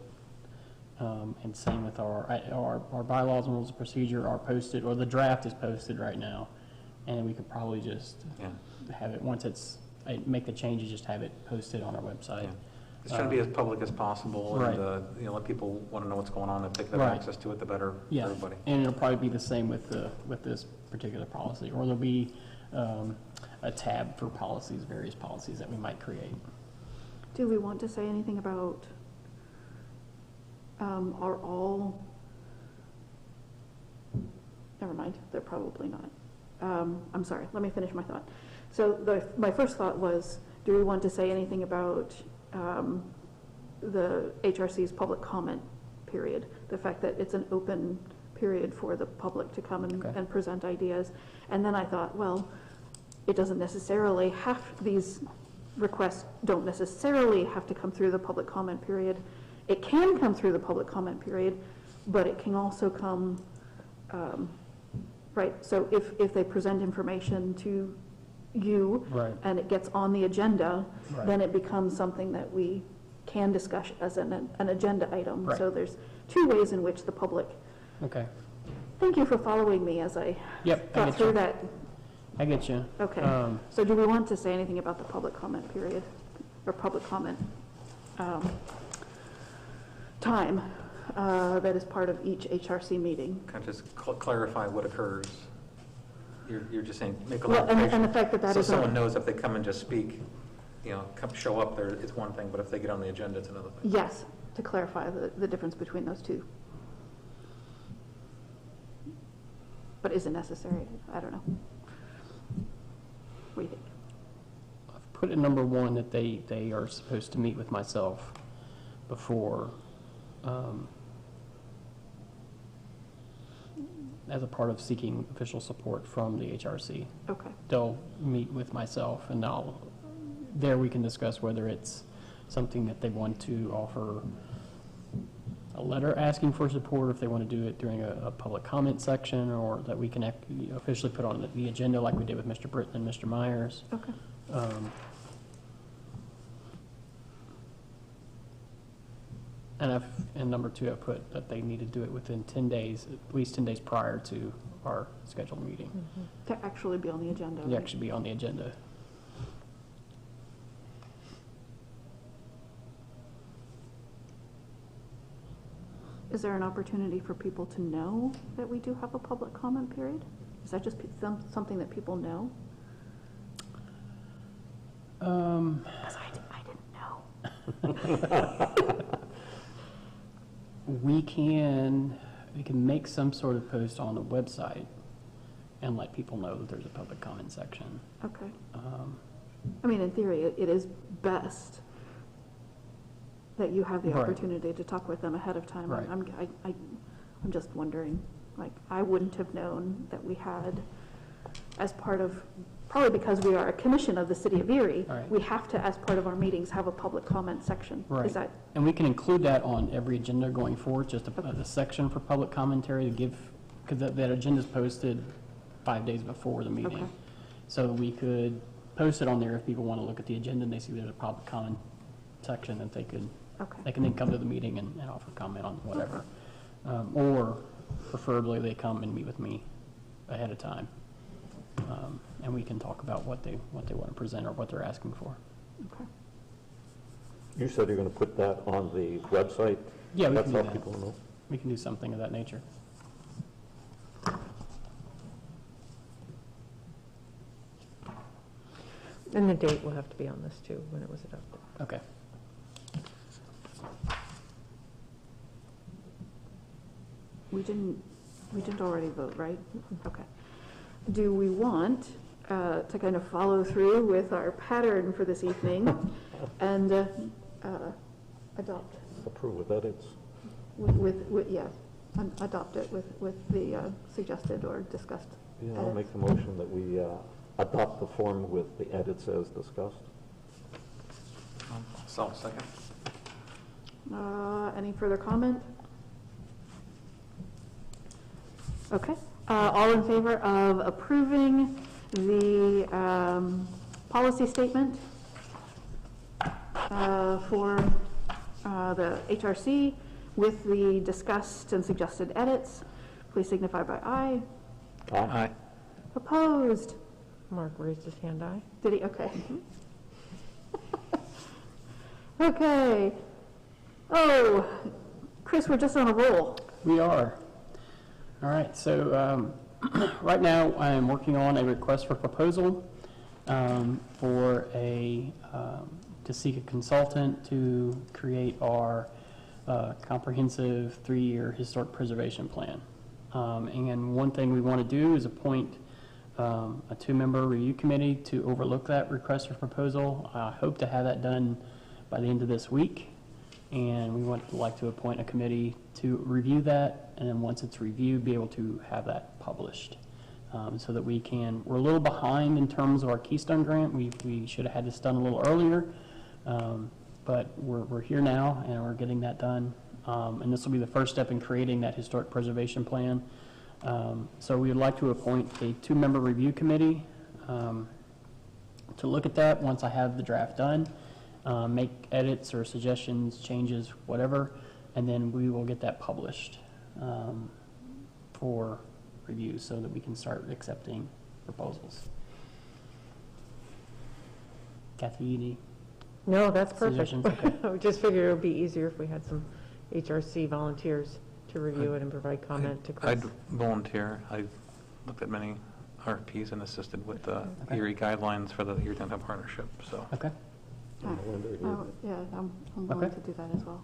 [SPEAKER 9] And same with our bylaws and rules of procedure are posted, or the draft is posted right now. And we could probably just have it, once make the changes, just have it posted on our website.
[SPEAKER 5] Yeah. It's trying to be as public as possible and,
[SPEAKER 9] Right.
[SPEAKER 5] let people want to know what's going on and if they have
[SPEAKER 9] Right.
[SPEAKER 5] access to it, the better for
[SPEAKER 9] Yeah,
[SPEAKER 5] everybody.
[SPEAKER 9] and it'll probably be the same with this particular policy, or there'll be a tab for policies, various policies that we might create.
[SPEAKER 4] Do we want to say anything about are all, never mind, they're probably not. I'm sorry, let me finish my thought. So my first thought was, do we want to say anything about the HRC's public comment period? The fact that it's an open period for the public to come and present ideas. And then I thought, well, it doesn't necessarily have, these requests don't necessarily have to come through the public comment period. It can come through the public comment period, but it can also come, right, so if they present information to you and it gets on the agenda, then it becomes something that we can discuss as an agenda item. So there's two ways in which the public.
[SPEAKER 9] Okay.
[SPEAKER 4] Thank you for following me as I thought through that.
[SPEAKER 9] I get you.
[SPEAKER 4] Okay. So do we want to say anything about the public comment period or public comment time that is part of each HRC meeting?
[SPEAKER 5] Kind of just clarify what occurs. You're just saying, make a
[SPEAKER 4] Well,
[SPEAKER 5] clarification.
[SPEAKER 4] and the fact that
[SPEAKER 5] So
[SPEAKER 4] is
[SPEAKER 5] someone knows if they come and just speak, show up there, it's one thing, but if they get on the agenda, it's another thing.
[SPEAKER 4] Yes, to clarify the difference between those two. But is it necessary? I don't know. What do you think?
[SPEAKER 9] I've put at number 1 that they are supposed to meet with myself before, as a part of seeking official support from the HRC.
[SPEAKER 4] Okay.
[SPEAKER 9] They'll meet with myself, and there we can discuss whether it's something that they want to offer a letter asking for support, if they want to do it during a public comment section, or that we can officially put on the agenda like we did with Mr. Britton and Mr. Myers.
[SPEAKER 4] Okay.
[SPEAKER 9] And number 2, I put that they need to do it within 10 days, at least 10 days prior to our scheduled meeting.
[SPEAKER 4] To actually be on the agenda.
[SPEAKER 9] To actually be on the agenda.
[SPEAKER 4] Is there an opportunity for people to know that we do have a public comment period? Is that just something that people know? Because I didn't know.
[SPEAKER 9] We can make some sort of post on the website and let people know that there's a public comment section.
[SPEAKER 4] Okay. I mean, in theory, it is best that you have the opportunity to talk with them ahead of time.
[SPEAKER 9] Right.
[SPEAKER 4] I'm just wondering, like, I wouldn't have known that we had, as part of, probably because we are a commission of the city of Erie, we have to, as part of our meetings, have a public comment section.
[SPEAKER 9] Right.
[SPEAKER 4] Is that?
[SPEAKER 9] And we can include that on every agenda going forward, just a section for public commentary to give, because that agenda is posted 5 days before the meeting.
[SPEAKER 4] Okay.
[SPEAKER 9] So we could post it on there if people want to look at the agenda and they see there's a public comment section, that they could, they can then come to the meeting and offer comment on whatever. Or preferably they come and meet with me ahead of time. And we can talk about what they want to present or what they're asking for.
[SPEAKER 4] Okay.
[SPEAKER 2] You said you're going to put that on the website?
[SPEAKER 9] Yeah, we
[SPEAKER 2] That's
[SPEAKER 9] can do
[SPEAKER 2] how
[SPEAKER 9] that.
[SPEAKER 2] people know.
[SPEAKER 9] We can do something of that nature.
[SPEAKER 1] And the date will have to be on this too, when it was adopted.
[SPEAKER 9] Okay.
[SPEAKER 4] We didn't already vote, right? Okay. Do we want to kind of follow through with our pattern for this evening and adopt?
[SPEAKER 2] Approve with edits.
[SPEAKER 4] Adopt it with the suggested or discussed
[SPEAKER 2] Yeah, I'll
[SPEAKER 4] edits?
[SPEAKER 2] make the motion that we adopt the form with the edits as discussed.
[SPEAKER 5] Second.
[SPEAKER 4] Any further comment? Okay. All in favor of approving the policy statement for the HRC with the discussed and suggested edits, please signify by aye.
[SPEAKER 5] Aye.
[SPEAKER 4] Opposed?
[SPEAKER 1] Mark raised his hand, aye.
[SPEAKER 4] Did he? Okay. Okay. Oh, Chris, we're just on a roll.
[SPEAKER 9] We are. All right, so right now I am working on a request for proposal for to seek a consultant to create our comprehensive 3-year historic preservation plan. And one thing we want to do is appoint a 2-member review committee to overlook that request for proposal. I hope to have that done by the end of this week. And we would like to appoint a committee to review that, and then once it's reviewed, be able to have that published. So that we're a little behind in terms of our Keystone grant. We should have had this done a little earlier, but we're here now, and we're getting that done. And this will be the first step in creating that historic preservation plan. So we would like to appoint a 2-member review committee to look at that once I have the draft done, make edits or suggestions, changes, whatever, and then we will get that published for review so that we can start accepting proposals. Kathy, any
[SPEAKER 1] No, that's perfect.
[SPEAKER 9] suggestions? Okay.
[SPEAKER 1] I just figured it would be easier if we had some HRC volunteers to review it and provide comment to Chris.
[SPEAKER 5] I'd volunteer. I looked at many RFPs and assisted with the
[SPEAKER 9] Okay.
[SPEAKER 5] Erie guidelines for the Erie Downtown Partnership, so.
[SPEAKER 9] Okay.
[SPEAKER 4] Yeah, I'm willing
[SPEAKER 9] Okay.
[SPEAKER 4] to do that as well.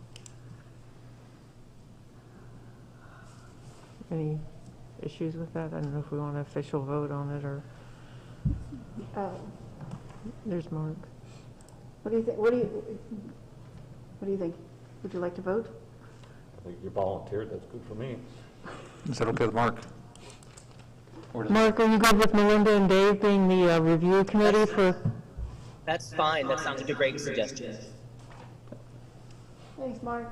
[SPEAKER 1] Any issues with that? I don't know if we want an official vote on it, or there's Mark.
[SPEAKER 4] What do you think? What do you think? Would you like to vote?
[SPEAKER 2] I think you volunteered, that's good for me.
[SPEAKER 5] Is that okay with Mark? Or does-
[SPEAKER 1] Mark, are you good with Melinda and Dave being the review committee for?
[SPEAKER 10] That's fine. That sounds like a great suggestion.
[SPEAKER 4] Thanks, Mark.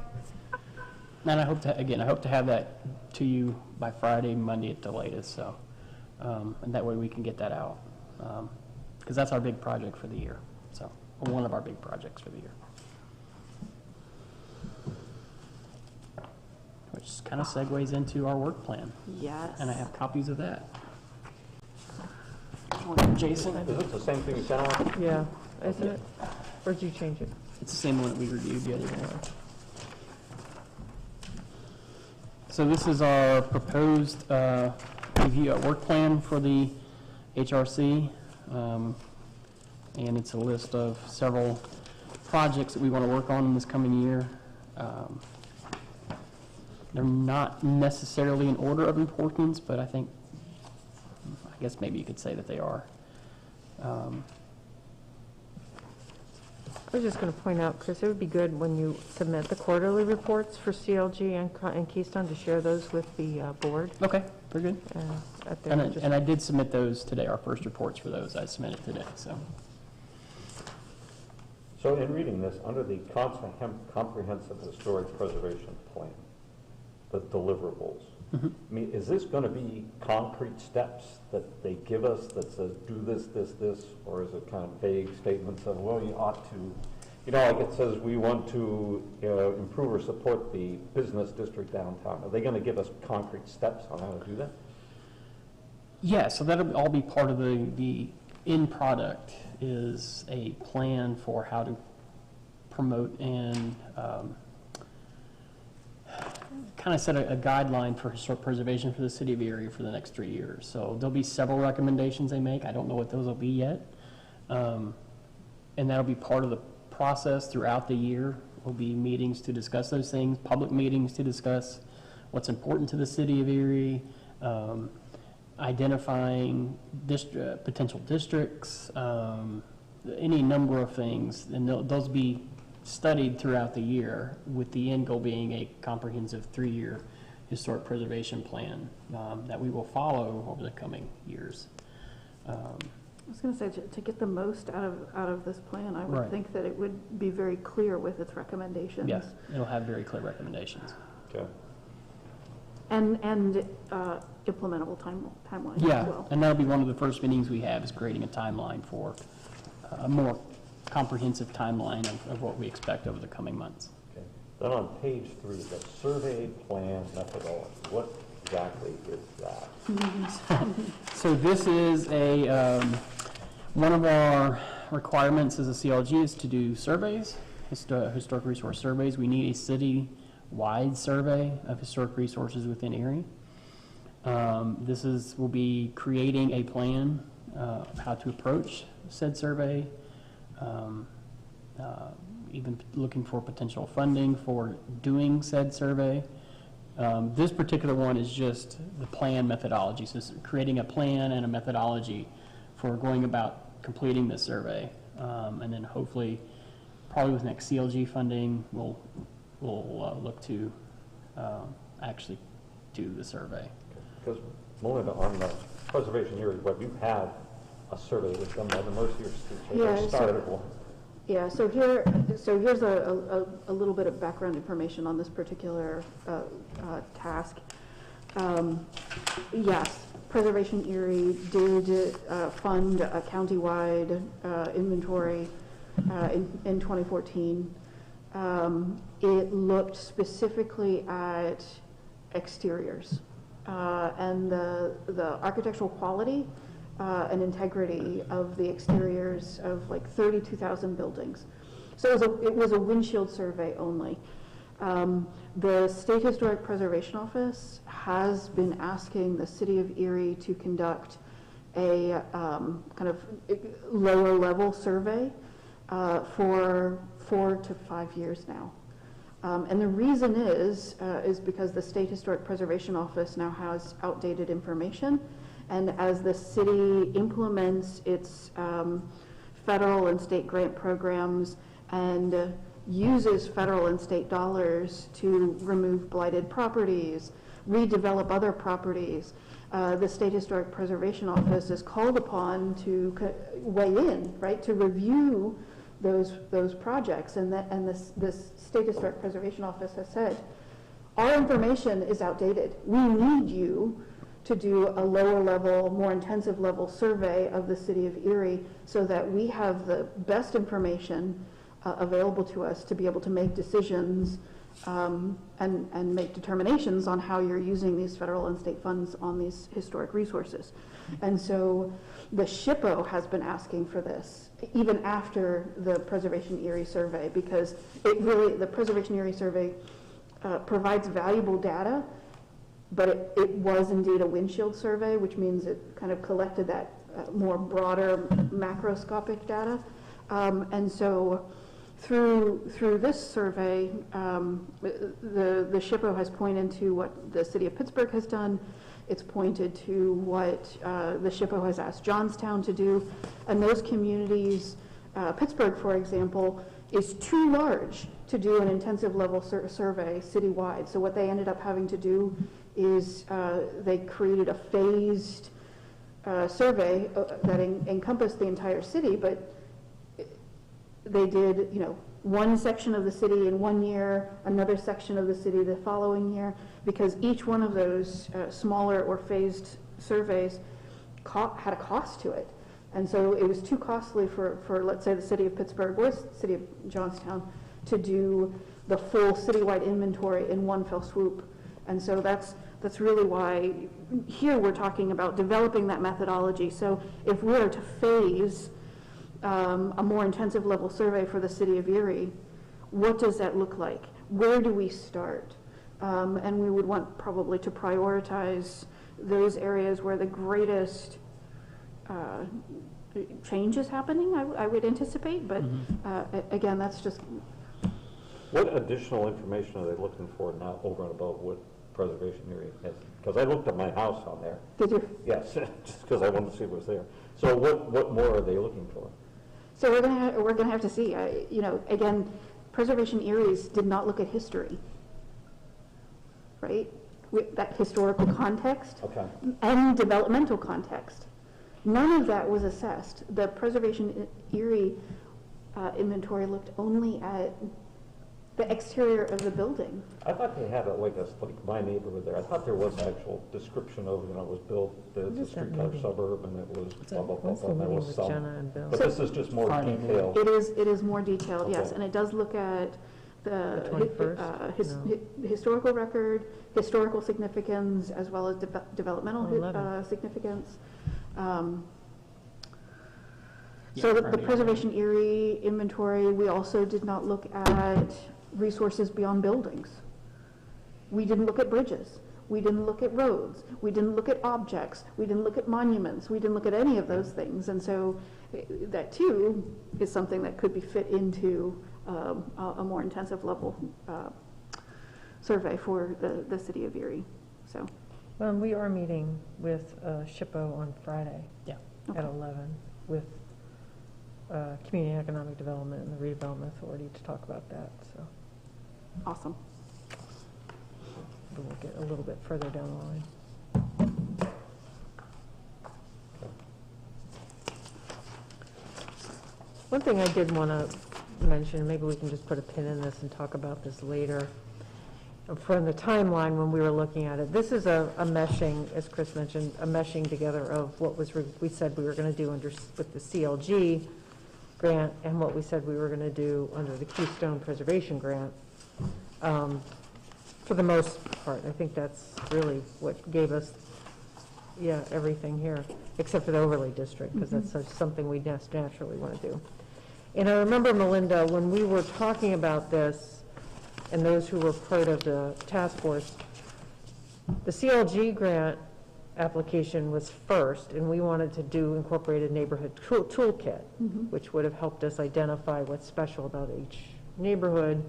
[SPEAKER 9] And I hope to have that to you by Friday, Monday at the latest, so, and that way we can get that out. Because that's our big project for the year, so, or one of our big projects for the year. Which kind of segues into our work plan,
[SPEAKER 4] Yes.
[SPEAKER 9] and I have copies of that. Jason?
[SPEAKER 2] Is it the same thing you sent out?
[SPEAKER 1] Yeah, isn't it? Or did you change it?
[SPEAKER 9] It's the same one that we reviewed the other day. So this is our proposed review work plan for the HRC. And it's a list of several projects that we want to work on in this coming year. They're not necessarily in order of importance, but I guess maybe you could say that they are.
[SPEAKER 1] I was just going to point out, Chris, it would be good when you submit the quarterly reports for CLG and Keystone to share those with the board.
[SPEAKER 9] Okay, very good.
[SPEAKER 1] At their
[SPEAKER 9] And I did submit those today, our first reports for those I submitted today, so.
[SPEAKER 2] So in reading this, under the comprehensive historic preservation plan, the deliverables, I mean, is this going to be concrete steps that they give us that says do this, this, this, or is it kind of vague statements of, well, you ought to, like it says we want to improve or support the business district downtown. Are they going to give us concrete steps on how to do that?
[SPEAKER 9] Yeah, so that'll all be part of the end product is a plan for how to promote and kind of set a guideline for historic preservation for the city of Erie for the next 3 years. So there'll be several recommendations they make. I don't know what those will be yet. And that'll be part of the process throughout the year. Will be meetings to discuss those things, public meetings to discuss what's important to the city of Erie, identifying potential districts, any number of things. And those be studied throughout the year, with the end goal being a comprehensive 3-year historic preservation plan that we will follow over the coming years.
[SPEAKER 4] I was going to say, to get the most out of this plan, I would
[SPEAKER 9] Right.
[SPEAKER 4] think that it would be very clear with its recommendations.
[SPEAKER 9] Yes, it'll have very clear recommendations.
[SPEAKER 2] Okay.
[SPEAKER 4] And implementable timeline as
[SPEAKER 9] Yeah,
[SPEAKER 4] well.
[SPEAKER 9] and that'll be one of the first meetings we have, is creating a timeline for a more comprehensive timeline of what we expect over the coming months.
[SPEAKER 2] Okay. Then on page 3, the survey plan methodology, what exactly is that?
[SPEAKER 9] So this is one of our requirements as a CLG is to do surveys, historic resource surveys. We need a city-wide survey of historic resources within Erie. We'll be creating a plan of how to approach said survey, even looking for potential funding for doing said survey. This particular one is just the plan methodology, so it's creating a plan and a methodology for going about completing this survey. And then hopefully, probably with next CLG funding, we'll look to actually do the survey.
[SPEAKER 11] Because Melinda, on the Preservation Area Web, you have a survey that's done by the Mercier Street.
[SPEAKER 4] Yeah,
[SPEAKER 11] They started one.
[SPEAKER 4] Yeah, so here's a little bit of background information on this particular task. Yes, Preservation Erie did fund a countywide inventory in 2014. It looked specifically at exteriors and the architectural quality and integrity of the exteriors of like 32,000 buildings. So it was a windshield survey only. The State Historic Preservation Office has been asking the City of Erie to conduct a kind of lower level survey for 4 to 5 years now. And the reason is because the State Historic Preservation Office now has outdated information. And as the city implements its federal and state grant programs and uses federal and state dollars to remove blighted properties, redevelop other properties, the State Historic Preservation Office is called upon to weigh in, right, to review those projects. And this State Historic Preservation Office has said, our information is outdated. We need you to do a lower level, more intensive level survey of the City of Erie so that we have the best information available to us to be able to make decisions and make determinations on how you're using these federal and state funds on these historic resources. And so the SHPO has been asking for this even after the Preservation Erie survey, because the Preservation Erie survey provides valuable data, but it was indeed a windshield survey, which means it kind of collected that more broader macroscopic data. And so through this survey, the SHPO has pointed to what the City of Pittsburgh has done. It's pointed to what the SHPO has asked Johnstown to do. And those communities, Pittsburgh, for example, is too large to do an intensive level survey citywide. So what they ended up having to do is they created a phased survey that encompassed the entire city, but they did, one section of the city in 1 year, another section of the city the following year, because each one of those smaller or phased surveys had a cost to it. And so it was too costly for let's say, the City of Pittsburgh or City of Johnstown to do the full citywide inventory in one fell swoop. And so that's really why here we're talking about developing that methodology. So if we are to phase a more intensive level survey for the City of Erie, what does that look like? Where do we start? And we would want probably to prioritize those areas where the greatest change is happening, I would anticipate. But again, that's just...
[SPEAKER 11] What additional information are they looking for now over and above what Preservation Area has? Because I looked at my house on there.
[SPEAKER 4] Did you?
[SPEAKER 11] Yes, just because I wanted to see what was there. So what more are they looking for?
[SPEAKER 4] So we're gonna have to see. Again, Preservation Eries did not look at history, right? That historical context and developmental context. None of that was assessed. The Preservation Erie inventory looked only at the exterior of the building.
[SPEAKER 11] I thought they had like my neighborhood there. I thought there was actual description of, it was built, the streetcar suburb, and it was blah, blah, blah, blah, and there was some. But this is just more detailed.
[SPEAKER 4] It is more detailed, yes, and it does look at the historical record, historical significance, as well as developmental significance. So the Preservation Erie inventory, we also did not look at resources beyond buildings. We didn't look at bridges. We didn't look at roads. We didn't look at objects. We didn't look at monuments. We didn't look at any of those things. And so that too is something that could be fit into a more intensive level survey for the city of Erie. So.
[SPEAKER 1] We are meeting with SHPO on Friday.
[SPEAKER 9] Yeah.
[SPEAKER 1] At 11 with Community Economic Development and the Redevelopment Authority to talk about that. So
[SPEAKER 4] awesome.
[SPEAKER 1] We'll get a little bit further down the line. One thing I did want to mention, maybe we can just put a pin in this and talk about this later. From the timeline when we were looking at it, this is a meshing, as Chris mentioned, a meshing together of what was we said we were going to do with the CLG grant and what we said we were going to do under the Keystone Preservation Grant. For the most part, I think that's really what gave us, everything here, except for the overlay district, because that's something we naturally want to do. And I remember, Melinda, when we were talking about this, and those who were part of the task force, the CLG grant application was first, and we wanted to do incorporated neighborhood toolkit, which would have helped us identify what's special about each neighborhood,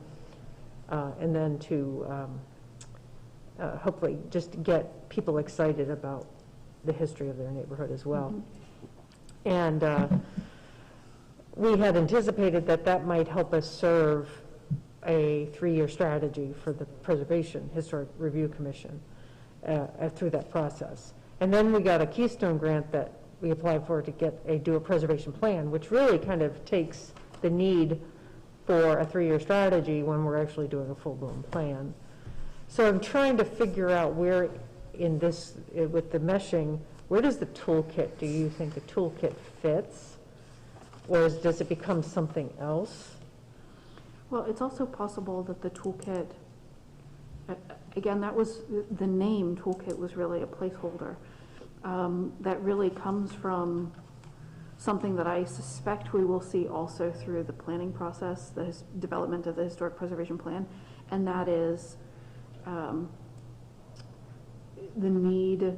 [SPEAKER 1] and then to hopefully just get people excited about the history of their neighborhood as well. And we had anticipated that that might help us serve a 3-year strategy for the Preservation Historic Review Commission through that process. And then we got a Keystone grant that we applied for to do a preservation plan, which really kind of takes the need for a 3-year strategy when we're actually doing a full-blown plan. So I'm trying to figure out where in this, with the meshing, where does the toolkit, do you think the toolkit fits? Or does it become something else?
[SPEAKER 4] Well, it's also possible that the toolkit, again, that was, the name toolkit was really a placeholder. That really comes from something that I suspect we will see also through the planning process, the development of the Historic Preservation Plan, and that is the need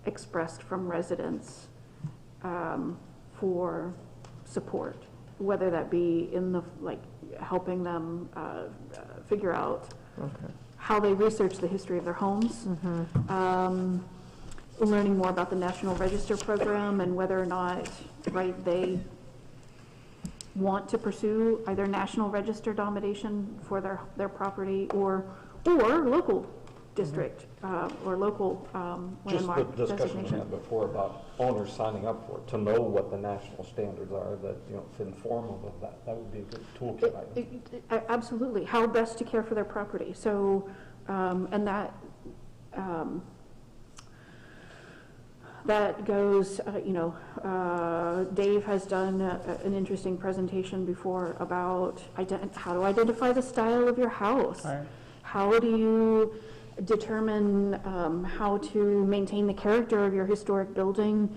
[SPEAKER 4] expressed from residents for support, whether that be in the, helping them figure out how they research the history of their homes, learning more about the National Register program and whether or not, they want to pursue either National Register domination for their property or local district or local landmark
[SPEAKER 2] Just the discussion we
[SPEAKER 4] designation.
[SPEAKER 2] had before about owners signing up for it, to know what the national standards are, that, to inform them of that. That would be a good toolkit item.
[SPEAKER 4] Absolutely. How best to care for their property. So, and that, that goes, Dave has done an interesting presentation before about how to identify the style of your house.
[SPEAKER 9] Right.
[SPEAKER 4] How do you determine how to maintain the character of your historic building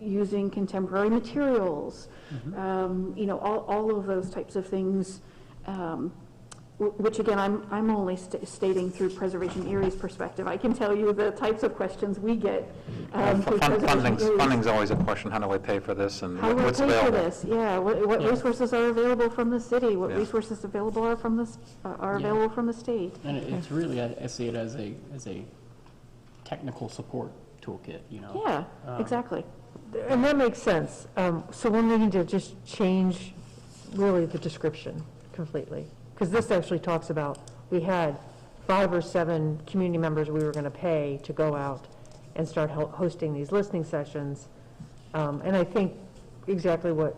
[SPEAKER 4] using contemporary materials? All of those types of things, which again, I'm only stating through Preservation Erie's perspective. I can tell you the types of questions we get.
[SPEAKER 5] Funding's always a question. How do I pay for this, and
[SPEAKER 4] how
[SPEAKER 5] what's
[SPEAKER 4] do I pay
[SPEAKER 5] available?
[SPEAKER 4] for this? Yeah, what resources are available from the city? What resources available are from this available from the state?
[SPEAKER 9] And it's really, I see it as a technical support toolkit,
[SPEAKER 4] Yeah, exactly.
[SPEAKER 1] And that makes sense. So we're needing to just change really the description completely. Because this actually talks about, we had 5 or 7 community members we were going to pay to go out and start hosting these listening sessions. And I think exactly what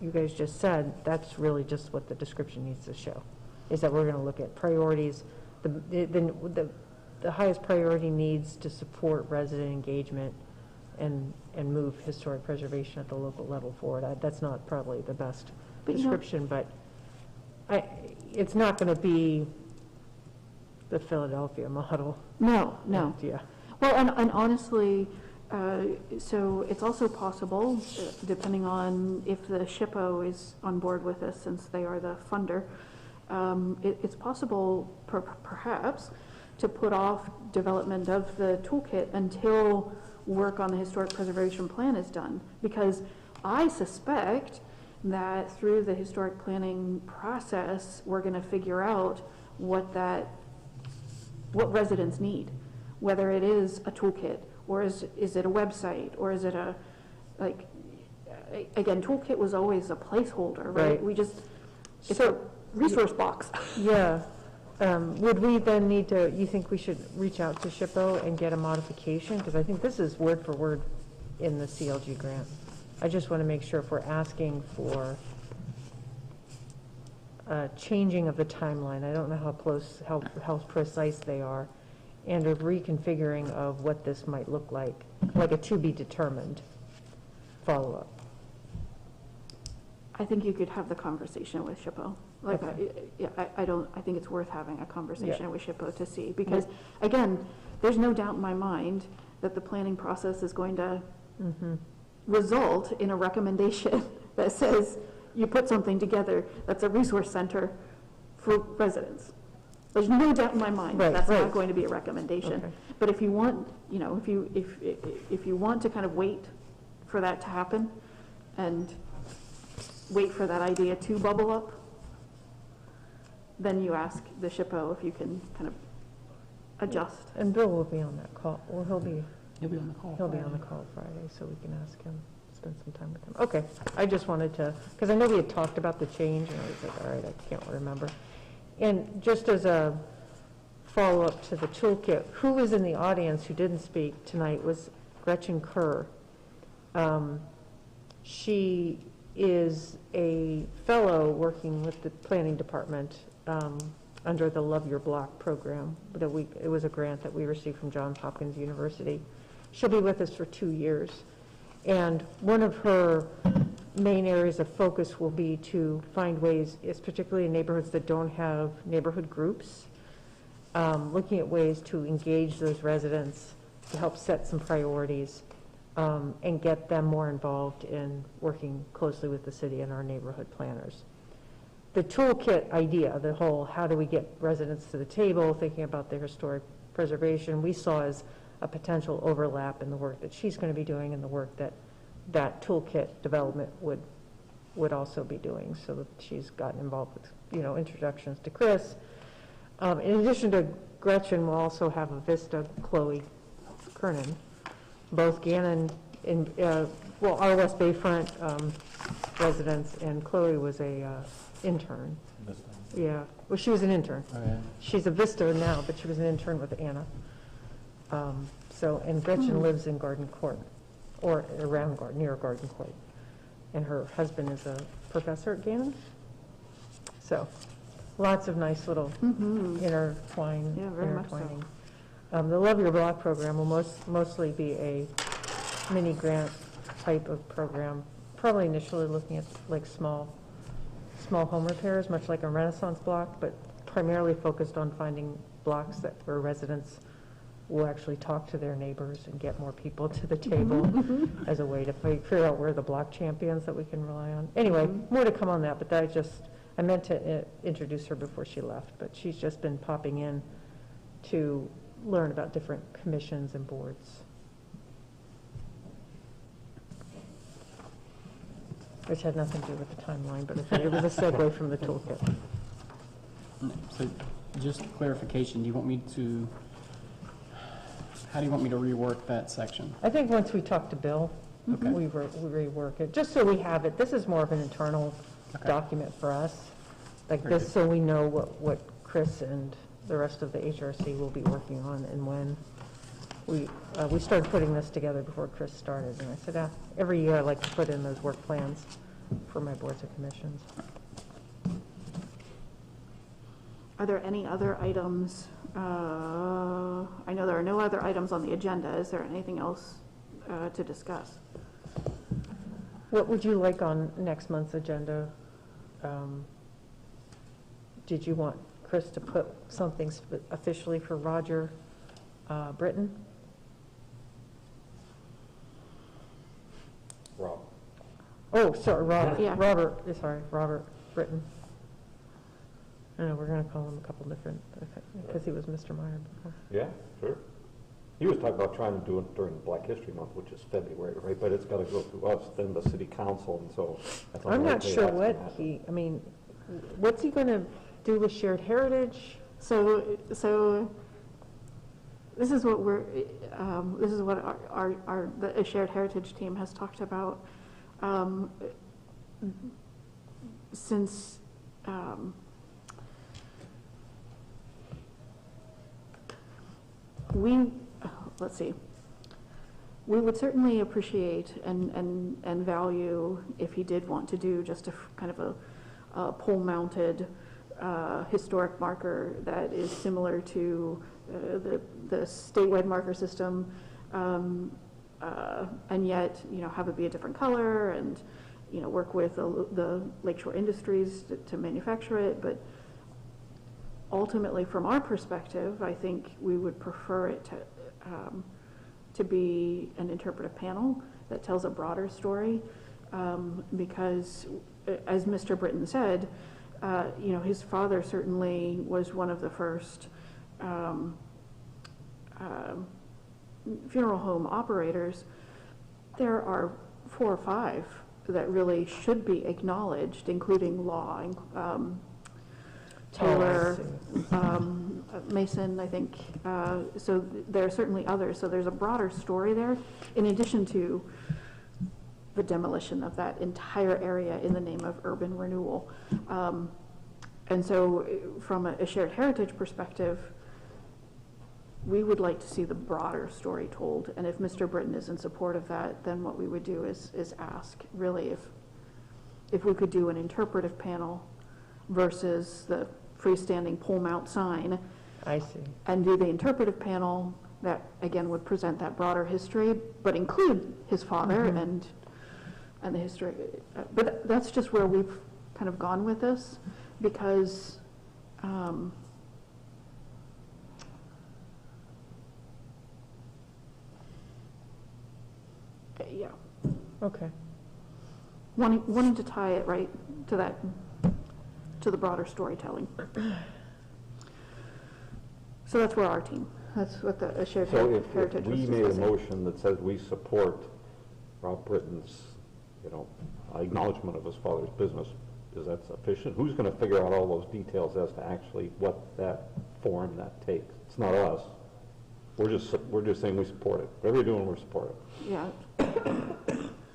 [SPEAKER 1] you guys just said, that's really just what the description needs to show, is that we're going to look at priorities. The highest priority needs to support resident engagement and move historic preservation at the local level forward. That's not probably the best description, but it's not going to be the Philadelphia model.
[SPEAKER 4] No.
[SPEAKER 1] Yeah.
[SPEAKER 4] Well, and honestly, so it's also possible, depending on if the SHPO is on board with this, since they are the funder, it's possible perhaps to put off development of the toolkit until work on the historic preservation plan is done. Because I suspect that through the historic planning process, we're gonna figure out what residents need, whether it is a toolkit, or is it a website, or is it a, like, again, toolkit was always a placeholder, right?
[SPEAKER 1] Right.
[SPEAKER 4] It's a resource box.
[SPEAKER 1] Yeah. Would we then need to, you think we should reach out to SHPO and get a modification? Because I think this is word for word in the CLG grant. I just want to make sure if we're asking for changing of the timeline, I don't know how close, how precise they are, and a reconfiguring of what this might look like a to be determined follow-up.
[SPEAKER 4] I think you could have the conversation with SHPO. Like, I think it's worth having a conversation with SHPO to see, because again, there's no doubt in my mind that the planning process is going to result in a recommendation that says you put something together that's a resource center for residents. There's no doubt in my mind that that's not going to be a recommendation.
[SPEAKER 1] Okay.
[SPEAKER 4] But if you want, you know, if you want to kind of wait for that to happen and wait for that idea to bubble up, then you ask the SHPO if you can kind of adjust.
[SPEAKER 1] And Bill will be on that call, or he'll be
[SPEAKER 9] on the call.
[SPEAKER 1] He'll be on the call Friday, so we can ask him, spend some time with him. Okay, I just wanted to, because I know we had talked about the change, and I was like, all right, I can't remember. And just as a follow-up to the toolkit, who was in the audience who didn't speak tonight was Gretchen Kerr. She is a fellow working with the planning department under the Love Your Block program. It was a grant that we received from Johns Hopkins University. She'll be with us for 2 years. And one of her main areas of focus will be to find ways, particularly in neighborhoods that don't have neighborhood groups, looking at ways to engage those residents to help set some priorities and get them more involved in working closely with the city and our neighborhood planners. The toolkit idea, the whole how do we get residents to the table, thinking about their historic preservation, we saw as a potential overlap in the work that she's going to be doing and the work that that toolkit development would also be doing. So that she's gotten involved with, you know, introductions to Chris. In addition to Gretchen, we'll also have a Vista, Chloe Kernan, both Gannon and our West Bayfront residents, and Chloe was a intern. Yeah, well, she was an intern.
[SPEAKER 7] Oh, yeah.
[SPEAKER 1] She's a Vista now, but she was an intern with Anna. And Gretchen lives in Garden Court, or around near Garden Court. And her husband is a professor at Gannon. So, lots of nice little intertwining. The Love Your Block program will mostly be a mini grant type of program, probably initially looking at like small home repairs, much like a Renaissance block, but primarily focused on finding blocks where residents will actually talk to their neighbors and get more people to the table as a way to figure out where the block champions that we can rely on. Anyway, more to come on that, but I meant to introduce her before she left, but she's just been popping in to learn about different commissions and boards. Which had nothing to do with the timeline, but it was a segue from the toolkit.
[SPEAKER 9] So just clarification, how do you want me to rework that section?
[SPEAKER 1] I think once we talk to Bill, we rework it, just so we have it. This is more of an internal document for us, like this, so we know what Chris and the rest of the HRC will be working on and when. We started putting this together before Chris started, and I said, every year I like to put in those work plans for my boards and commissions.
[SPEAKER 4] Are there any other items? I know there are no other items on the agenda. Is there anything else to discuss?
[SPEAKER 1] What would you like on next month's agenda? Did you want Chris to put something officially for Roger Britton?
[SPEAKER 2] Rob.
[SPEAKER 1] Oh, sorry, Robert.
[SPEAKER 4] Yeah.
[SPEAKER 1] Robert Britton. I know, we're going to call him a couple different, because he was Mr. Meyer before.
[SPEAKER 2] Yeah, sure. He was talking about trying to do it during Black History Month, which is February, right? But it's got to go through us, then the city council, and so. that's
[SPEAKER 1] I'm not
[SPEAKER 2] unlikely
[SPEAKER 1] sure
[SPEAKER 2] that's
[SPEAKER 1] what
[SPEAKER 2] gonna happen.
[SPEAKER 1] I mean, what's he going to do with shared heritage?
[SPEAKER 4] So this is what this is what the shared heritage team has talked about since let's see. We would certainly appreciate and value if he did want to do just a kind of a pole-mounted historic marker that is similar to the statewide marker system, and yet, have it be a different color and, work with the Lakeshore Industries to manufacture it. But ultimately, from our perspective, I think we would prefer it to be an interpretive panel that tells a broader story, because, as Mr. Britton said, his father certainly was one of the first funeral home operators. There are 4 or 5 that really should be acknowledged, including Law, Taylor, Mason, I think. So there are certainly others. So there's a broader story there, in addition to the demolition of that entire area in the name of urban renewal. And so from a shared heritage perspective, we would like to see the broader story told. And if Mr. Britton is in support of that, then what we would do is ask, really, if we could do an interpretive panel versus the freestanding pole mount sign.
[SPEAKER 1] I see.
[SPEAKER 4] And do the interpretive panel that, again, would present that broader history, but include his father and the history. But that's just where we've kind of gone with this, because yeah.
[SPEAKER 1] Okay.
[SPEAKER 4] Wanting to tie it right to the broader storytelling. So that's where our team, that's what the shared heritage
[SPEAKER 2] if
[SPEAKER 4] was
[SPEAKER 2] we made a
[SPEAKER 4] discussing.
[SPEAKER 2] motion that says we support Rob Britton's, acknowledgement of his father's business, is that sufficient? Who's going to figure out all those details as to actually what that form that takes? It's not us. We're just saying we support it. Whatever you're doing, we're supportive.
[SPEAKER 4] Yeah.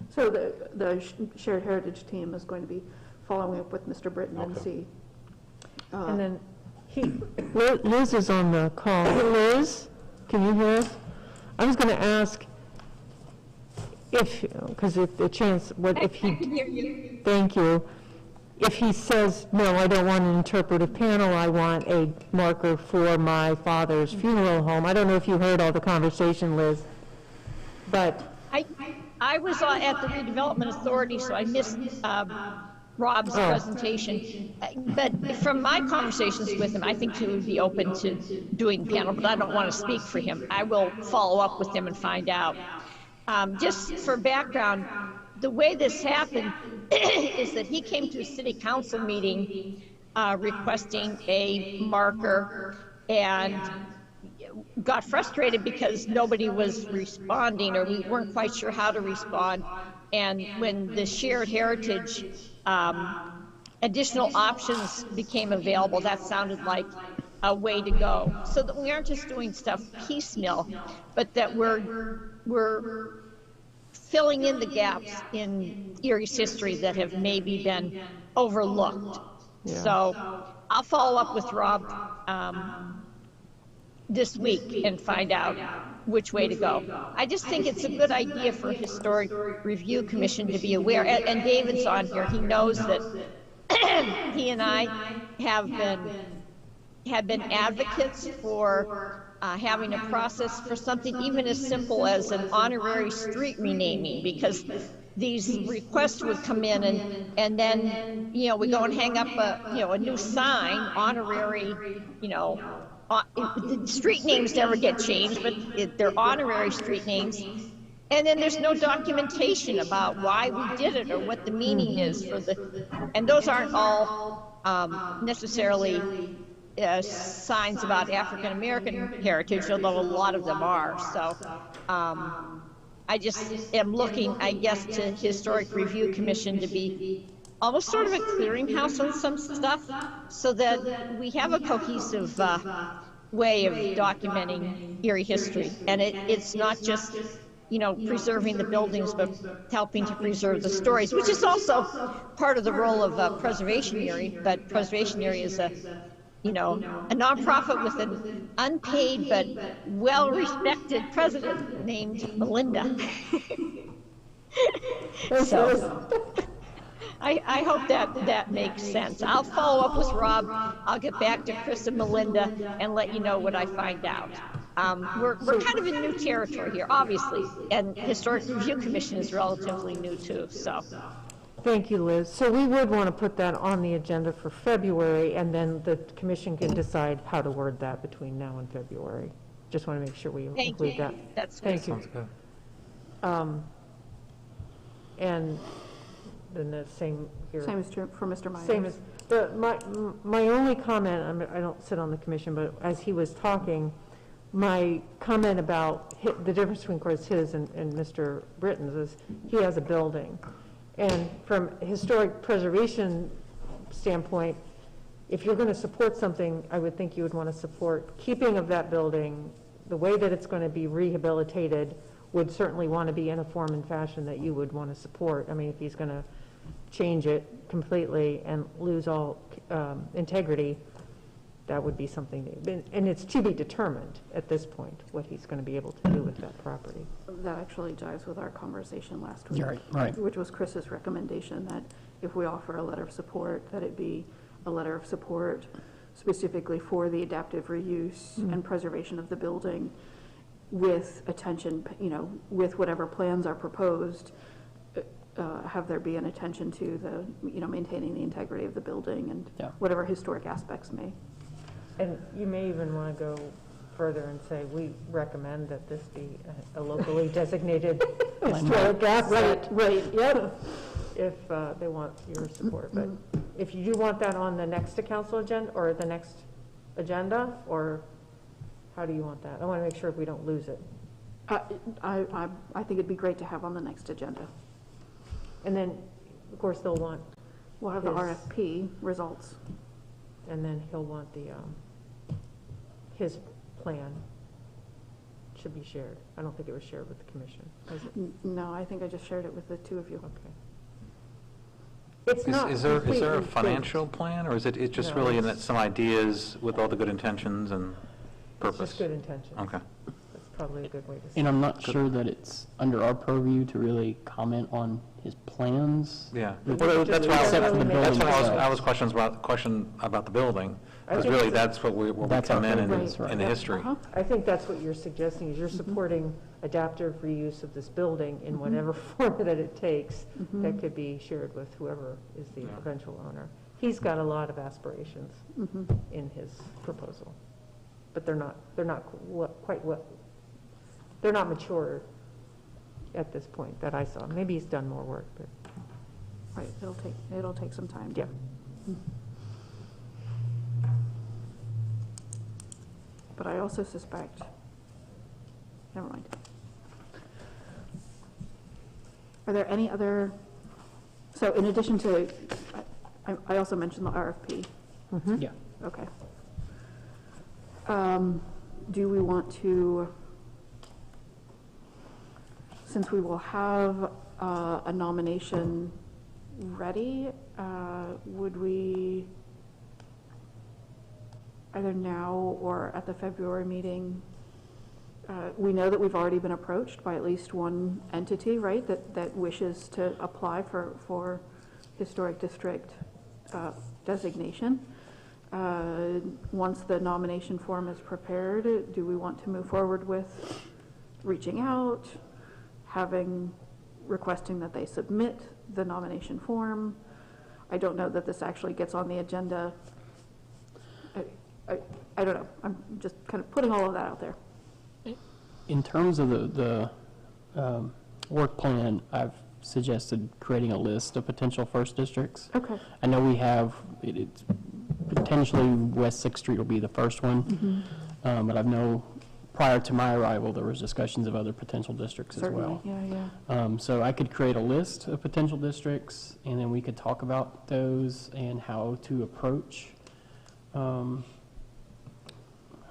[SPEAKER 4] So the shared heritage team is going to be following up with Mr. Britton and see.
[SPEAKER 1] And then Liz is on the call. Hey, Liz, can you hear us? I was going to ask because the chance, if he,
[SPEAKER 12] I can hear you.
[SPEAKER 1] Thank you. If he says, no, I don't want an interpretive panel, I want a marker for my father's funeral home. I don't know if you heard all the conversation, Liz, but.
[SPEAKER 12] I was at the Redevelopment Authority, so I missed Rob's presentation. But from my conversations with him, I think he would be open to doing the panel, but I don't want to speak for him. I will follow up with him and find out. Just for background, the way this happened is that he came to a city council meeting requesting a marker and got frustrated because nobody was responding, or we weren't quite sure how to respond. And when the shared heritage additional options became available, that sounded like a way to go. So that we aren't just doing stuff piecemeal, but that we're filling in the gaps in Erie's history that have maybe been overlooked. Yeah. So I'll follow up with Rob this week and find out which way to go. I just think it's a good idea for a Historic Review Commission to be aware, and David's on here. He knows that he and I have been advocates for having a process for something even as simple as an honorary street renaming, because these requests would come in and then, we go and hang up a new sign, honorary, the street names never get changed, but they're honorary street names. And then there's no documentation about why we did it or what the meaning is for and those aren't all necessarily signs about African American heritage, although a lot of them are. So I just am looking, I guess, to Historic Review Commission to be almost sort of a clearinghouse on some stuff, so that we have a cohesive way of documenting Erie history. And it's not just, you know, preserving the buildings, but helping to preserve the stories, which is also part of the role of Preservation Erie. But Preservation Erie is a, you know, a nonprofit with an unpaid but well-respected president named Melinda. So I hope that makes sense. I'll follow up with Rob. I'll get back to Chris and Melinda and let you know what I find out. We're kind of in new territory here, obviously, and Historic Review Commission is relatively new too, so.
[SPEAKER 1] Thank you, Liz. So we would want to put that on the agenda for February, and then the commission can decide how to word that between now and February. Just want to make sure we include that.
[SPEAKER 12] That's
[SPEAKER 1] Thank
[SPEAKER 12] good.
[SPEAKER 1] you.
[SPEAKER 5] Sounds good.
[SPEAKER 1] And then the same here.
[SPEAKER 4] Same as true for Mr. Myers.
[SPEAKER 1] Same as, my only comment, I don't sit on the commission, but as he was talking, my comment about the difference between, of course, his and Mr. Britton's is he has a building. And from a historic preservation standpoint, if you're going to support something, I would think you would want to support keeping of that building, the way that it's going to be rehabilitated would certainly want to be in a form and fashion that you would want to support. I mean, if he's going to change it completely and lose all integrity, that would be something, and it's to be determined at this point, what he's going to be able to do with that property.
[SPEAKER 4] That actually jives with our conversation last week.
[SPEAKER 9] Right.
[SPEAKER 4] Which was Chris's recommendation that if we offer a letter of support, that it be a letter of support specifically for the adaptive reuse and preservation of the building, with attention, you know, with whatever plans are proposed, have there be an attention to the, you know, maintaining the integrity of the building and whatever historic aspects may.
[SPEAKER 1] And you may even want to go further and say, we recommend that this be a locally designated historic asset.
[SPEAKER 4] Right, yep.
[SPEAKER 1] If they want your support. But if you do want that on the next council agenda, or the next agenda, or how do you want that? I want to make sure we don't lose it.
[SPEAKER 4] I think it'd be great to have on the next agenda.
[SPEAKER 1] And then, of course, they'll want.
[SPEAKER 4] We'll have the RFP results.
[SPEAKER 1] And then he'll want the, his plan should be shared. I don't think it was shared with the commission, was it?
[SPEAKER 4] No, I think I just shared it with the two of you.
[SPEAKER 1] Okay. It's not
[SPEAKER 5] Is there a
[SPEAKER 1] completely
[SPEAKER 5] financial plan, or is it just
[SPEAKER 1] No,
[SPEAKER 5] really in
[SPEAKER 1] it's-
[SPEAKER 5] that some ideas with all the good intentions and
[SPEAKER 1] It's
[SPEAKER 5] purpose?
[SPEAKER 1] just good intention.
[SPEAKER 5] Okay.
[SPEAKER 1] That's probably a good way to say
[SPEAKER 9] And
[SPEAKER 1] it.
[SPEAKER 9] I'm not sure that it's under our purview to really comment on his plans.
[SPEAKER 5] Yeah.
[SPEAKER 1] Well,
[SPEAKER 5] Well, that's why
[SPEAKER 9] Except for the
[SPEAKER 5] that's
[SPEAKER 9] building
[SPEAKER 5] why
[SPEAKER 9] itself.
[SPEAKER 5] I was question about the building,
[SPEAKER 1] I
[SPEAKER 5] because
[SPEAKER 1] think
[SPEAKER 5] really
[SPEAKER 1] it's a-
[SPEAKER 5] that's what where we
[SPEAKER 9] That's
[SPEAKER 5] come
[SPEAKER 9] our
[SPEAKER 5] in
[SPEAKER 9] focus, right.
[SPEAKER 5] in the history.
[SPEAKER 1] I think that's what you're suggesting, is you're supporting adaptive reuse of this building in whatever form that it takes, that could be shared with whoever is the eventual owner. He's got a lot of aspirations in his proposal, but they're not quite they're not mature at this point that I saw. Maybe he's done more work, but
[SPEAKER 4] Right, it'll take some time.
[SPEAKER 1] yeah.
[SPEAKER 4] But I also suspect, never mind. Are there any other, so in addition to, I also mentioned the RFP.
[SPEAKER 9] Yeah.
[SPEAKER 4] Okay. Do we want to, since we will have a nomination ready, would we either now or at the February meeting, we know that we've already been approached by at least one entity, right, that wishes to apply for historic district designation. Once the nomination form is prepared, do we want to move forward with reaching out, requesting that they submit the nomination form? I don't know that this actually gets on the agenda. I don't know. I'm just kind of putting all of that out there.
[SPEAKER 9] In terms of the work plan, I've suggested creating a list of potential first districts.
[SPEAKER 4] Okay.
[SPEAKER 9] I know we have, it's potentially West Sixth Street will be the first one. But I know prior to my arrival, there was discussions of other potential districts as well.
[SPEAKER 4] Certainly, yeah.
[SPEAKER 9] So I could create a list of potential districts, and then we could talk about those and how to approach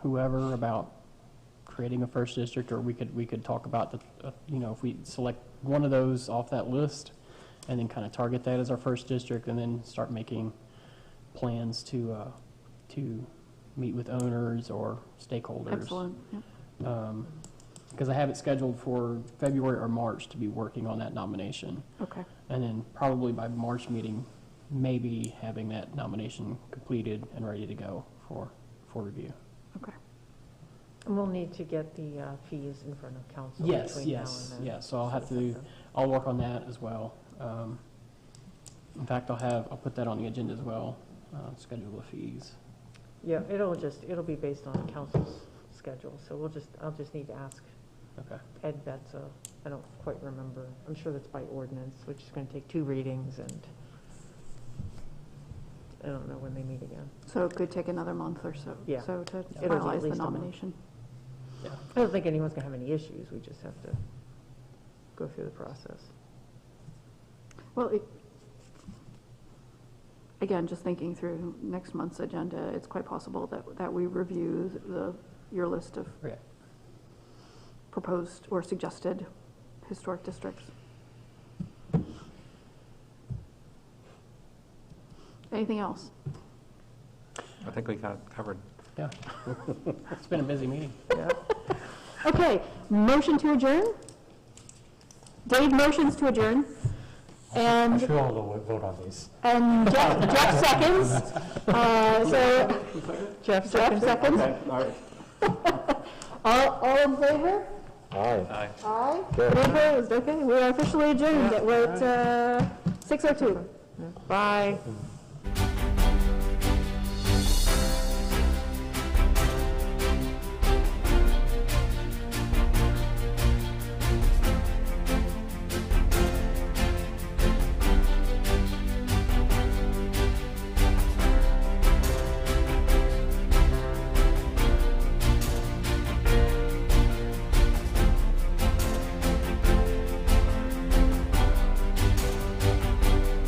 [SPEAKER 9] whoever about creating a first district, or we could talk about the, if we select one of those off that list, and then kind of target that as our first district, and then start making plans to meet with owners or stakeholders.
[SPEAKER 4] Excellent. Yep.
[SPEAKER 9] Because I have it scheduled for February or March to be working on that nomination.
[SPEAKER 4] Okay.
[SPEAKER 9] And then probably by March meeting, maybe having that nomination completed and ready to go for review.
[SPEAKER 4] Okay.
[SPEAKER 1] And we'll need to get the fees in front of council
[SPEAKER 9] Yes,
[SPEAKER 1] between now
[SPEAKER 9] yes,
[SPEAKER 1] and then.
[SPEAKER 9] yes. So I'll work on that as well. In fact, I'll put that on the agenda as well, schedule the fees.
[SPEAKER 1] Yeah, it'll be based on council's schedule, so I'll just need to ask
[SPEAKER 9] Okay.
[SPEAKER 1] Ed Betza. I don't quite remember. I'm sure that's by ordinance, which is going to take 2 readings, and I don't know when they meet again.
[SPEAKER 4] So it could take another month or so.
[SPEAKER 1] Yeah.
[SPEAKER 4] So to
[SPEAKER 1] It'll be at
[SPEAKER 4] finalize the
[SPEAKER 1] least a month.
[SPEAKER 4] nomination.
[SPEAKER 9] Yeah.
[SPEAKER 1] I don't think anyone's going to have any issues. We just have to go through the process.
[SPEAKER 4] Well, again, just thinking through next month's agenda, it's quite possible that we review your list of
[SPEAKER 9] Okay.
[SPEAKER 4] proposed or suggested historic districts. Anything else?
[SPEAKER 5] I think we got it covered.
[SPEAKER 9] Yeah. It's been a busy meeting.
[SPEAKER 1] Yeah.
[SPEAKER 4] Okay, motion to adjourn? Dave motions to adjourn.
[SPEAKER 7] I
[SPEAKER 4] And
[SPEAKER 7] should all vote on these.
[SPEAKER 4] Jeff seconds. So
[SPEAKER 1] Jeff
[SPEAKER 4] Jeff seconds.
[SPEAKER 11] Okay, all right.
[SPEAKER 4] All in favor?
[SPEAKER 2] Aye.
[SPEAKER 5] Aye.
[SPEAKER 4] Aye. Any opposed? Okay, we are officially adjourned. We're at 6:02.
[SPEAKER 1] Bye.